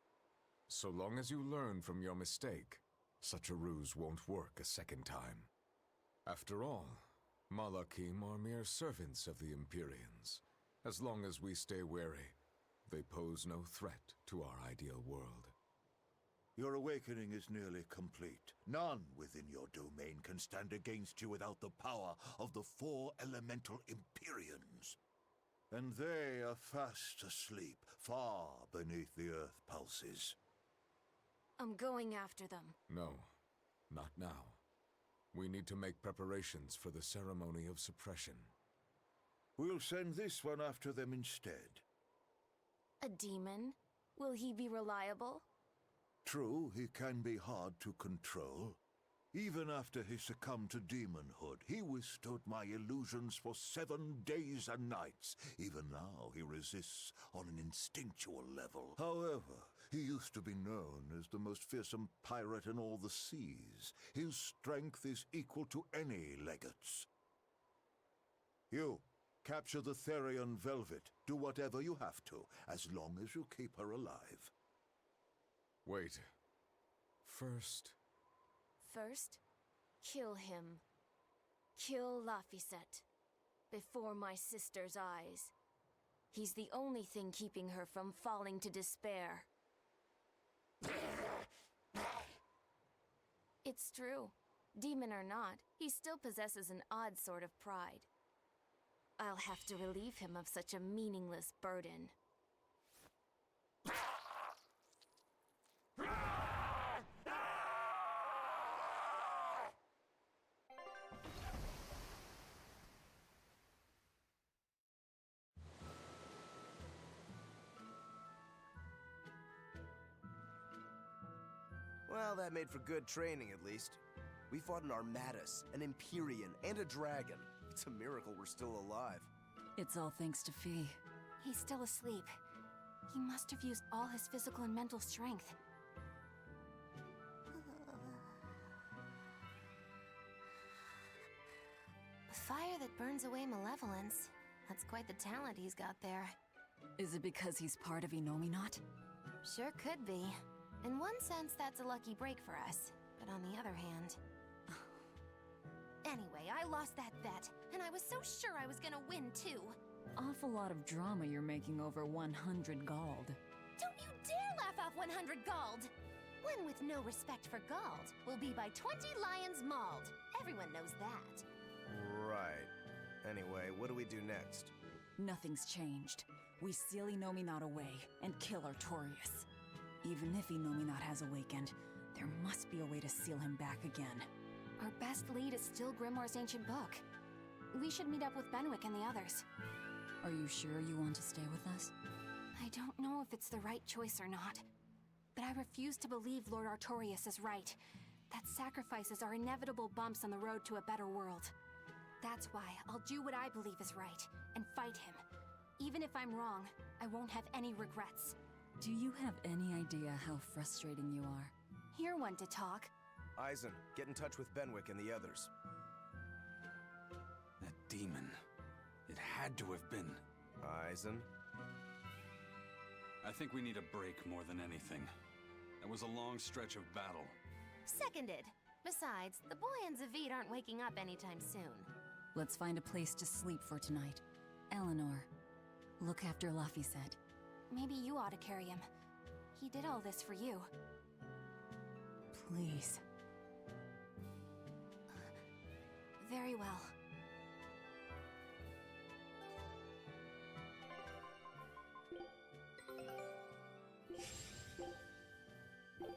Speaker 15: So long as you learn from your mistake, such a ruse won't work a second time. After all, Malakim are mere servants of the Empyreans. As long as we stay wary, they pose no threat to our ideal world.
Speaker 16: Your awakening is nearly complete. None within your domain can stand against you without the power of the 4 elemental Empyreans. And they are fast asleep, far beneath the earth pulses.
Speaker 17: I'm going after them.
Speaker 15: No, not now. We need to make preparations for the ceremony of suppression.
Speaker 16: We'll send this one after them instead.
Speaker 17: A demon? Will he be reliable?
Speaker 16: True, he can be hard to control. Even after he succumbed to demonhood, he withstood my illusions for 7 days and nights. Even now, he resists on an instinctual level. However, he used to be known as the most fearsome pirate in all the seas. His strength is equal to any legate's. You, capture the Therian Velvet. Do whatever you have to, as long as you keep her alive.
Speaker 15: Wait. First...
Speaker 17: First, kill him. Kill Laphicet. Before my sister's eyes. He's the only thing keeping her from falling to despair. It's true. Demon or not, he still possesses an odd sort of pride. I'll have to relieve him of such a meaningless burden.
Speaker 2: Well, that made for good training, at least. We fought an Armatus, an Empyrean, and a dragon. It's a miracle we're still alive.
Speaker 6: It's all thanks to Fee.
Speaker 3: He's still asleep. He must have used all his physical and mental strength.
Speaker 4: Fire that burns away malevolence. That's quite the talent he's got there.
Speaker 6: Is it because he's part of Innominat?
Speaker 4: Sure could be. In one sense, that's a lucky break for us. But on the other hand... Anyway, I lost that bet, and I was so sure I was gonna win, too.
Speaker 6: Awful lot of drama you're making over 100 gold.
Speaker 4: Don't you dare laugh off 100 gold! One with no respect for gold will be by 20 lions mauled. Everyone knows that.
Speaker 2: Right. Anyway, what do we do next?
Speaker 6: Nothing's changed. We seal Innominat away and kill Artorias. Even if Innominat has awakened, there must be a way to seal him back again.
Speaker 3: Our best lead is still Grimoire's ancient book. We should meet up with Benwick and the others.
Speaker 6: Are you sure you want to stay with us?
Speaker 3: I don't know if it's the right choice or not. But I refuse to believe Lord Artorias is right. That sacrifices are inevitable bumps on the road to a better world. That's why I'll do what I believe is right, and fight him. Even if I'm wrong, I won't have any regrets.
Speaker 6: Do you have any idea how frustrating you are?
Speaker 3: You're one to talk.
Speaker 2: Eisen, get in touch with Benwick and the others.
Speaker 5: That demon. It had to have been.
Speaker 2: Eisen?
Speaker 5: I think we need a break more than anything. That was a long stretch of battle.
Speaker 4: Seconded. Besides, the boy and Zavid aren't waking up anytime soon.
Speaker 6: Let's find a place to sleep for tonight. Eleanor, look after Laphicet.
Speaker 3: Maybe you ought to carry him. He did all this for you.
Speaker 6: Please.
Speaker 3: Very well.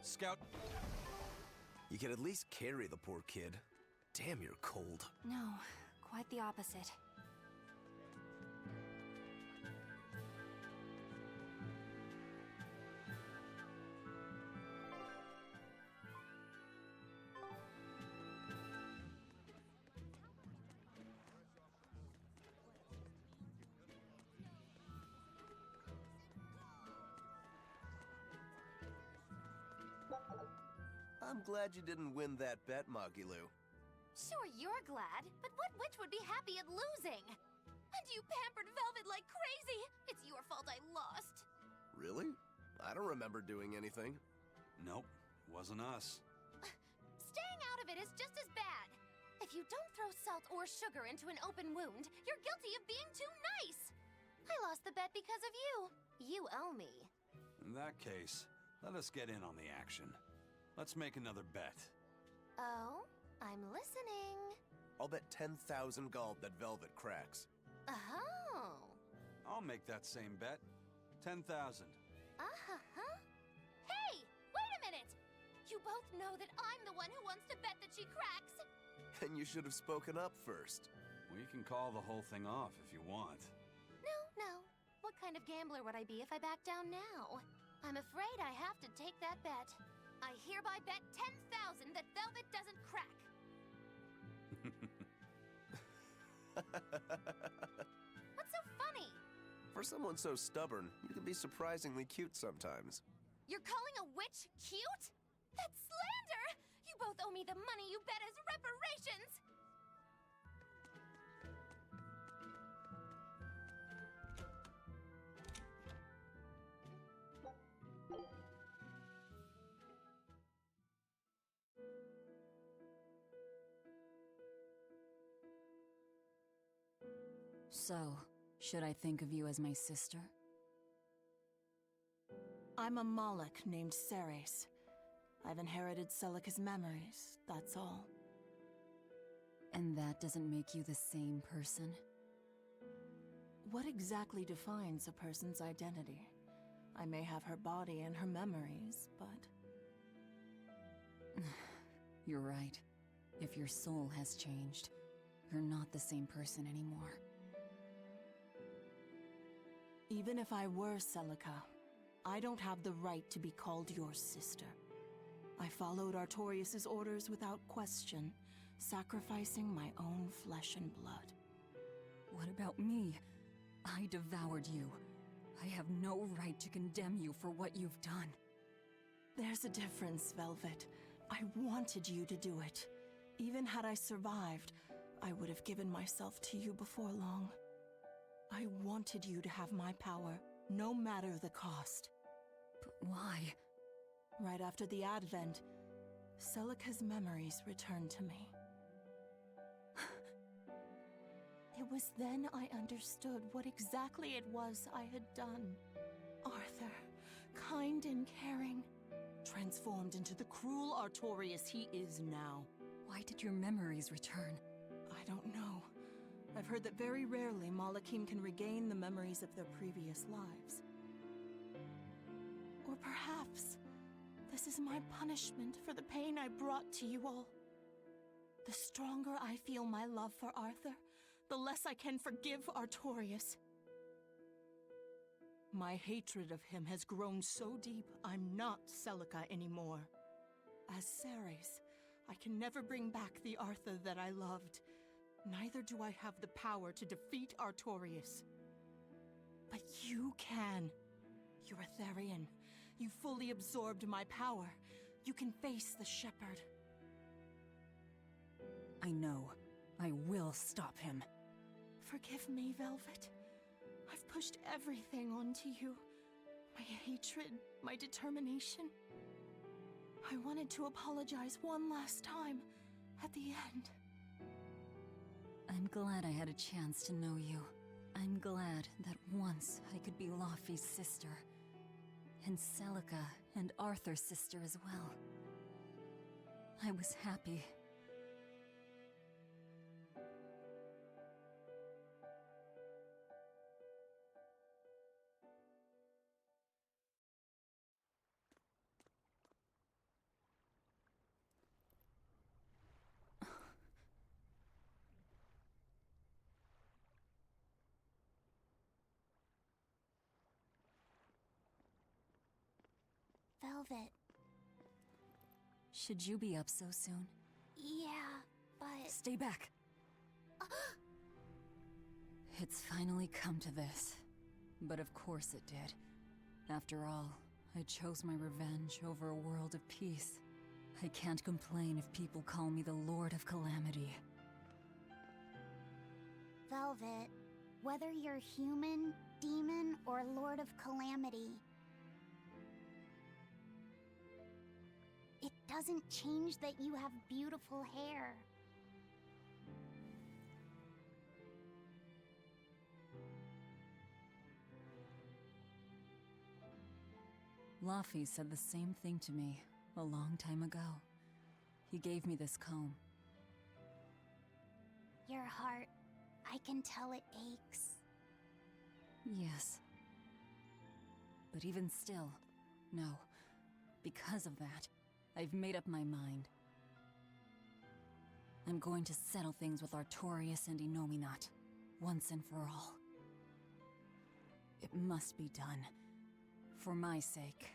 Speaker 5: Scout.
Speaker 2: You can at least carry the poor kid. Damn, you're cold.
Speaker 3: No, quite the opposite.
Speaker 2: I'm glad you didn't win that bet, Magilu.
Speaker 4: Sure, you're glad, but what witch would be happy at losing? And you pampered Velvet like crazy! It's your fault I lost.
Speaker 2: Really? I don't remember doing anything.
Speaker 5: Nope, wasn't us.
Speaker 4: Staying out of it is just as bad. If you don't throw salt or sugar into an open wound, you're guilty of being too nice. I lost the bet because of you. You owe me.
Speaker 5: In that case, let us get in on the action. Let's make another bet.
Speaker 4: Oh? I'm listening.
Speaker 2: I'll bet 10,000 gold that Velvet cracks.
Speaker 4: Oh.
Speaker 5: I'll make that same bet. 10,000.
Speaker 4: Uh-huh. Hey! Wait a minute! You both know that I'm the one who wants to bet that she cracks.
Speaker 2: Then you should have spoken up first.
Speaker 5: We can call the whole thing off if you want.
Speaker 4: No. What kind of gambler would I be if I back down now? I'm afraid I have to take that bet. I hereby bet 10,000 that Velvet doesn't crack. What's so funny?
Speaker 2: For someone so stubborn, you can be surprisingly cute sometimes.
Speaker 4: You're calling a witch cute? That's slander! You both owe me the money you bet as reparations!
Speaker 6: So, should I think of you as my sister?
Speaker 18: I'm a Moloch named Ceres. I've inherited Celica's memories, that's all.
Speaker 6: And that doesn't make you the same person?
Speaker 18: What exactly defines a person's identity? I may have her body and her memories, but...
Speaker 6: You're right. If your soul has changed, you're not the same person anymore.
Speaker 18: Even if I were Celica, I don't have the right to be called your sister. I followed Artorias' orders without question, sacrificing my own flesh and blood.
Speaker 6: What about me? I devoured you, I have no right to condemn you for what you've done.
Speaker 18: There's a difference, Velvet. I wanted you to do it. Even had I survived, I would have given myself to you before long. I wanted you to have my power, no matter the cost.
Speaker 6: But why?
Speaker 18: Right after the Advent, Celica's memories returned to me. It was then I understood what exactly it was I had done. Arthur, kind and caring, transformed into the cruel Artorias he is now.
Speaker 6: Why did your memories return?
Speaker 18: I don't know. I've heard that very rarely Malakim can regain the memories of their previous lives. Or perhaps this is my punishment for the pain I brought to you all. The stronger I feel my love for Arthur, the less I can forgive Artorias. My hatred of him has grown so deep, I'm not Celica anymore. As Ceres, I can never bring back the Arthur that I loved. Neither do I have the power to defeat Artorias. But you can. You're a Therian. You fully absorbed my power. You can face the Shepherd.
Speaker 6: I know. I will stop him.
Speaker 18: Forgive me, Velvet. I've pushed everything onto you. My hatred, my determination. I wanted to apologize one last time, at the end.
Speaker 6: I'm glad I had a chance to know you. I'm glad that once I could be Laufey's sister. And Celica and Arthur's sister as well. I was happy.
Speaker 3: Velvet.
Speaker 6: Should you be up so soon?
Speaker 3: Yeah, but...
Speaker 6: Stay back! It's finally come to this. But of course it did. After all, I chose my revenge over a world of peace. I can't complain if people call me the Lord of Calamity.
Speaker 3: Velvet, whether you're human, demon, or Lord of Calamity, it doesn't change that you have beautiful hair.
Speaker 6: Laufey said the same thing to me a long time ago. He gave me this comb.
Speaker 3: Your heart, I can tell it aches.
Speaker 6: Yes. But even still, no. Because of that, I've made up my mind. I'm going to settle things with Artorias and Innominat, once and for all. It must be done. For my sake,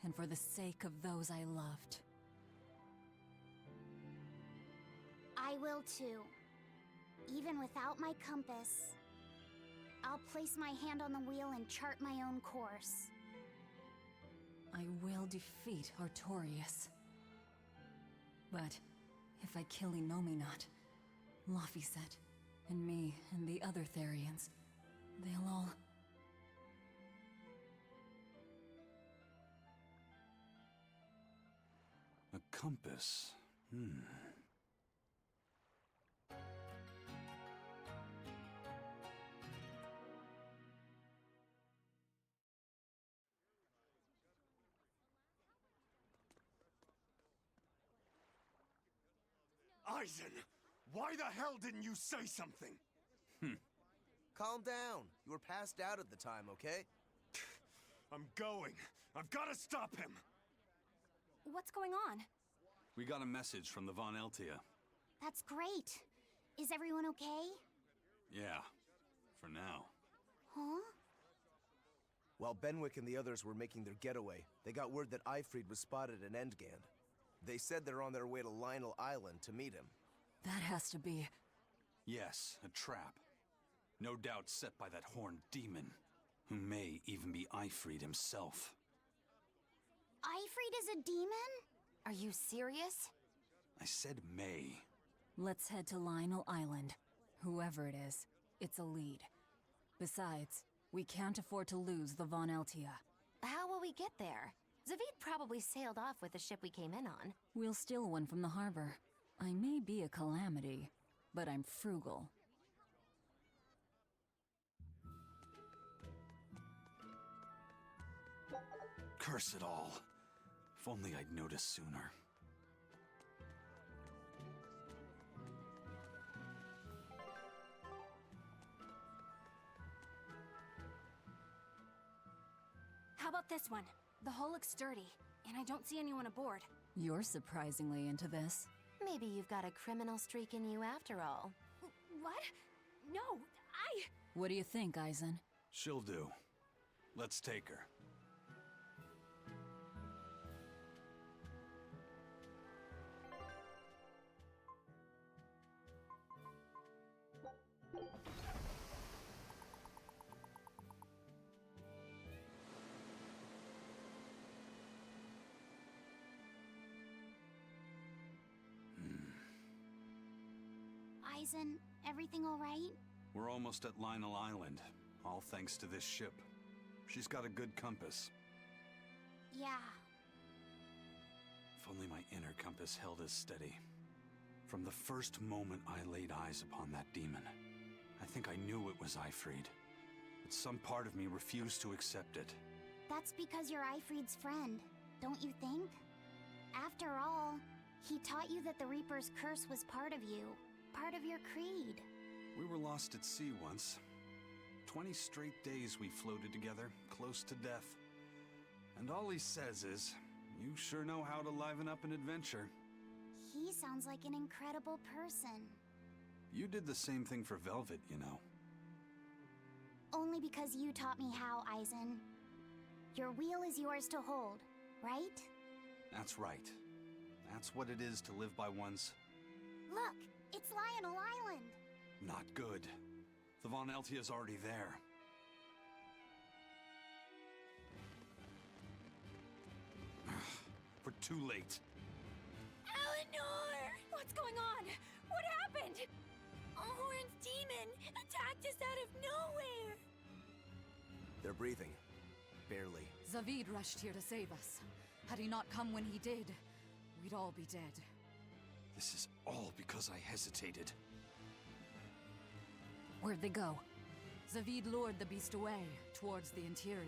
Speaker 6: and for the sake of those I loved.
Speaker 3: I will too. Even without my compass, I'll place my hand on the wheel and chart my own course.
Speaker 6: I will defeat Artorias. But if I kill Innominat, Laufey said, and me and the other Therians, they'll all...
Speaker 5: A compass.
Speaker 19: Eisen! Why the hell didn't you say something?
Speaker 2: Calm down. You were passed out at the time, okay?
Speaker 19: I'm going. I've got to stop him!
Speaker 3: What's going on?
Speaker 5: We got a message from the Von Eltia.
Speaker 3: That's great. Is everyone okay?
Speaker 5: Yeah, for now.
Speaker 3: Huh?
Speaker 2: While Benwick and the others were making their getaway, they got word that Eifried was spotted in Endgand. They said they're on their way to Lionel Island to meet him.
Speaker 6: That has to be...
Speaker 5: Yes, a trap. No doubt set by that horned demon. who may even be Ifrit himself.
Speaker 10: Ifrit is a demon?
Speaker 4: Are you serious?
Speaker 5: I said may.
Speaker 6: Let's head to Lionel Island. Whoever it is, it's a lead. Besides, we can't afford to lose the Von Eltia.
Speaker 4: How will we get there? Zavid probably sailed off with the ship we came in on.
Speaker 6: We'll steal one from the harbor. I may be a calamity, but I'm frugal.
Speaker 5: Curse it all. If only I'd noticed sooner.
Speaker 3: How about this one? The hull looks sturdy, and I don't see anyone aboard.
Speaker 6: You're surprisingly into this.
Speaker 4: Maybe you've got a criminal streak in you after all.
Speaker 3: What? No,
Speaker 6: What do you think, Eisen?
Speaker 5: She'll do. Let's take her.
Speaker 10: Eisen, everything all right?
Speaker 5: We're almost at Lionel Island, all thanks to this ship. She's got a good compass.
Speaker 10: Yeah.
Speaker 5: If only my inner compass held as steady. From the first moment I laid eyes upon that demon, I think I knew it was Ifrit. But some part of me refused to accept it.
Speaker 10: That's because you're Ifrit's friend, don't you think? After all, he taught you that the Reaper's curse was part of you, part of your creed.
Speaker 5: We were lost at sea once. 20 straight days we floated together, close to death. And all he says is, you sure know how to liven up an adventure.
Speaker 10: He sounds like an incredible person.
Speaker 5: You did the same thing for Velvet, you know.
Speaker 10: Only because you taught me how, Eisen. Your wheel is yours to hold, right?
Speaker 5: That's right. That's what it is to live by one's...
Speaker 10: Look, it's Lionel Island.
Speaker 5: Not good. The Von Eltia's already there. We're too late.
Speaker 9: Eleanor! What's going on? What happened? Ahorn's demon attacked us out of nowhere!
Speaker 2: They're breathing. Barely.
Speaker 6: Zavid rushed here to save us. Had he not come when he did, we'd all be dead.
Speaker 5: This is all because I hesitated.
Speaker 6: Where'd they go? Zavid lured the beast away, towards the interior.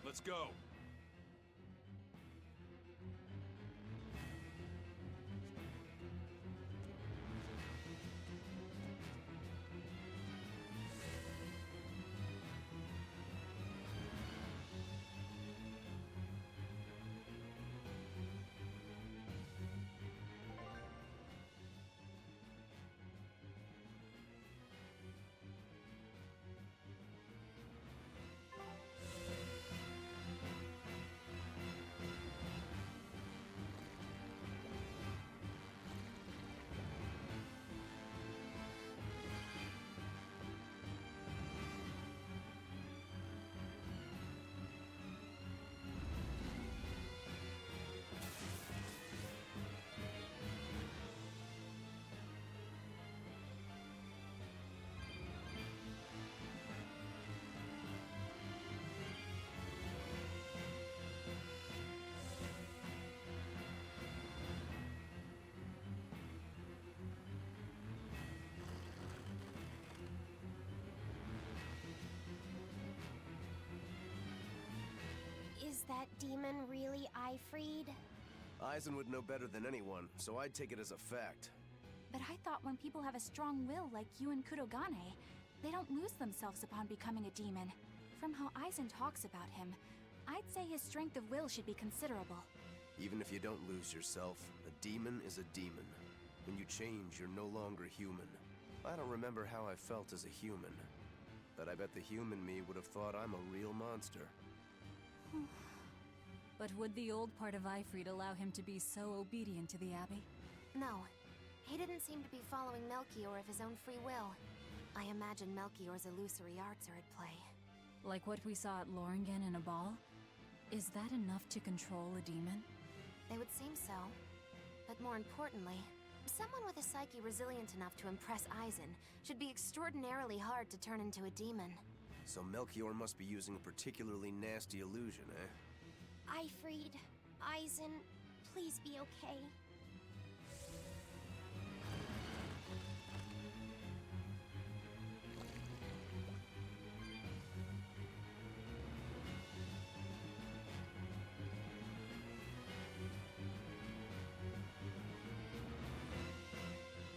Speaker 5: Let's go.
Speaker 10: Is that demon really Ifrit?
Speaker 2: Eisen would know better than anyone, so I'd take it as a fact.
Speaker 3: But I thought when people have a strong will like you and Kurogane, they don't lose themselves upon becoming a demon. From how Eisen talks about him, I'd say his strength of will should be considerable.
Speaker 2: Even if you don't lose yourself, a demon is a demon. When you change, you're no longer human. I don't remember how I felt as a human, but I bet the human me would have thought I'm a real monster.
Speaker 6: But would the old part of Ifrit allow him to be so obedient to the Abbey?
Speaker 4: No. He didn't seem to be following Melchior of his own free will. I imagine Melchior's illusory arts are at play.
Speaker 6: Like what we saw at Loringen in a ball? Is that enough to control a demon?
Speaker 4: They would seem so. But more importantly, someone with a psyche resilient enough to impress Eisen should be extraordinarily hard to turn into a demon.
Speaker 2: So Melchior must be using a particularly nasty illusion, eh?
Speaker 10: Eifried, Eisen, please be okay.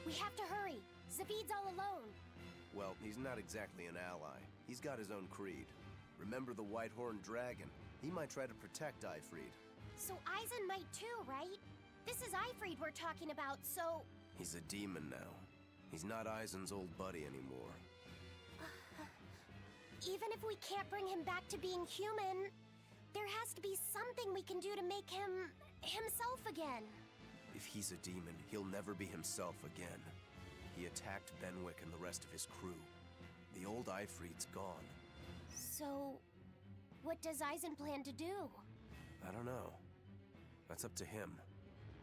Speaker 10: We have to hurry. Zavid's all alone.
Speaker 2: Well, he's not exactly an ally. He's got his own creed. Remember the White-Horned Dragon? He might try to protect Eifried.
Speaker 10: So Eisen might too, right? This is Eifried we're talking about, so...
Speaker 2: He's a demon now. He's not Eisen's old buddy anymore.
Speaker 10: Even if we can't bring him back to being human, there has to be something we can do to make him... himself again.
Speaker 2: If he's a demon, he'll never be himself again. He attacked Benwick and the rest of his crew. The old Eifried's gone.
Speaker 10: So... what does Eisen plan to do?
Speaker 2: I don't know. That's up to him.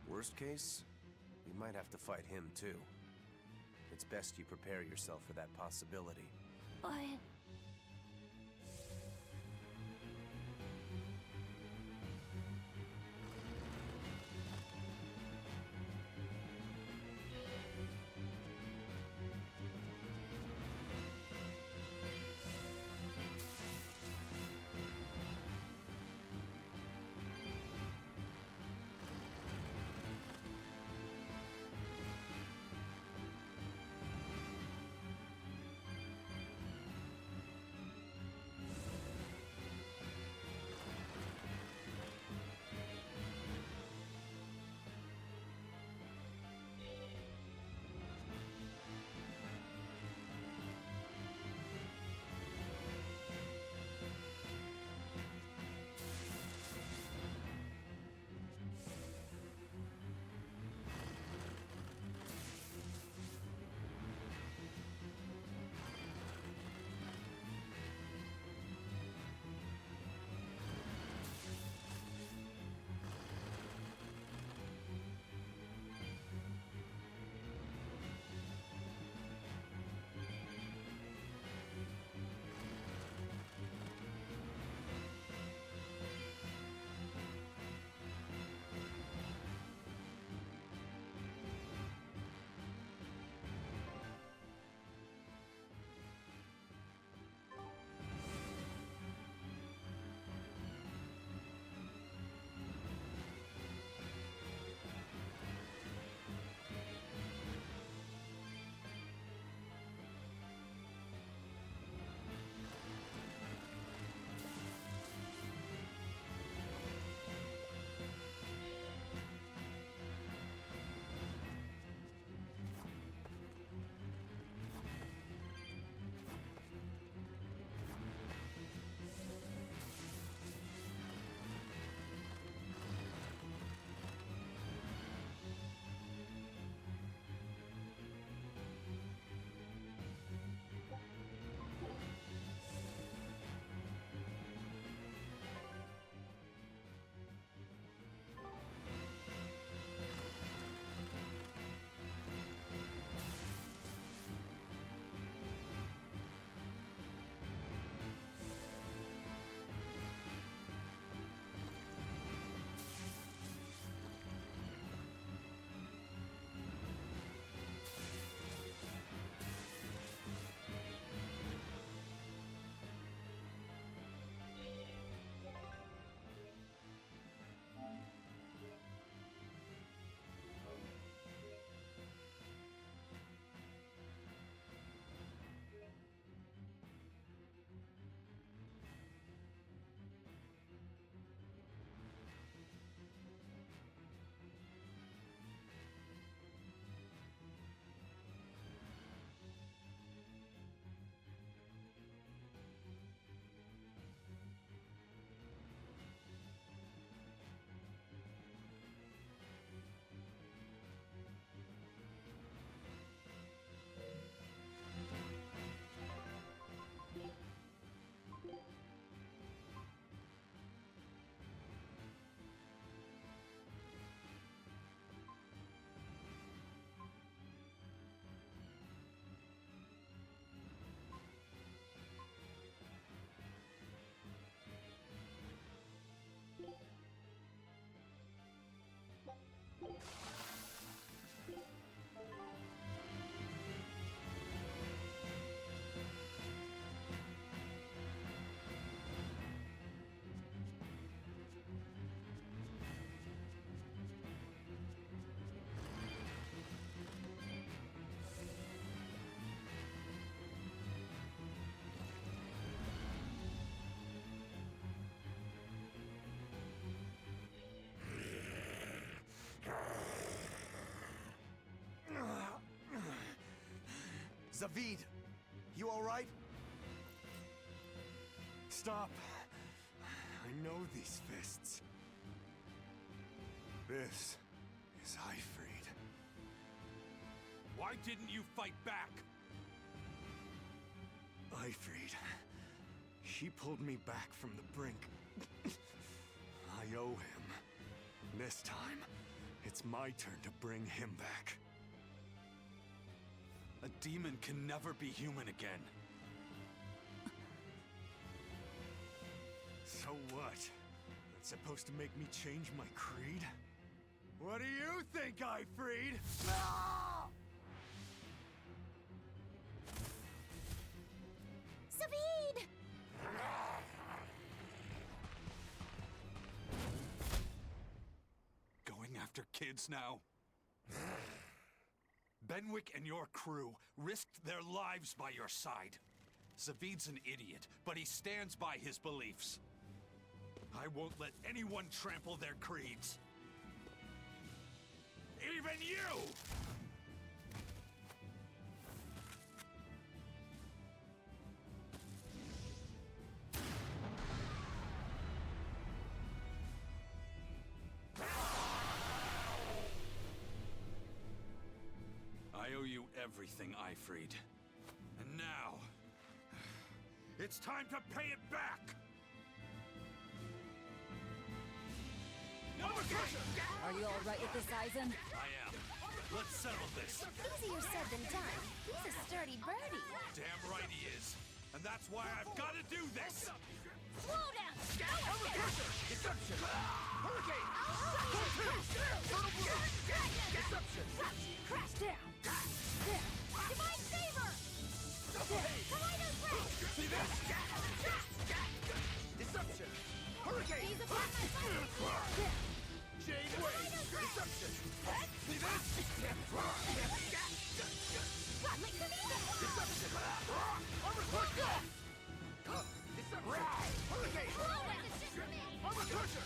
Speaker 2: Worst case, we might have to fight him too. It's best you prepare yourself for that possibility.
Speaker 10: But...
Speaker 14: Zavid, you alright?
Speaker 19: Stop. I know these fists. This is Ifrid.
Speaker 5: Why didn't you fight back?
Speaker 19: Ifrid. She pulled me back from the brink. I owe him. This time, it's my turn to bring him back.
Speaker 5: A demon can never be human again.
Speaker 19: So what? That's supposed to make me change my creed? What do you think, Ifrid?
Speaker 10: Zavid!
Speaker 5: Going after kids now? Benwick and your crew risked their lives by your side. Zavid's an idiot, but he stands by his beliefs. I won't let anyone trample their creeds. Even you! I owe you everything, Ifrid. And now, it's time to pay it back! No pressure!
Speaker 6: Are you alright with this, Aizen?
Speaker 5: I am. Let's settle this.
Speaker 4: Easier said than done. He's a sturdy birdie.
Speaker 5: Damn right he is. And that's why I've got to do this!
Speaker 10: Slow down!
Speaker 14: Deception! Hurricane! Deception!
Speaker 10: Crash down! Divine Saber! Kaleido Break!
Speaker 14: See this? Deception! Hurricane!
Speaker 10: He's upon my fire!
Speaker 14: Jade Wave! Deception! See this?
Speaker 10: Godly Command!
Speaker 14: Deception! Armor Crusher! Deception! Hurricane! Armor Crusher!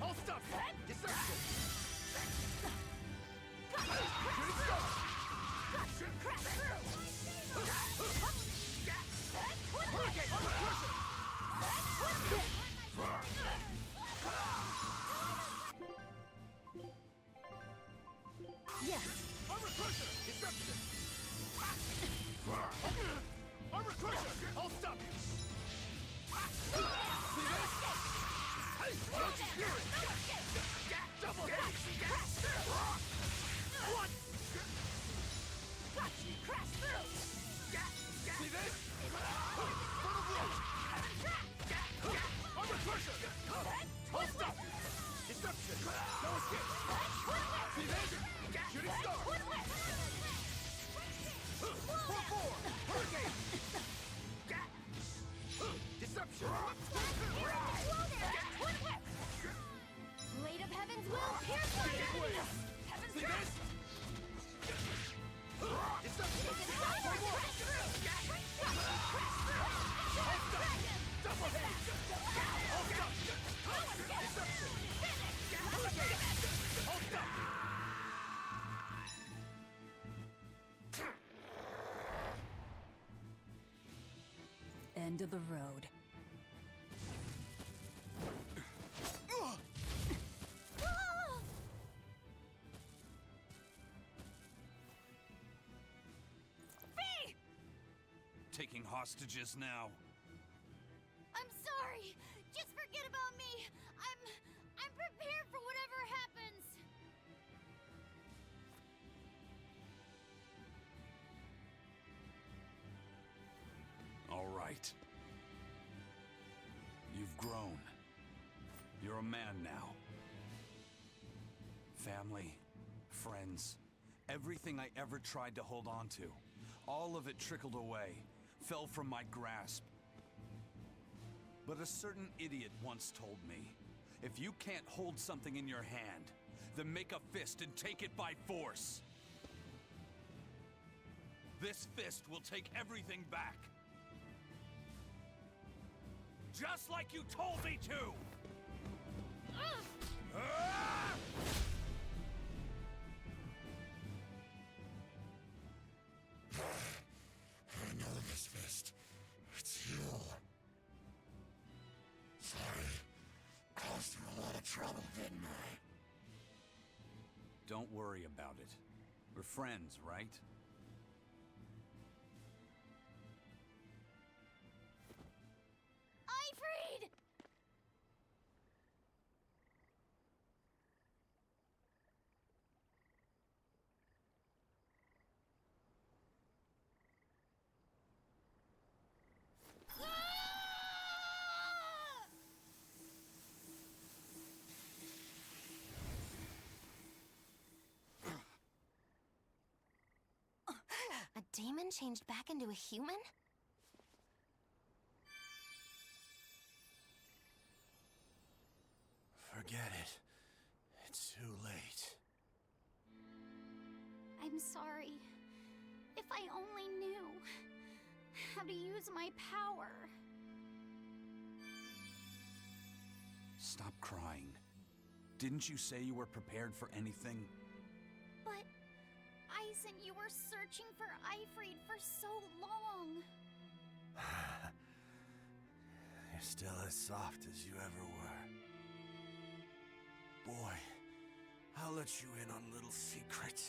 Speaker 14: All stop! Deception! Shooting Star!
Speaker 10: Crash through!
Speaker 14: Hurricane! Armor Crusher!
Speaker 6: Yes!
Speaker 14: Armor Crusher! Deception! Armor Crusher! I'll stop you! See this? Launch Fury! Double hit! One!
Speaker 10: Crash through!
Speaker 14: See this? Funnel Blow! Armor Crusher! I'll stop you! Deception! No escape! See this? Shooting Star! 4-4! Hurricane! Deception!
Speaker 10: Blade of Heaven's will pierce my
Speaker 14: Jade
Speaker 10: enemy!
Speaker 14: Wave!
Speaker 10: Heaven's
Speaker 14: See
Speaker 10: Trap!
Speaker 14: this? Deception! One more! Double hit! I'll stop you! Deception! Hurricane! I'll stop you!
Speaker 6: End of the road.
Speaker 5: Taking hostages now.
Speaker 10: I'm sorry! Just forget about me! I'm prepared for whatever happens!
Speaker 5: All right. You've grown. You're a man now. Family, friends, everything I ever tried to hold on to, all of it trickled away, fell from my grasp. But a certain idiot once told me, if you can't hold something in your hand, then make a fist and take it by force. This fist will take everything back. Just like you told me to!
Speaker 11: trouble, didn't I?
Speaker 5: Don't worry about it. We're friends, right?
Speaker 10: Ifrid!
Speaker 4: A demon changed back into a human?
Speaker 11: Forget it. It's too late.
Speaker 3: I'm sorry. If I only knew how to use my power.
Speaker 5: Stop crying. Didn't you say you were prepared for anything?
Speaker 3: But, Eisen, you were searching for Ifrid for so long.
Speaker 11: You're still as soft as you ever were. Boy, I'll let you in on a little secret.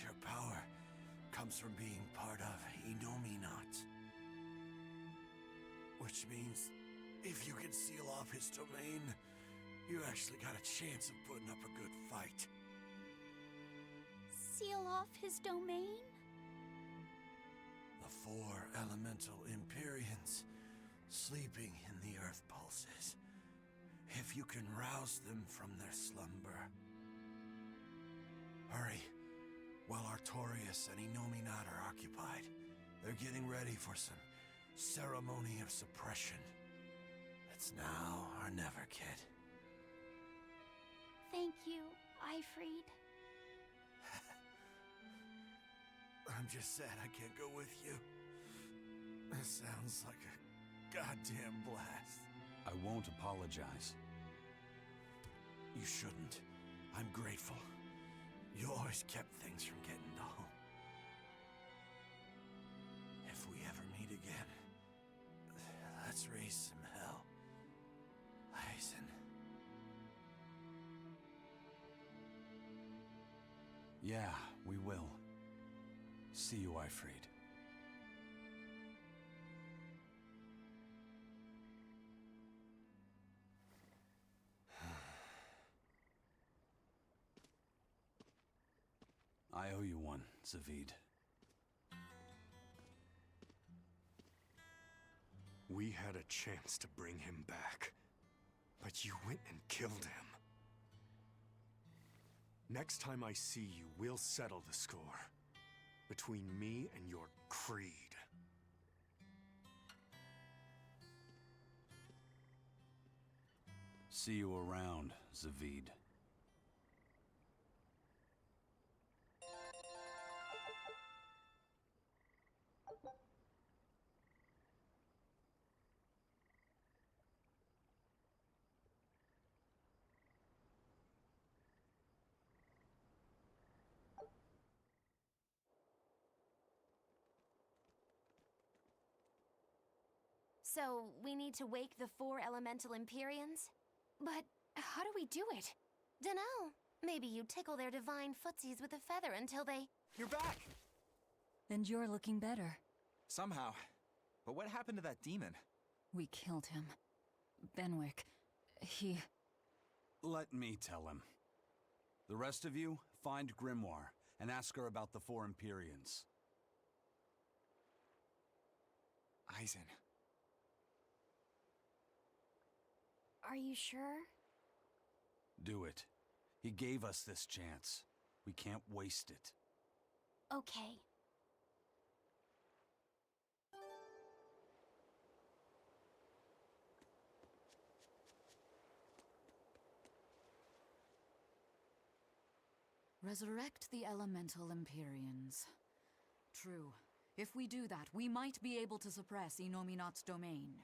Speaker 11: Your power comes from being part of Innominat. Which means, if you can seal off his domain, you actually got a chance of putting up a good fight.
Speaker 3: Seal off his domain?
Speaker 11: The 4 elemental Empyreans sleeping in the Earth pulses. If you can rouse them from their slumber. Hurry, while Artorias and Innominat are occupied. They're getting ready for some ceremony of suppression. It's now or never, kid.
Speaker 3: Thank you, Ifrid.
Speaker 11: I'm just sad I can't go with you. That sounds like a goddamn blast.
Speaker 5: I won't apologize.
Speaker 11: You shouldn't. I'm grateful. You always kept things from getting dull. If we ever meet again, let's raise some hell. Eisen.
Speaker 5: Yeah, we will. See you, Ifrid. I owe you one, Zavid.
Speaker 19: We had a chance to bring him back, but you went and killed him. Next time I see you, we'll settle the score between me and your creed.
Speaker 5: See you around, Zavid.
Speaker 4: So, we need to wake the 4 elemental Empyreans? But how do we do it? Dunno. Maybe you tickle their divine footsies with a feather until they...
Speaker 7: You're back!
Speaker 6: And you're looking better.
Speaker 7: Somehow. But what happened to that demon?
Speaker 6: We killed him. Benwick. He...
Speaker 5: Let me tell him. The rest of you, find Grimoire and ask her about the 4 Empyreans.
Speaker 7: Eisen.
Speaker 3: Are you sure?
Speaker 5: Do it. He gave us this chance. We can't waste it.
Speaker 3: Okay.
Speaker 6: Resurrect the elemental Empyreans. True. If we do that, we might be able to suppress Innominat's domain.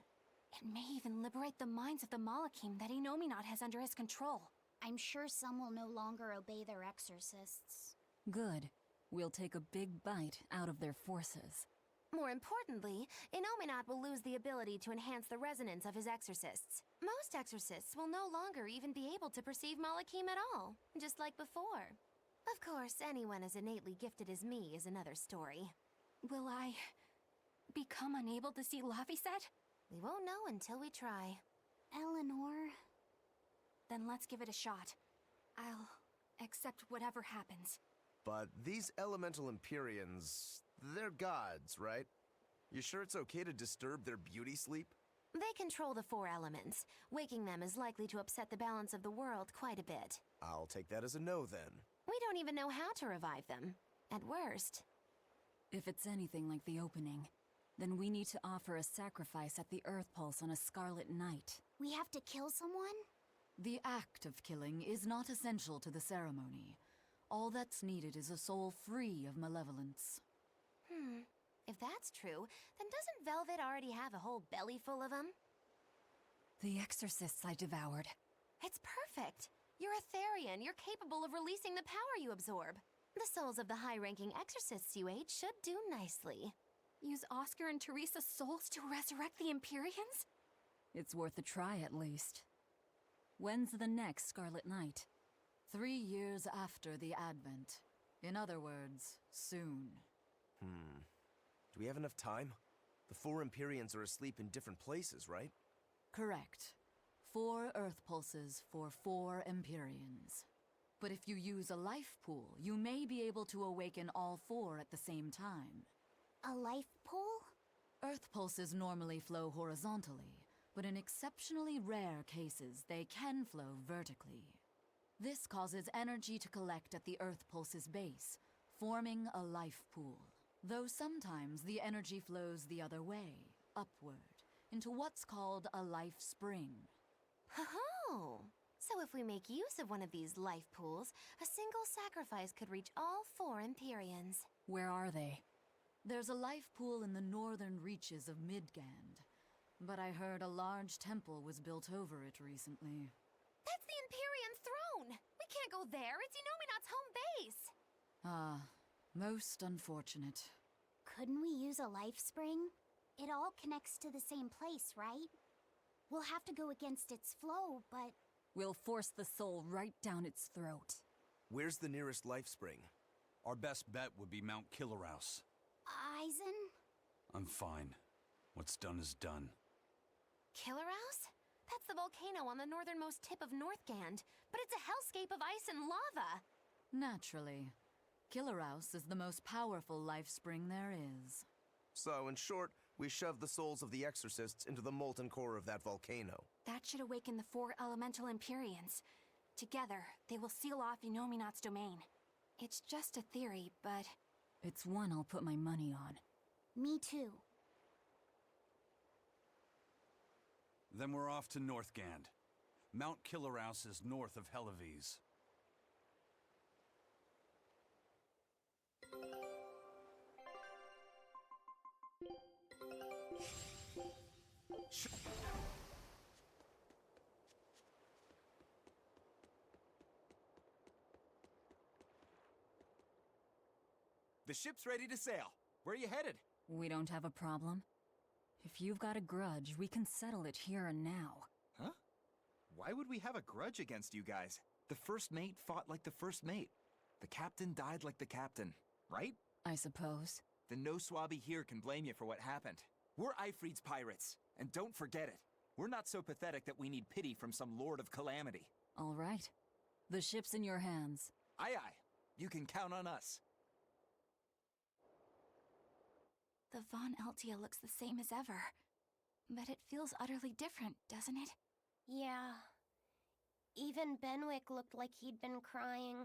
Speaker 3: It may even liberate the minds of the Malakim that Innominat has under his control.
Speaker 20: I'm sure some will no longer obey their exorcists.
Speaker 6: Good. We'll take a big bite out of their forces.
Speaker 4: More importantly, Innominat will lose the ability to enhance the resonance of his exorcists. Most exorcists will no longer even be able to perceive Malachim at all, just like before. Of course, anyone as innately gifted as me is another story.
Speaker 3: Will I become unable to see Laphicet?
Speaker 4: We won't know until we try.
Speaker 3: Eleanor... Then let's give it a shot. I'll accept whatever happens.
Speaker 2: But these elemental Empyreans, they're gods, right? You sure it's okay to disturb their beauty sleep?
Speaker 4: They control the 4 elements. Waking them is likely to upset the balance of the world quite a bit.
Speaker 2: I'll take that as a no then.
Speaker 4: We don't even know how to revive them. At worst.
Speaker 6: If it's anything like the opening, then we need to offer a sacrifice at the Earth Pulse on a Scarlet Night.
Speaker 20: We have to kill someone?
Speaker 6: The act of killing is not essential to the ceremony. All that's needed is a soul free of malevolence.
Speaker 4: If that's true, then doesn't Velvet already have a whole belly full of them?
Speaker 6: The exorcists I devoured.
Speaker 4: It's perfect! You're a Therian. You're capable of releasing the power you absorb. The souls of the high-ranking exorcists you ate should do nicely.
Speaker 3: Use Oscar and Teresa's souls to resurrect the Empyreans?
Speaker 6: It's worth a try at least. When's the next Scarlet Night? 3 years after the Advent. In other words, soon.
Speaker 2: Do we have enough time? The 4 Empyreans are asleep in different places, right?
Speaker 6: Correct. 4 Earth Pulses for 4 Empyreans. But if you use a life pool, you may be able to awaken all 4 at the same time.
Speaker 20: A life pool?
Speaker 6: Earth Pulses normally flow horizontally, but in exceptionally rare cases, they can flow vertically. This causes energy to collect at the Earth Pulse's base, forming a life pool. Though sometimes the energy flows the other way, upward, into what's called a life spring.
Speaker 4: Oh! So if we make use of one of these life pools, a single sacrifice could reach all 4 Empyreans.
Speaker 6: Where are they? There's a life pool in the northern reaches of Midgand, but I heard a large temple was built over it recently.
Speaker 4: That's the Empyrean throne! We can't go there, it's Innominat's home base!
Speaker 6: Ah, most unfortunate.
Speaker 20: Couldn't we use a life spring? It all connects to the same place, right? We'll have to go against its flow, but...
Speaker 6: We'll force the soul right down its throat.
Speaker 2: Where's the nearest life spring?
Speaker 5: Our best bet would be Mount Killerhouse.
Speaker 20: Eisen?
Speaker 5: I'm fine. What's done is done.
Speaker 4: Killerhouse? That's the volcano on the northernmost tip of Northgand, but it's a hellscape of ice and lava!
Speaker 6: Naturally. Killerhouse is the most powerful life spring there is.
Speaker 2: So, in short, we shove the souls of the exorcists into the molten core of that volcano.
Speaker 3: That should awaken the 4 elemental Empyreans. Together, they will seal off Innominat's domain. It's just a theory, but...
Speaker 6: It's one I'll put my money on.
Speaker 20: Me too.
Speaker 5: Then we're off to Northgand. Mount Killerhouse is north of Helives.
Speaker 7: The ship's ready to sail. Where are you headed?
Speaker 6: We don't have a problem. If you've got a grudge, we can settle it here and now.
Speaker 7: Huh? Why would we have a grudge against you guys? The first mate fought like the first mate. The captain died like the captain, right?
Speaker 6: I suppose.
Speaker 7: Then no swabby here can blame you for what happened. We're Ifrid's pirates, and don't forget it. We're not so pathetic that we need pity from some Lord of Calamity.
Speaker 6: All right. The ship's in your hands.
Speaker 7: Aye aye. You can count on us.
Speaker 3: The Von Eltia looks the same as ever. But it feels utterly different, doesn't it?
Speaker 17: Yeah. Even Benwick looked like he'd been crying.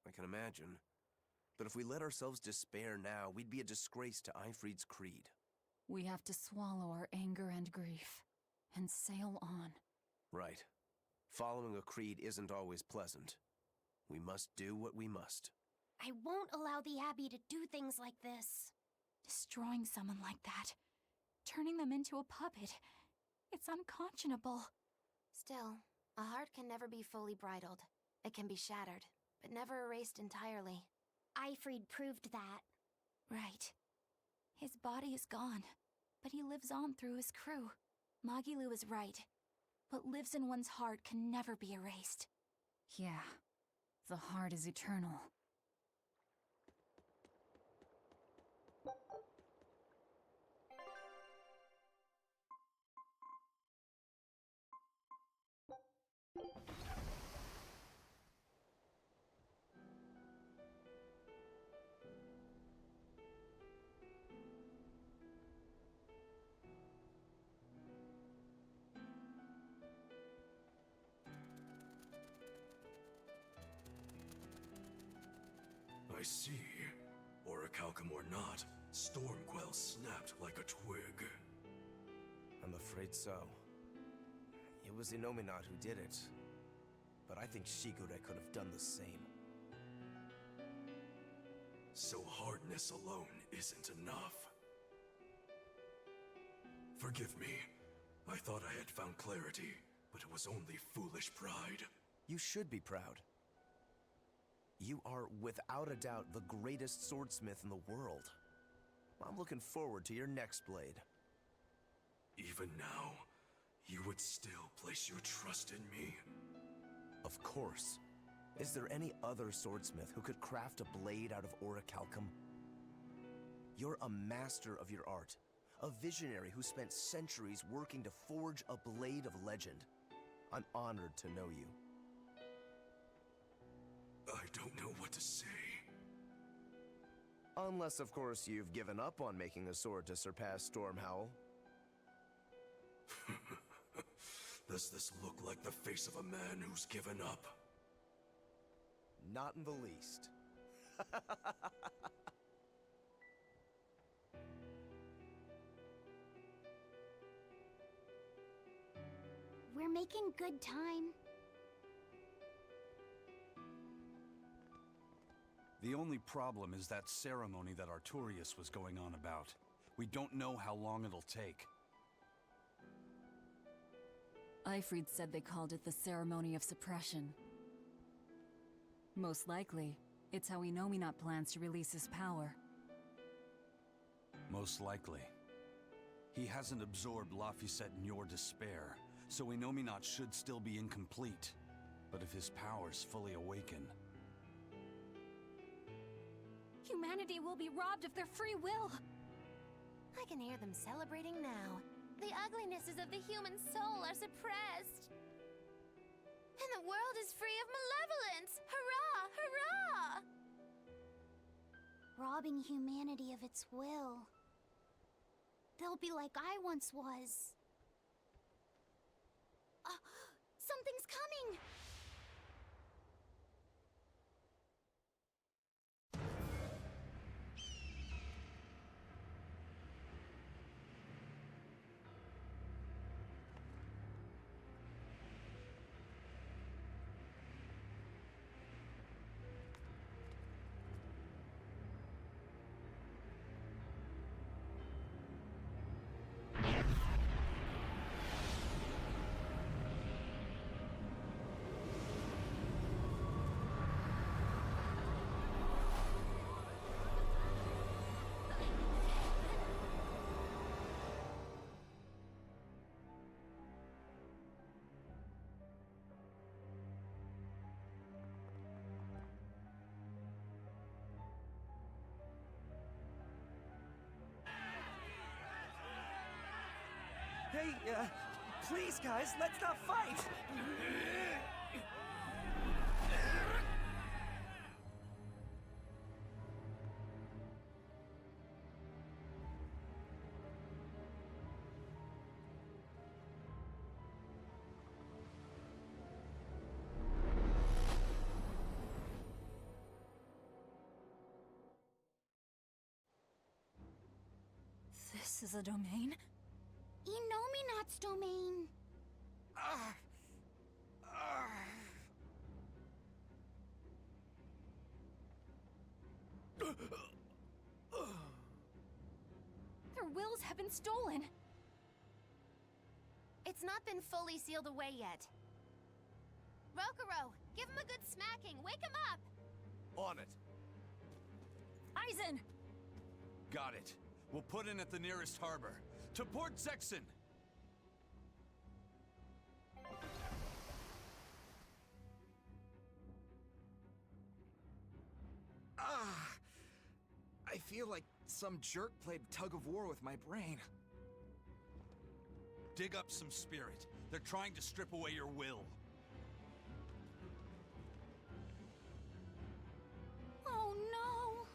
Speaker 2: I can imagine. But if we let ourselves despair now, we'd be a disgrace to Ifrid's creed.
Speaker 6: We have to swallow our anger and grief, and sail on.
Speaker 2: Right. Following a creed isn't always pleasant. We must do what we must.
Speaker 17: I won't allow the Abbey to do things like this.
Speaker 3: Destroying someone like that. Turning them into a puppet. It's unconscionable.
Speaker 4: Still, a heart can never be fully bridled. It can be shattered, but never erased entirely.
Speaker 17: Ifrid proved that.
Speaker 3: Right. His body is gone, but he lives on through his crew. Magilu is right. What lives in one's heart can never be erased.
Speaker 6: Yeah, the heart is eternal.
Speaker 11: I see. Orichalcum or not, Stormquell snapped like a twig.
Speaker 2: I'm afraid so. It was Innominat who did it. But I think Shigure could have done the same.
Speaker 11: So hardness alone isn't enough. Forgive me. I thought I had found clarity, but it was only foolish pride.
Speaker 2: You should be proud. You are, without a doubt, the greatest swordsmith in the world. I'm looking forward to your next blade.
Speaker 11: Even now, you would still place your trust in me?
Speaker 2: Of course. Is there any other swordsmith who could craft a blade out of Orichalcum? You're a master of your art. A visionary who spent centuries working to forge a blade of legend. I'm honored to know you.
Speaker 11: I don't know what to say.
Speaker 2: Unless, of course, you've given up on making a sword to surpass Stormhowl.
Speaker 11: Does this look like the face of a man who's given up?
Speaker 2: Not in the least.
Speaker 20: We're making good time.
Speaker 5: The only problem is that ceremony that Artorias was going on about. We don't know how long it'll take.
Speaker 6: Ifrid said they called it the Ceremony of Suppression. Most likely, it's how Innominat plans to release his power.
Speaker 5: Most likely. He hasn't absorbed Laphicet in your despair, so Innominat should still be incomplete. But if his powers fully awaken...
Speaker 3: Humanity will be robbed of their free will!
Speaker 4: I can hear them celebrating now. The uglinesses of the human soul are suppressed. And the world is free of malevolence! Hurrah! Hurrah!
Speaker 20: Robbing humanity of its will. They'll be like I once was. Something's coming!
Speaker 21: Hey, please guys, let's not fight!
Speaker 6: This is a domain?
Speaker 20: Innominat's domain.
Speaker 3: Their wills have been stolen.
Speaker 4: It's not been fully sealed away yet. Rokuro, give him a good smacking. Wake him up!
Speaker 2: On it.
Speaker 6: Aizen!
Speaker 5: Got it. We'll put in at the nearest harbor. To Port Zexon!
Speaker 7: I feel like some jerk played tug of war with my brain.
Speaker 5: Dig up some spirit. They're trying to strip away your will.
Speaker 3: Oh no!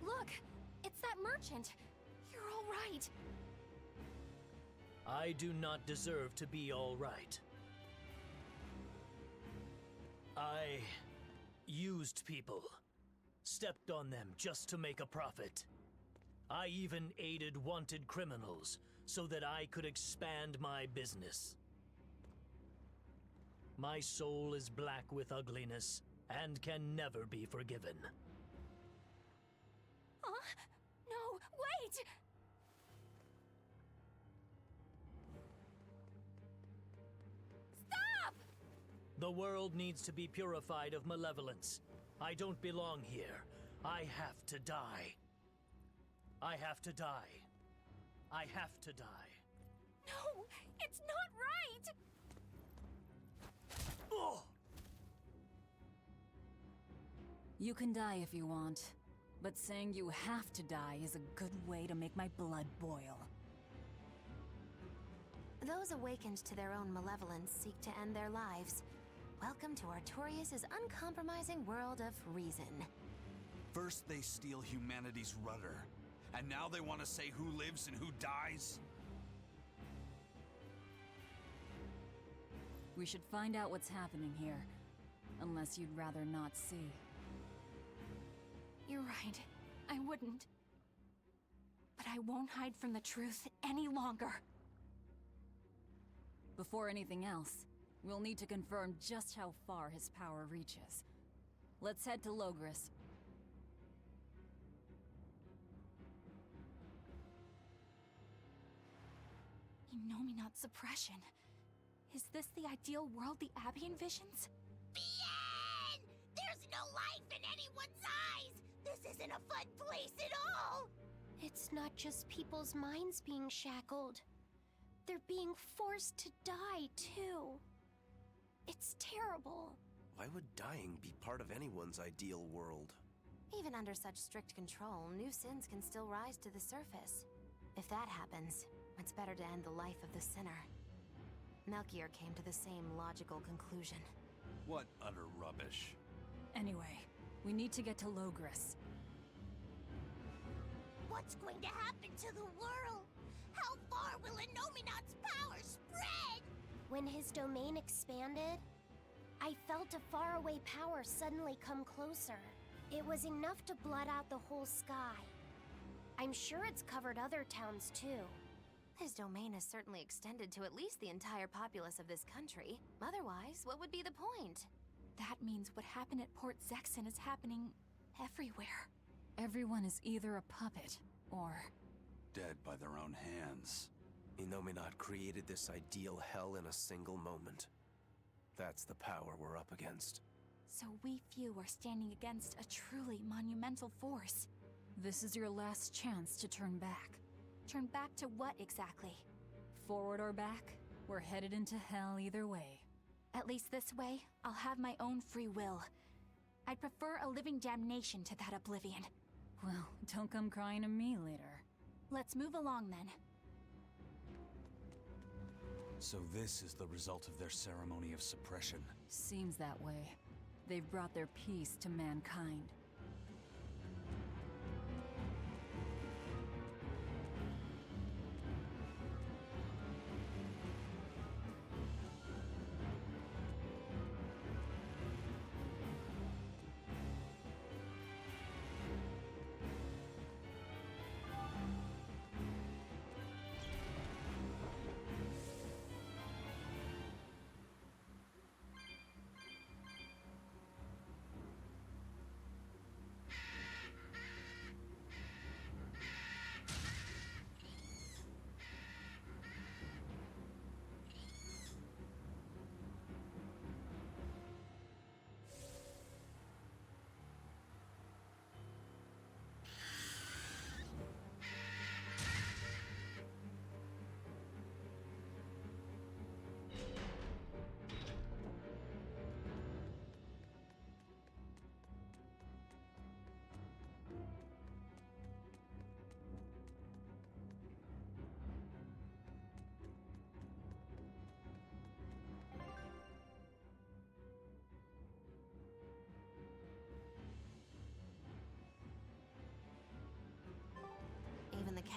Speaker 3: Look! It's that merchant! You're all right!
Speaker 12: I do not deserve to be all right. I used people, stepped on them just to make a profit. I even aided wanted criminals so that I could expand my business. My soul is black with ugliness and can never be forgiven.
Speaker 3: No, wait! Stop!
Speaker 12: The world needs to be purified of malevolence. I don't belong here. I have to die. I have to die. I have to die.
Speaker 3: No, it's not right!
Speaker 12: Oh!
Speaker 6: You can die if you want, but saying you have to die is a good way to make my blood boil.
Speaker 4: Those awakened to their own malevolence seek to end their lives. Welcome to Artorias' uncompromising world of reason.
Speaker 5: First they steal humanity's rudder, and now they want to say who lives and who dies?
Speaker 6: We should find out what's happening here, unless you'd rather not see.
Speaker 3: You're right. I wouldn't. But I won't hide from the truth any longer.
Speaker 6: Before anything else, we'll need to confirm just how far his power reaches. Let's head to Logris.
Speaker 3: Innominate suppression. Is this the ideal world the Abbey envisions?
Speaker 10: Bien! There's no life in anyone's eyes! This isn't a fun place at all!
Speaker 17: It's not just people's minds being shackled. They're being forced to die, too. It's terrible.
Speaker 2: Why would dying be part of anyone's ideal world?
Speaker 4: Even under such strict control, new sins can still rise to the surface. If that happens, it's better to end the life of the sinner. Melchior came to the same logical conclusion.
Speaker 5: What utter rubbish.
Speaker 6: Anyway, we need to get to Logris.
Speaker 10: What's going to happen to the world? How far will Innominate's power spread?
Speaker 17: When his domain expanded, I felt a faraway power suddenly come closer. It was enough to blot out the whole sky. I'm sure it's covered other towns too.
Speaker 4: His domain has certainly extended to at least the entire populace of this country. Otherwise, what would be the point?
Speaker 3: That means what happened at Port Zexon is happening everywhere.
Speaker 6: Everyone is either a puppet, or...
Speaker 5: dead by their own hands.
Speaker 2: Innominate created this ideal hell in a single moment. That's the power we're up against.
Speaker 3: So we few are standing against a truly monumental force.
Speaker 6: This is your last chance to turn back.
Speaker 3: Turn back to what exactly?
Speaker 6: Forward or back, we're headed into hell either way.
Speaker 3: At least this way, I'll have my own free will. I'd prefer a living damnation to that oblivion.
Speaker 6: Well, don't come crying to me later.
Speaker 3: Let's move along then.
Speaker 5: So this is the result of their ceremony of suppression.
Speaker 6: Seems that way. They've brought their peace to mankind.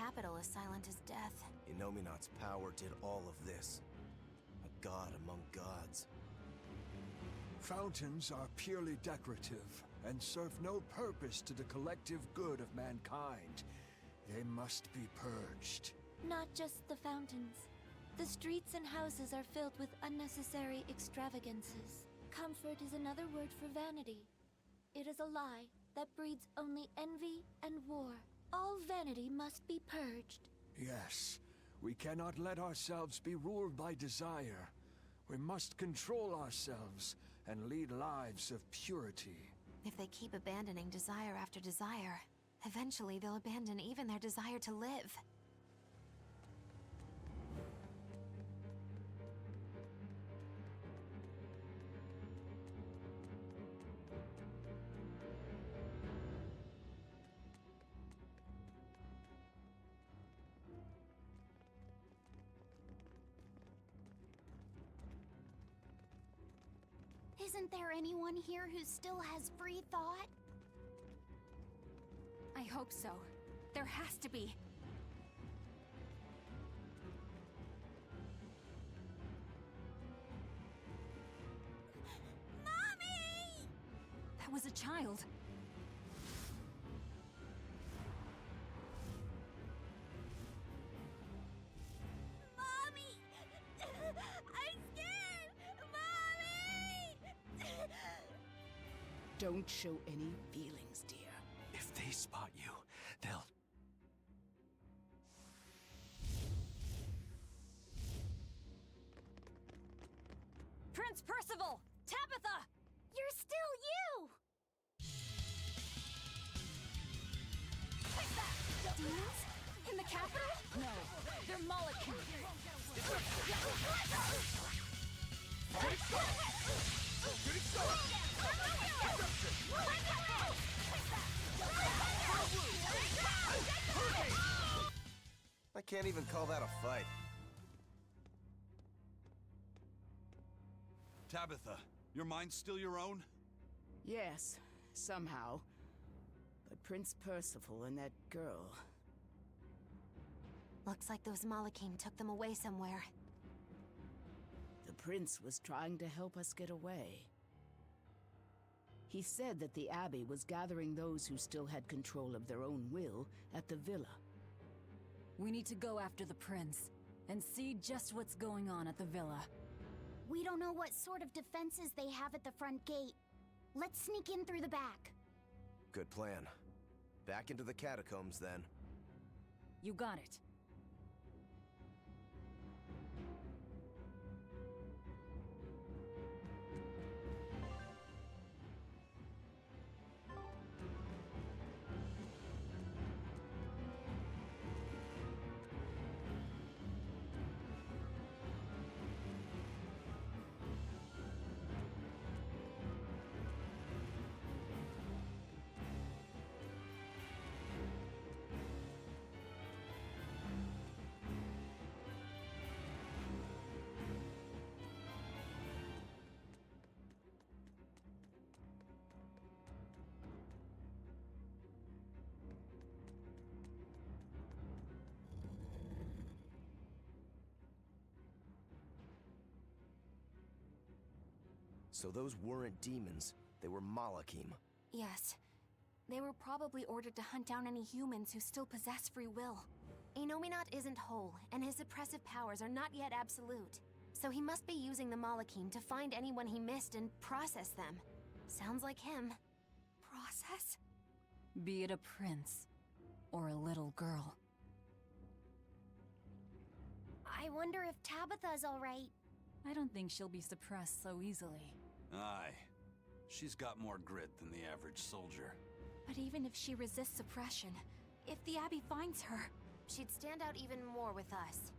Speaker 4: capital as silent as death.
Speaker 2: Inominat's power did all of this. A god among gods.
Speaker 11: Fountains are purely decorative and serve no purpose to the collective good of mankind. They must be purged.
Speaker 17: Not just the fountains. The streets and houses are filled with unnecessary extravagances. Comfort is another word for vanity. It is a lie that breeds only envy and war. All vanity must be purged.
Speaker 11: Yes, we cannot let ourselves be ruled by desire. We must control ourselves and lead lives of purity.
Speaker 4: If they keep abandoning desire after desire, eventually they'll abandon even their desire to live.
Speaker 20: Isn't there anyone here who still has free thought?
Speaker 3: I hope so. There has to be.
Speaker 9: Mommy!
Speaker 6: That was a child.
Speaker 9: Mommy! I'm scared! Mommy!
Speaker 13: Don't show any feelings, dear.
Speaker 19: If they spot you, they'll...
Speaker 6: Prince Percival! Tabitha!
Speaker 20: You're still you!
Speaker 6: Take that! Demons? In the capital? No, they're Moloch.
Speaker 2: I can't even call that a fight.
Speaker 5: Tabitha, your mind's still your own?
Speaker 13: Yes, somehow. But Prince Percival and that girl...
Speaker 4: Looks like those Malachim took them away somewhere.
Speaker 13: The prince was trying to help us get away. He said that the Abbey was gathering those who still had control of their own will at the villa.
Speaker 6: We need to go after the prince and see just what's going on at the villa.
Speaker 20: We don't know what sort of defenses they have at the front gate. Let's sneak in through the back.
Speaker 2: Good plan. Back into the catacombs, then.
Speaker 6: You got it.
Speaker 2: So those weren't demons, they were Malachim.
Speaker 3: Yes. They were probably ordered to hunt down any humans who still possess free will.
Speaker 4: Inominat isn't whole, and his suppressive powers are not yet absolute. So he must be using the Malachim to find anyone he missed and process them. Sounds like him.
Speaker 3: Process?
Speaker 6: Be it a prince or a little girl.
Speaker 20: I wonder if Tabitha's alright.
Speaker 6: I don't think she'll be suppressed so easily.
Speaker 5: Aye. She's got more grit than the average soldier.
Speaker 3: But even if she resists suppression, if the Abbey finds her...
Speaker 4: She'd stand out even more with us.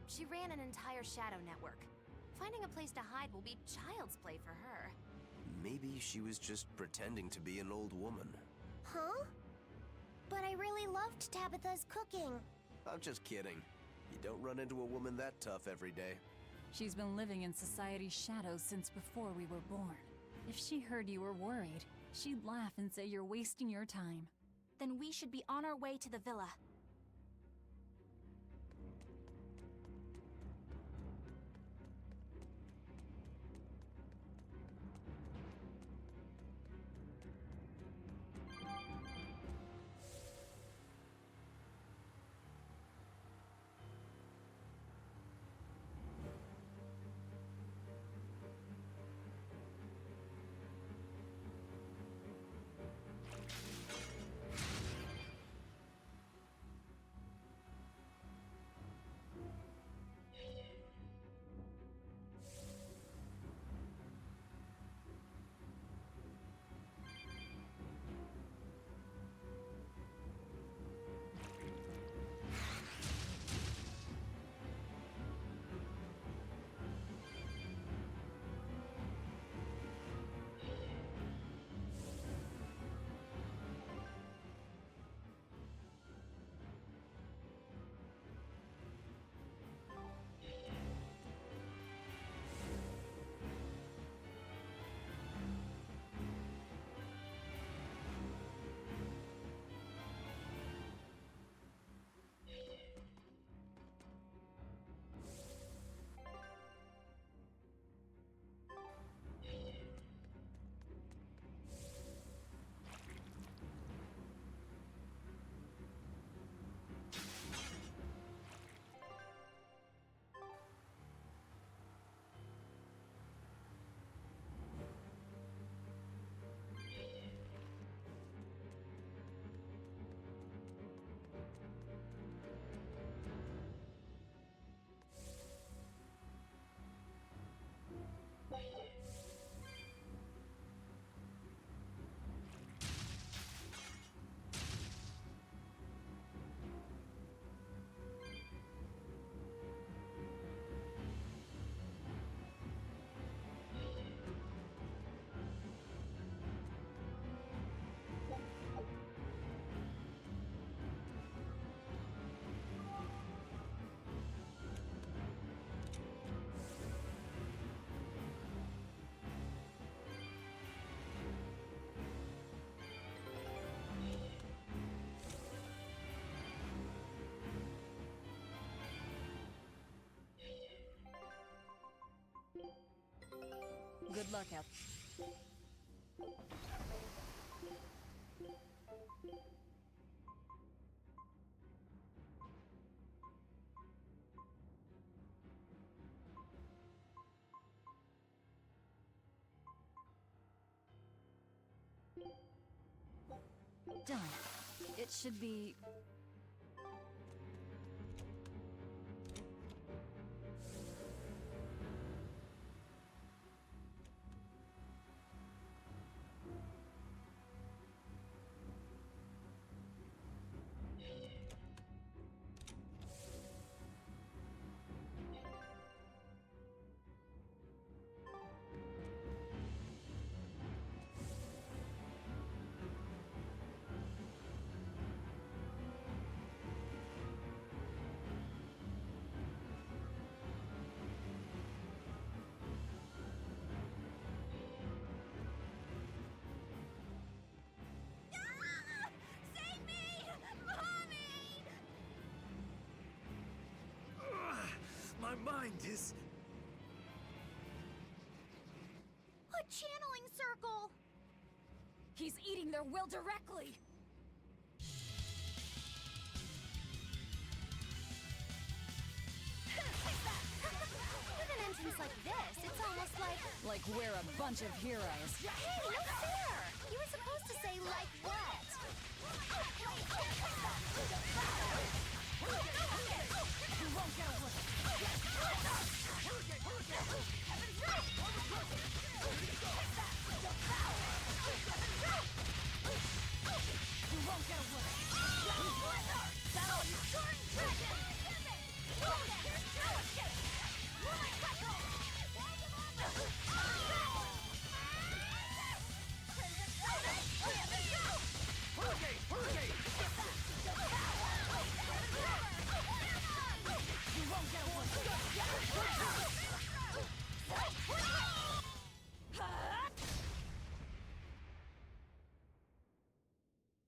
Speaker 4: She ran an entire shadow network. Finding a place to hide will be child's play for her.
Speaker 2: Maybe she was just pretending to be an old woman.
Speaker 20: Huh? But I really loved Tabitha's cooking.
Speaker 2: I'm just kidding. You don't run into a woman that tough every day.
Speaker 6: She's been living in society's shadows since before we were born. If she heard you were worried, she'd laugh and say you're wasting your time.
Speaker 3: Then we should be on our way to the villa.
Speaker 6: Good luck out. Done. It should be...
Speaker 9: Save me! Mommy!
Speaker 21: My mind is...
Speaker 17: A channeling circle!
Speaker 6: He's eating their will directly!
Speaker 4: With an entrance like this, it's almost like...
Speaker 6: Like we're a bunch of heroes.
Speaker 4: Hey, no fair! You were supposed to say, like what?
Speaker 6: You won't get away! You won't get away! That'll you turn dragon! You won't get away!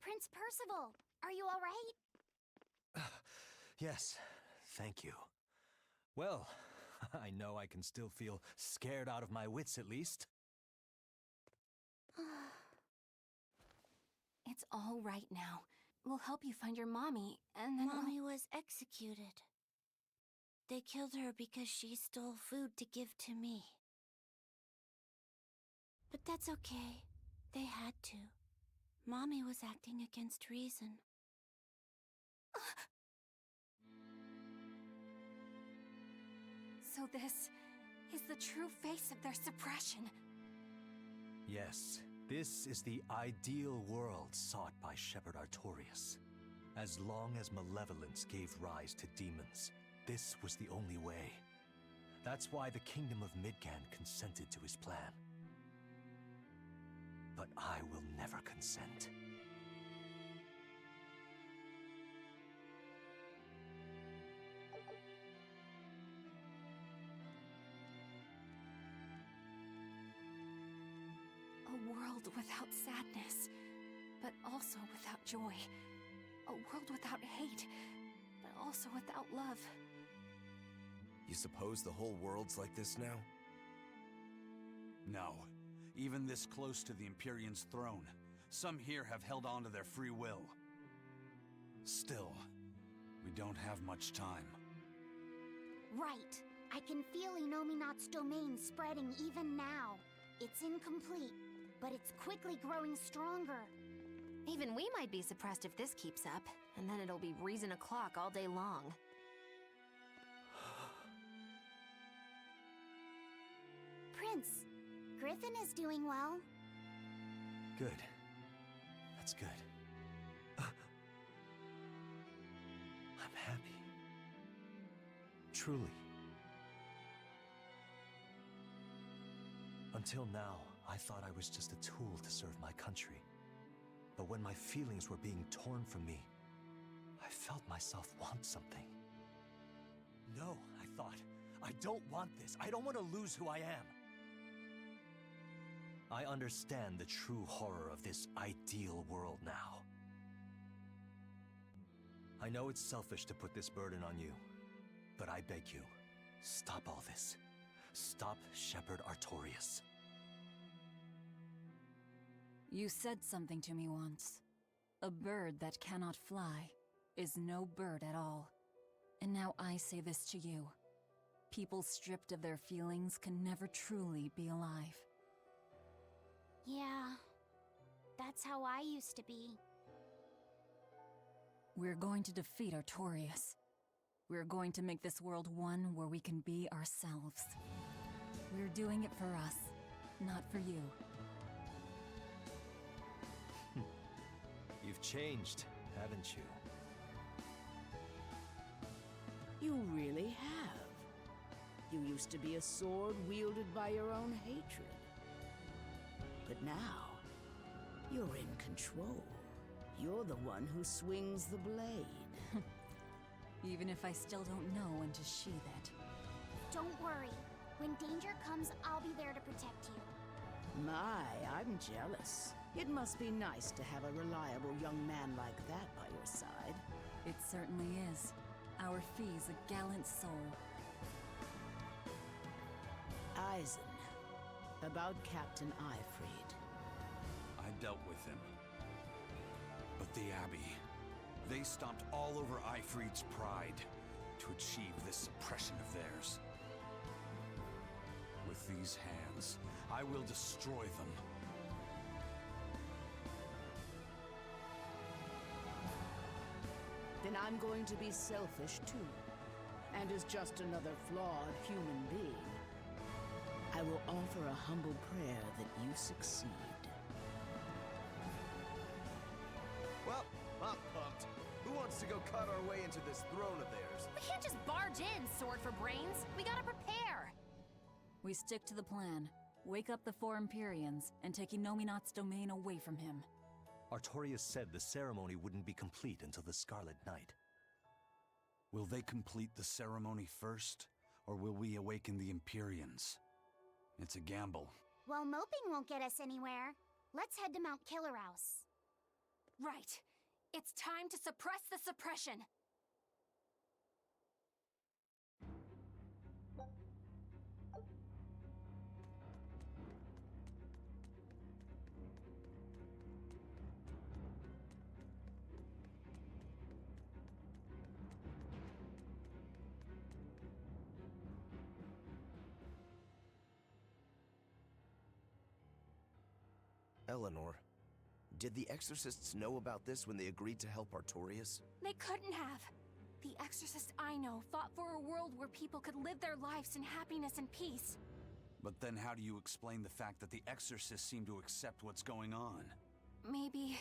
Speaker 17: Prince Percival, are you all right?
Speaker 1: Yes, thank you. Well, I know I can still feel scared out of my wits at least.
Speaker 3: It's all right now. We'll help you find your mommy, and then
Speaker 17: Mommy was executed. They killed her because she stole food to give to me. But that's okay. They had to. Mommy was acting against reason.
Speaker 3: So this is the true face of their suppression.
Speaker 1: Yes, this is the ideal world sought by Shepherd Artorias. As long as malevolence gave rise to demons, this was the only way. That's why the Kingdom of Midgand consented to his plan. But I will never consent.
Speaker 3: A world without sadness, but also without joy. A world without hate, but also without love.
Speaker 2: You suppose the whole world's like this now?
Speaker 5: No. Even this close to the Empyrean's throne, some here have held on to their free will. Still, we don't have much time.
Speaker 20: Right. I can feel Inominat's domain spreading even now. It's incomplete, but it's quickly growing stronger.
Speaker 4: Even we might be suppressed if this keeps up, and then it'll be reason o'clock all day long.
Speaker 20: Prince, Griffin is doing well.
Speaker 1: Good. That's good. I'm happy. Truly. Until now, I thought I was just a tool to serve my country. But when my feelings were being torn from me, I felt myself want something. No, I thought. I don't want this. I don't want to lose who I am. I understand the true horror of this ideal world now. I know it's selfish to put this burden on you, but I beg you, stop all this. Stop Shepherd Artorias.
Speaker 6: You said something to me once. A bird that cannot fly is no bird at all. And now I say this to you. People stripped of their feelings can never truly be alive.
Speaker 20: Yeah, that's how I used to be.
Speaker 6: We're going to defeat Artorias. We're going to make this world one where we can be ourselves. We're doing it for us, not for you.
Speaker 1: You've changed, haven't you?
Speaker 13: You really have. You used to be a sword wielded by your own hatred. But now, you're in control. You're the one who swings the blade.
Speaker 6: Even if I still don't know when to sheath it.
Speaker 20: Don't worry. When danger comes, I'll be there to protect you.
Speaker 13: My, I'm jealous. It must be nice to have a reliable young man like that by your side.
Speaker 6: It certainly is. Our Fee's a gallant soul.
Speaker 13: Eisen. About Captain Ifrid.
Speaker 5: I dealt with him. But the Abbey, they stomped all over Ifrid's pride to achieve this suppression of theirs. With these hands, I will destroy them.
Speaker 13: Then I'm going to be selfish too. And as just another flawed human being, I will offer a humble prayer that you succeed.
Speaker 2: Well, I'm pumped. Who wants to go cut our way into this throne of theirs?
Speaker 4: We can't just barge in, sword for brains. We gotta prepare.
Speaker 6: We stick to the plan. Wake up the four Empyreans and take Inominat's domain away from him.
Speaker 1: Artorias said the ceremony wouldn't be complete until the Scarlet Night.
Speaker 5: Will they complete the ceremony first, or will we awaken the Empyreans? It's a gamble.
Speaker 20: Well, moping won't get us anywhere. Let's head to Mount Killerhouse.
Speaker 3: Right. It's time to suppress the suppression.
Speaker 2: Eleanor, did the Exorcists know about this when they agreed to help Artorias?
Speaker 3: They couldn't have. The exorcist I know fought for a world where people could live their lives in happiness and peace.
Speaker 5: But then how do you explain the fact that the Exorcists seem to accept what's going on?
Speaker 3: Maybe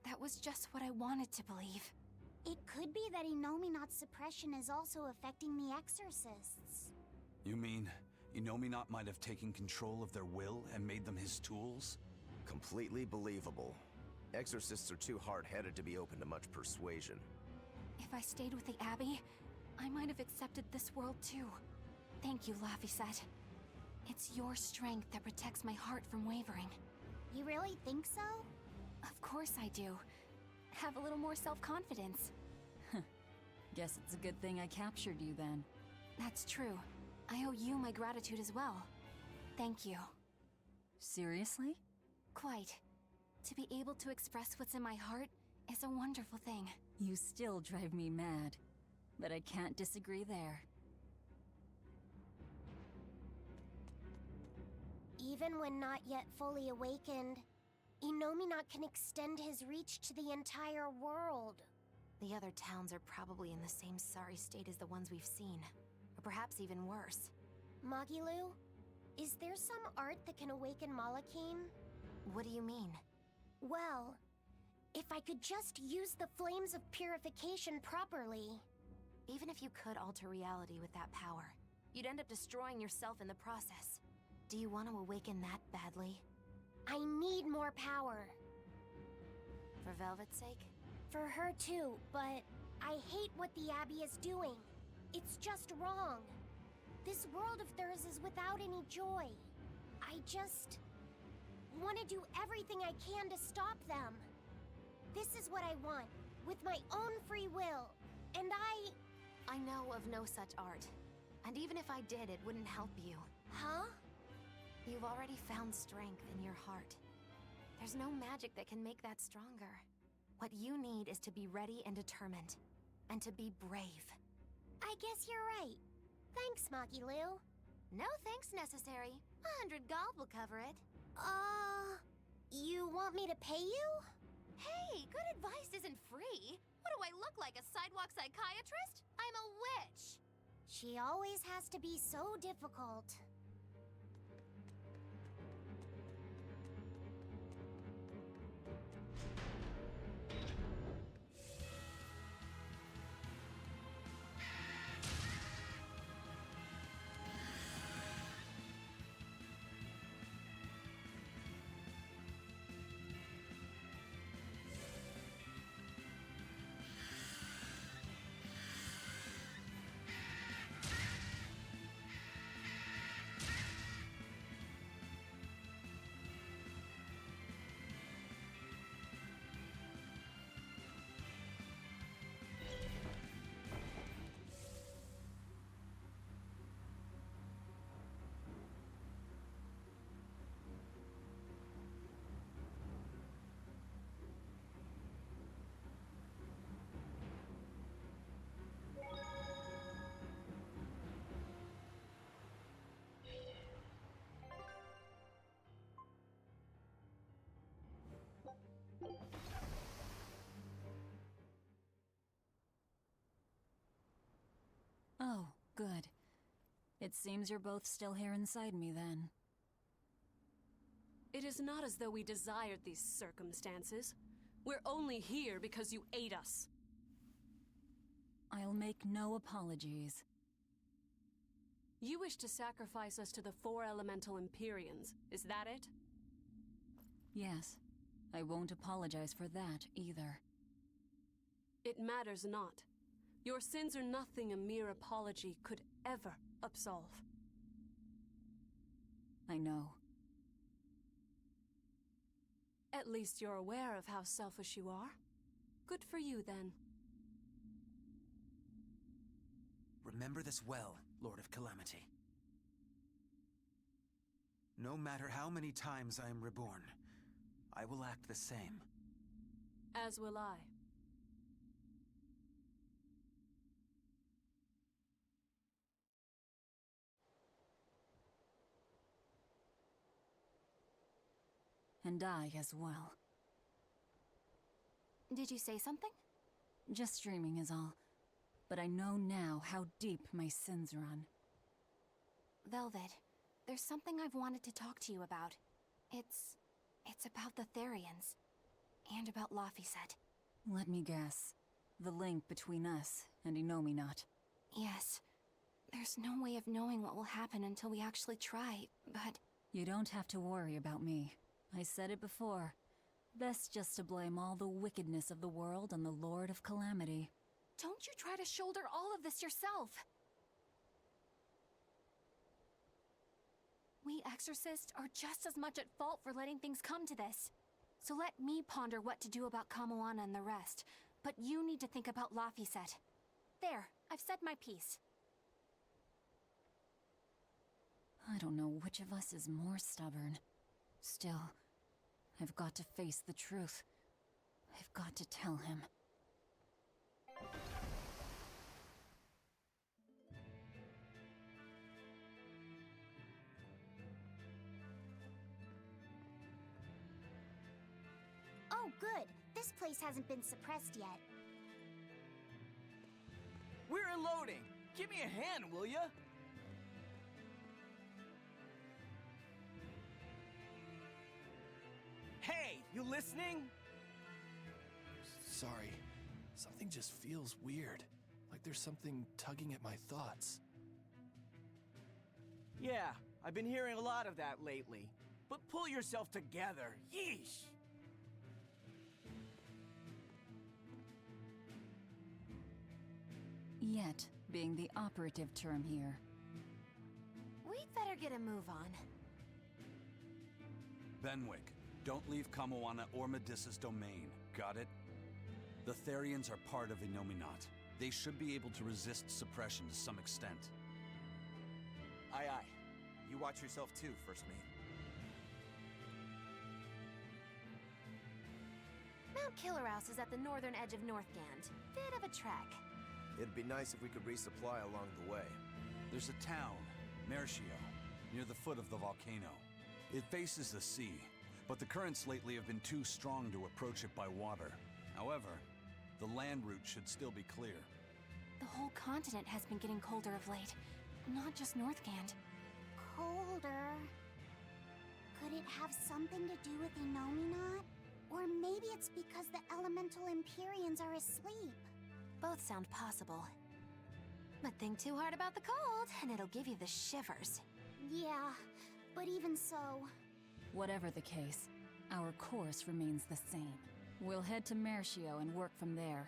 Speaker 3: that was just what I wanted to believe.
Speaker 20: It could be that Inominat's suppression is also affecting the Exorcists.
Speaker 5: You mean Inominat might have taken control of their will and made them his tools?
Speaker 2: Completely believable. Exorcists are too hard-headed to be open to much persuasion.
Speaker 3: If I stayed with the Abbey, I might have accepted this world too. Thank you, Laphicet. It's your strength that protects my heart from wavering.
Speaker 20: You really think so?
Speaker 3: Of course I do. Have a little more self-confidence.
Speaker 6: Guess it's a good thing I captured you then.
Speaker 3: That's true. I owe you my gratitude as well. Thank you.
Speaker 6: Seriously?
Speaker 3: Quite. To be able to express what's in my heart is a wonderful thing.
Speaker 6: You still drive me mad, but I can't disagree there.
Speaker 20: Even when not yet fully awakened, Inominat can extend his reach to the entire world.
Speaker 4: The other towns are probably in the same sorry state as the ones we've seen. Or perhaps even worse.
Speaker 20: Magilu, is there some art that can awaken Malachim?
Speaker 4: What do you mean?
Speaker 20: Well, if I could just use the flames of purification properly.
Speaker 4: Even if you could alter reality with that power, you'd end up destroying yourself in the process. Do you want to awaken that badly?
Speaker 20: I need more power.
Speaker 4: For Velvet's sake?
Speaker 20: For her too, but I hate what the Abbey is doing. It's just wrong. This world of theirs is without any joy. I just want to do everything I can to stop them. This is what I want, with my own free will, and
Speaker 4: I know of no such art. And even if I did, it wouldn't help you.
Speaker 20: Huh?
Speaker 4: You've already found strength in your heart. There's no magic that can make that stronger. What you need is to be ready and determined. And to be brave.
Speaker 20: I guess you're right. Thanks, Magilu.
Speaker 4: No thanks necessary. 100 gold will cover it.
Speaker 20: You want me to pay you?
Speaker 4: Hey, good advice isn't free. What do I look like, a sidewalk psychiatrist? I'm a witch.
Speaker 20: She always has to be so difficult.
Speaker 6: Oh, good. It seems you're both still here inside me, then.
Speaker 8: It is not as though we desired these circumstances. We're only here because you ate us.
Speaker 6: I'll make no apologies.
Speaker 8: You wish to sacrifice us to the 4 elemental Empyreans, is that it?
Speaker 6: Yes. I won't apologize for that, either.
Speaker 8: It matters not. Your sins are nothing a mere apology could ever absolve.
Speaker 6: I know.
Speaker 8: At least you're aware of how selfish you are. Good for you, then.
Speaker 7: Remember this well, Lord of Calamity. No matter how many times I am reborn, I will act the same.
Speaker 8: As will I.
Speaker 6: And I as well.
Speaker 3: Did you say something?
Speaker 6: Just dreaming is all. But I know now how deep my sins run.
Speaker 3: Velvet, there's something I've wanted to talk to you about. It's about the Therians. And about Laphicet.
Speaker 6: Let me guess. The link between us and Inominat.
Speaker 3: Yes. There's no way of knowing what will happen until we actually try, but...
Speaker 6: You don't have to worry about me. I said it before. Best just to blame all the wickedness of the world on the Lord of Calamity.
Speaker 3: Don't you try to shoulder all of this yourself! We exorcists are just as much at fault for letting things come to this. So let me ponder what to do about Kamoana and the rest, but you need to think about Laphicet. There, I've said my piece.
Speaker 6: I don't know which of us is more stubborn. Still, I've got to face the truth. I've got to tell him.
Speaker 20: Oh, good. This place hasn't been suppressed yet.
Speaker 14: We're unloading! Give me a hand, will ya? Hey, you listening?
Speaker 22: Sorry. Something just feels weird. Like there's something tugging at my thoughts.
Speaker 14: Yeah, I've been hearing a lot of that lately. But pull yourself together. Yeesh!
Speaker 6: Yet being the operative term here.
Speaker 4: We'd better get a move on.
Speaker 5: Benwick, don't leave Kamoana or Medissa's domain. Got it? The Therians are part of Inominat. They should be able to resist suppression to some extent.
Speaker 7: Aye, aye. You watch yourself too, First Mate.
Speaker 4: Mount Killerhouse is at the northern edge of Northgand. Bit of a trek.
Speaker 2: It'd be nice if we could resupply along the way.
Speaker 5: There's a town, Mercio, near the foot of the volcano. It faces the sea, but the currents lately have been too strong to approach it by water. However, the land route should still be clear.
Speaker 3: The whole continent has been getting colder of late, not just Northgand.
Speaker 20: Colder. Could it have something to do with Enominat? Or maybe it's because the elemental Empyreans are asleep.
Speaker 4: Both sound possible. But think too hard about the cold, and it'll give you the shivers.
Speaker 20: Yeah, but even so...
Speaker 6: Whatever the case, our course remains the same. We'll head to Mercio and work from there.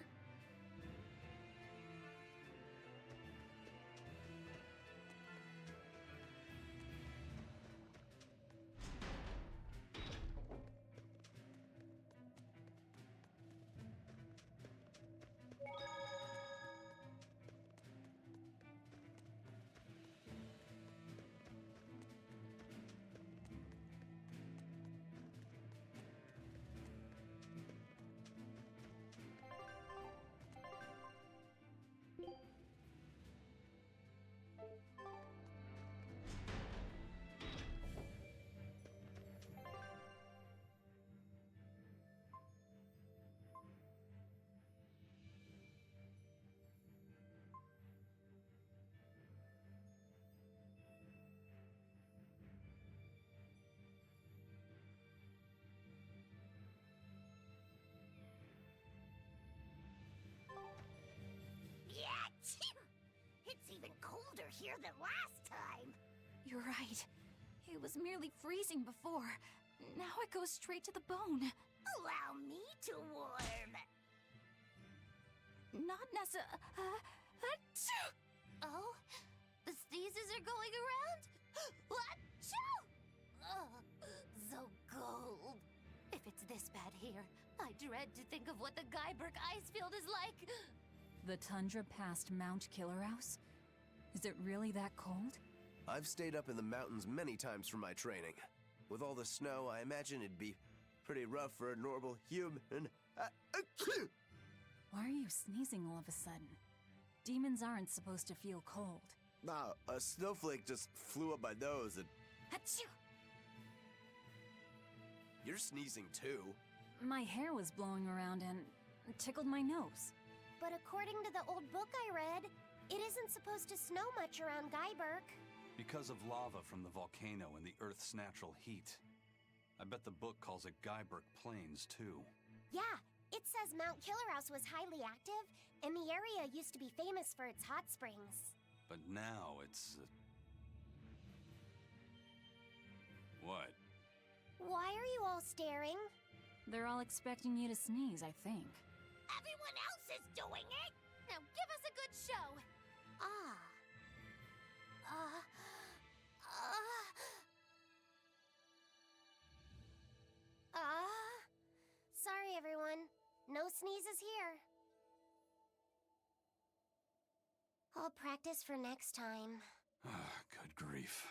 Speaker 10: It's even colder here than last time.
Speaker 3: You're right. It was merely freezing before. Now it goes straight to the bone.
Speaker 10: Allow me to warm.
Speaker 3: Not necessarily.
Speaker 4: Oh? The sneezes are going around? Achoo! Oh, so cold. If it's this bad here, I dread to think of what the Guyberg ice field is like.
Speaker 6: The tundra past Mount Killerhouse? Is it really that cold?
Speaker 2: I've stayed up in the mountains many times for my training. With all the snow, I imagine it'd be pretty rough for a normal human.
Speaker 6: Why are you sneezing all of a sudden? Demons aren't supposed to feel cold.
Speaker 2: Nah, a snowflake just flew up my nose and...
Speaker 3: Achoo!
Speaker 2: You're sneezing too.
Speaker 6: My hair was blowing around and tickled my nose.
Speaker 20: But according to the old book I read, it isn't supposed to snow much around Guyberg.
Speaker 5: Because of lava from the volcano and the Earth's natural heat. I bet the book calls it Guyberg Plains, too.
Speaker 20: Yeah, it says Mount Killerhouse was highly active, and the area used to be famous for its hot springs.
Speaker 5: But now it's... What?
Speaker 20: Why are you all staring?
Speaker 6: They're all expecting you to sneeze, I think.
Speaker 10: Everyone else is doing it!
Speaker 4: Now give us a good show!
Speaker 20: Sorry everyone. No sneezes here. I'll practice for next time.
Speaker 5: Good grief.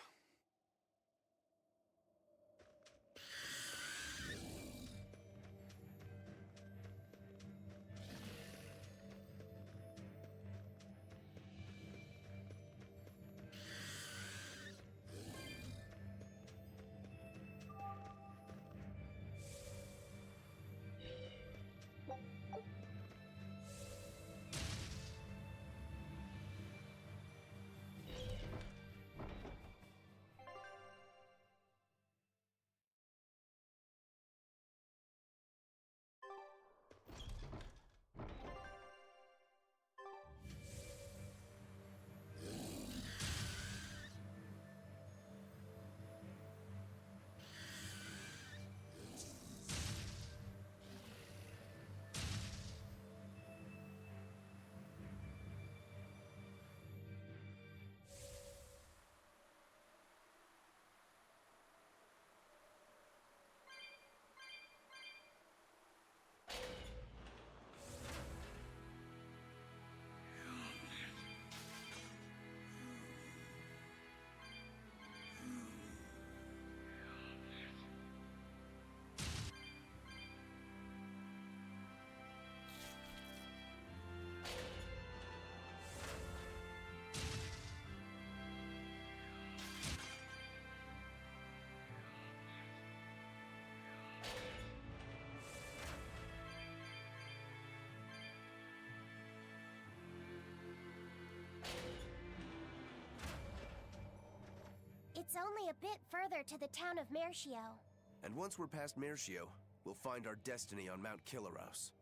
Speaker 20: It's only a bit further to the town of Mercio.
Speaker 2: And once we're past Mercio, we'll find our destiny on Mount Killaros.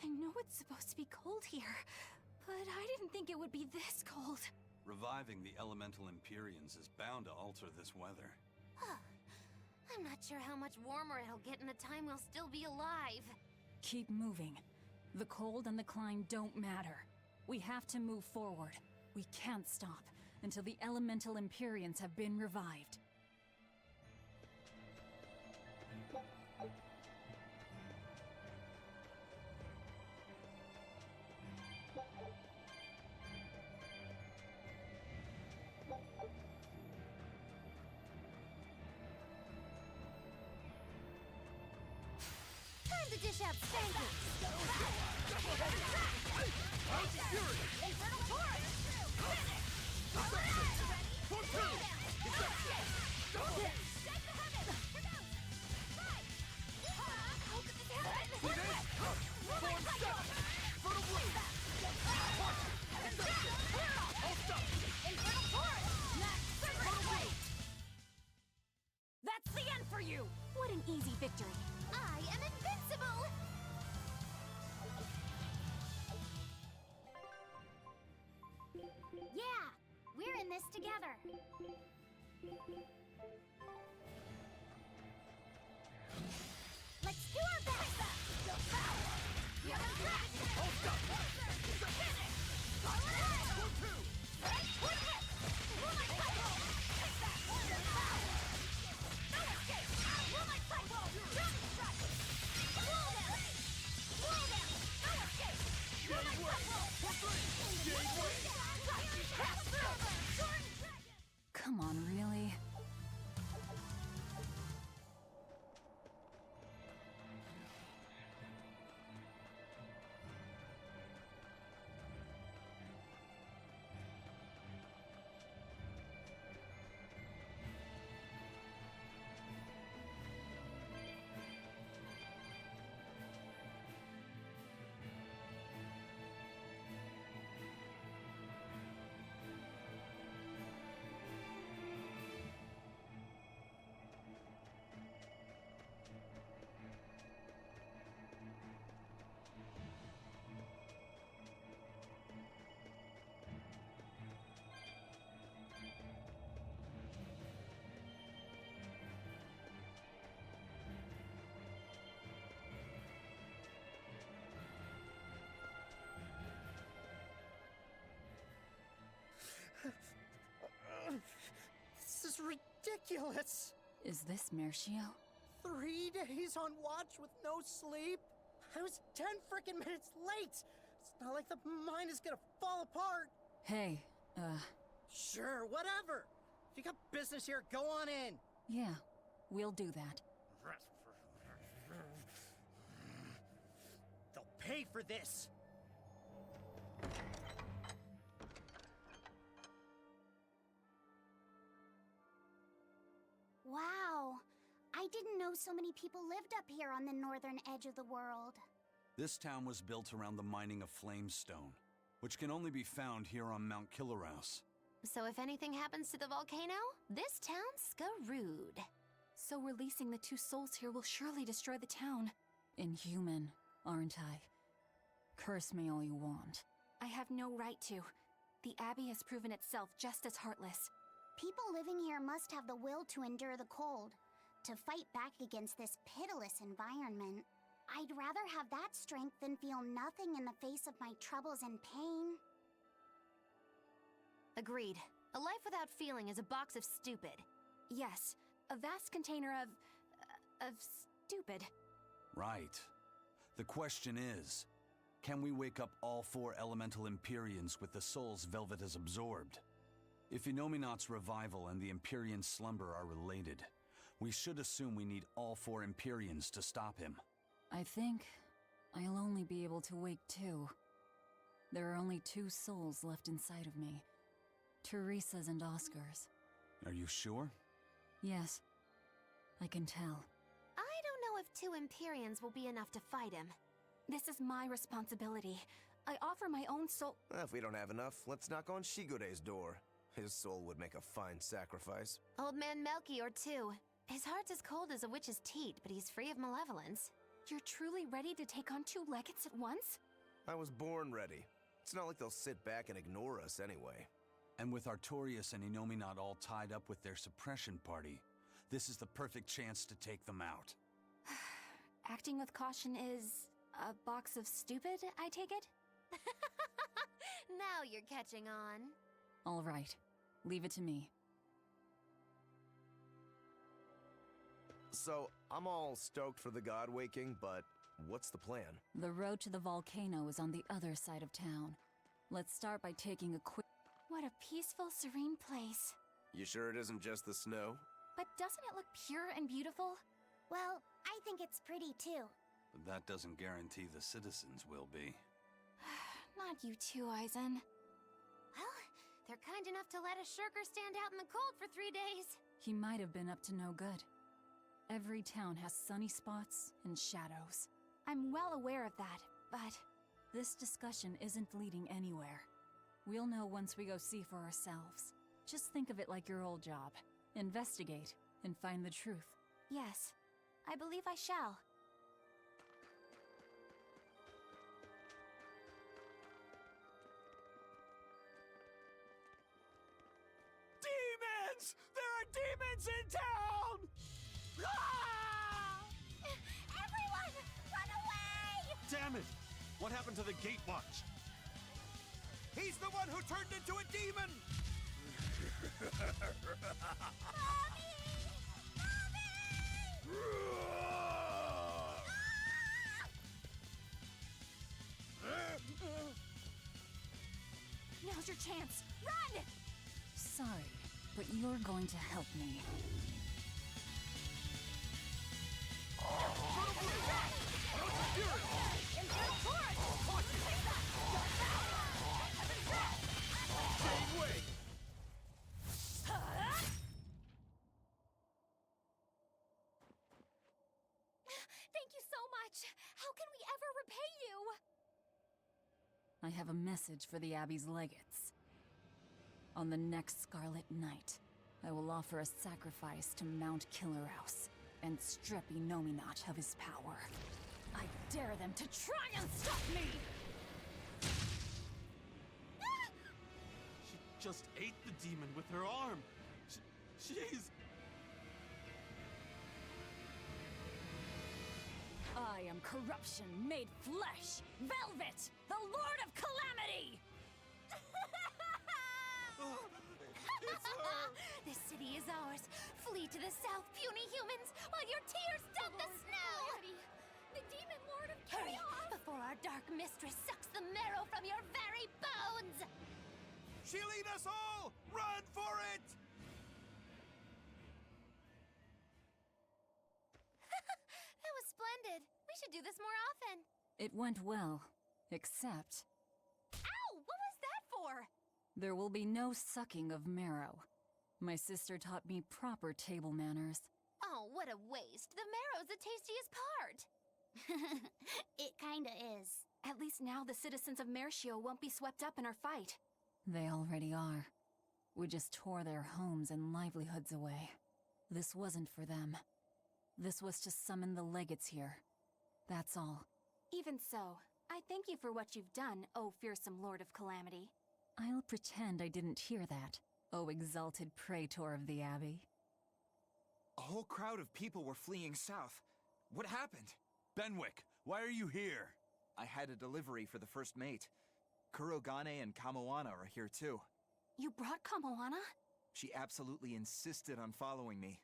Speaker 3: I know it's supposed to be cold here, but I didn't think it would be this cold.
Speaker 5: Reviving the elemental Empyreans is bound to alter this weather.
Speaker 4: I'm not sure how much warmer it'll get in the time we'll still be alive.
Speaker 6: Keep moving. The cold and the climb don't matter. We have to move forward. We can't stop until the elemental Empyreans have been revived.
Speaker 4: Time to dish out spankings! Infernal Torrent! Finish!
Speaker 3: That's the end for you! What an easy victory.
Speaker 4: I am invincible!
Speaker 20: Yeah, we're in this together. Let's do our best!
Speaker 6: Come on, really?
Speaker 15: This is ridiculous!
Speaker 6: Is this Mercio?
Speaker 15: 3 days on watch with no sleep? I was 10 freaking minutes late! It's not like the mine is gonna fall apart!
Speaker 6: Hey,
Speaker 15: Sure, whatever! If you got business here, go on in!
Speaker 6: yeah, we'll do that.
Speaker 15: They'll pay for this!
Speaker 20: Wow, I didn't know so many people lived up here on the northern edge of the world.
Speaker 5: This town was built around the mining of flamestone, which can only be found here on Mount Killaros.
Speaker 4: So if anything happens to the volcano, this town's screwed.
Speaker 3: So releasing the two souls here will surely destroy the town.
Speaker 6: Inhuman, aren't I? Curse me all you want.
Speaker 3: I have no right to. The Abbey has proven itself just as heartless.
Speaker 20: People living here must have the will to endure the cold, to fight back against this pitiless environment. I'd rather have that strength than feel nothing in the face of my troubles and pain.
Speaker 4: Agreed. A life without feeling is a box of stupid.
Speaker 3: Yes, a vast container of stupid.
Speaker 5: Right. The question is, can we wake up all 4 elemental Empyreans with the souls Velvet has absorbed? If Inominat's revival and the Empyrean slumber are related, we should assume we need all 4 Empyreans to stop him.
Speaker 6: I think I'll only be able to wake 2. There are only 2 souls left inside of me. Teresa's and Oscar's.
Speaker 5: Are you sure?
Speaker 6: Yes, I can tell.
Speaker 4: I don't know if 2 Empyreans will be enough to fight him.
Speaker 3: This is my responsibility. I offer my own soul.
Speaker 2: If we don't have enough, let's knock on Shigure's door. His soul would make a fine sacrifice.
Speaker 4: Old man Melchior, too. His heart's as cold as a witch's teat, but he's free of malevolence.
Speaker 3: You're truly ready to take on 2 legates at once?
Speaker 2: I was born ready. It's not like they'll sit back and ignore us anyway.
Speaker 5: And with Artorias and Inominat all tied up with their suppression party, this is the perfect chance to take them out.
Speaker 3: Acting with caution is a box of stupid, I take it?
Speaker 4: Now you're catching on.
Speaker 6: All right. Leave it to me.
Speaker 2: So, I'm all stoked for the god waking, but what's the plan?
Speaker 6: The road to the volcano is on the other side of town. Let's start by taking a quick...
Speaker 3: What a peaceful, serene place.
Speaker 2: You sure it isn't just the snow?
Speaker 3: But doesn't it look pure and beautiful?
Speaker 20: Well, I think it's pretty too.
Speaker 5: But that doesn't guarantee the citizens will be.
Speaker 3: Not you too, Aizen.
Speaker 4: Well, they're kind enough to let a shirker stand out in the cold for 3 days.
Speaker 6: He might have been up to no good. Every town has sunny spots and shadows.
Speaker 3: I'm well aware of that, but...
Speaker 6: This discussion isn't leading anywhere. We'll know once we go see for ourselves. Just think of it like your old job. Investigate and find the truth.
Speaker 3: Yes, I believe I shall.
Speaker 7: Demons! There are demons in town! Ah!
Speaker 10: Everyone, run away!
Speaker 16: Damn it! What happened to the Gate Watch? He's the one who turned into a demon!
Speaker 3: Now's your chance. Run!
Speaker 6: Sorry, but you're going to help me.
Speaker 17: Thank you so much! How can we ever repay you?
Speaker 6: I have a message for the Abbey's legates. On the next Scarlet Night, I will offer a sacrifice to Mount Killerhouse and strip Inominat of his power. I dare them to try and stop me!
Speaker 16: She just ate the demon with her arm. She's...
Speaker 6: I am corruption made flesh! Velvet! The Lord of Calamity!
Speaker 16: It's her!
Speaker 4: This city is ours. Flee to the south, puny humans, while your tears dump the snow!
Speaker 17: The demon lord of
Speaker 4: Hurry,
Speaker 17: chaos!
Speaker 4: before our dark mistress sucks the marrow from your very bones!
Speaker 16: She'll eat us all! Run for it!
Speaker 4: That was splendid. We should do this more often.
Speaker 6: It went well, except...
Speaker 4: Ow! What was that for?
Speaker 6: there will be no sucking of marrow. My sister taught me proper table manners.
Speaker 4: Oh, what a waste. The marrow's the tastiest part.
Speaker 3: It kinda is. At least now the citizens of Mercio won't be swept up in our fight.
Speaker 6: They already are. We just tore their homes and livelihoods away. This wasn't for them. This was to summon the legates here. That's all.
Speaker 3: Even so, I thank you for what you've done, O fearsome Lord of Calamity.
Speaker 6: I'll pretend I didn't hear that, O exalted praetor of the Abbey.
Speaker 7: A whole crowd of people were fleeing south. What happened?
Speaker 5: Benwick, why are you here?
Speaker 7: I had a delivery for the first mate. Kurogane and Kamoana are here too.
Speaker 3: You brought Kamoana?
Speaker 7: She absolutely insisted on following me.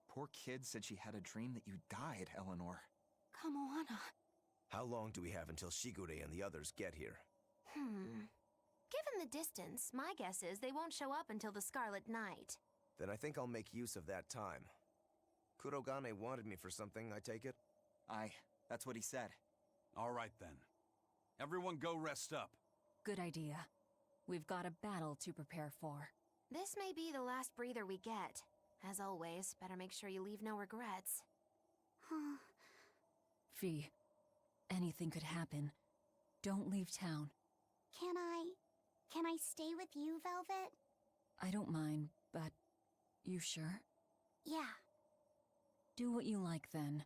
Speaker 7: Poor kid said she had a dream that you died, Eleanor.
Speaker 3: Kamoana.
Speaker 2: How long do we have until Shigure and the others get here?
Speaker 4: Given the distance, my guess is they won't show up until the Scarlet Night.
Speaker 2: Then I think I'll make use of that time. Kurogane wanted me for something, I take it?
Speaker 7: Aye, that's what he said.
Speaker 5: All right then. Everyone go rest up.
Speaker 6: Good idea. We've got a battle to prepare for.
Speaker 4: This may be the last breather we get. As always, better make sure you leave no regrets.
Speaker 6: Fee, anything could happen. Don't leave town.
Speaker 20: Can I stay with you, Velvet?
Speaker 6: I don't mind, but you sure?
Speaker 20: Yeah.
Speaker 6: Do what you like then.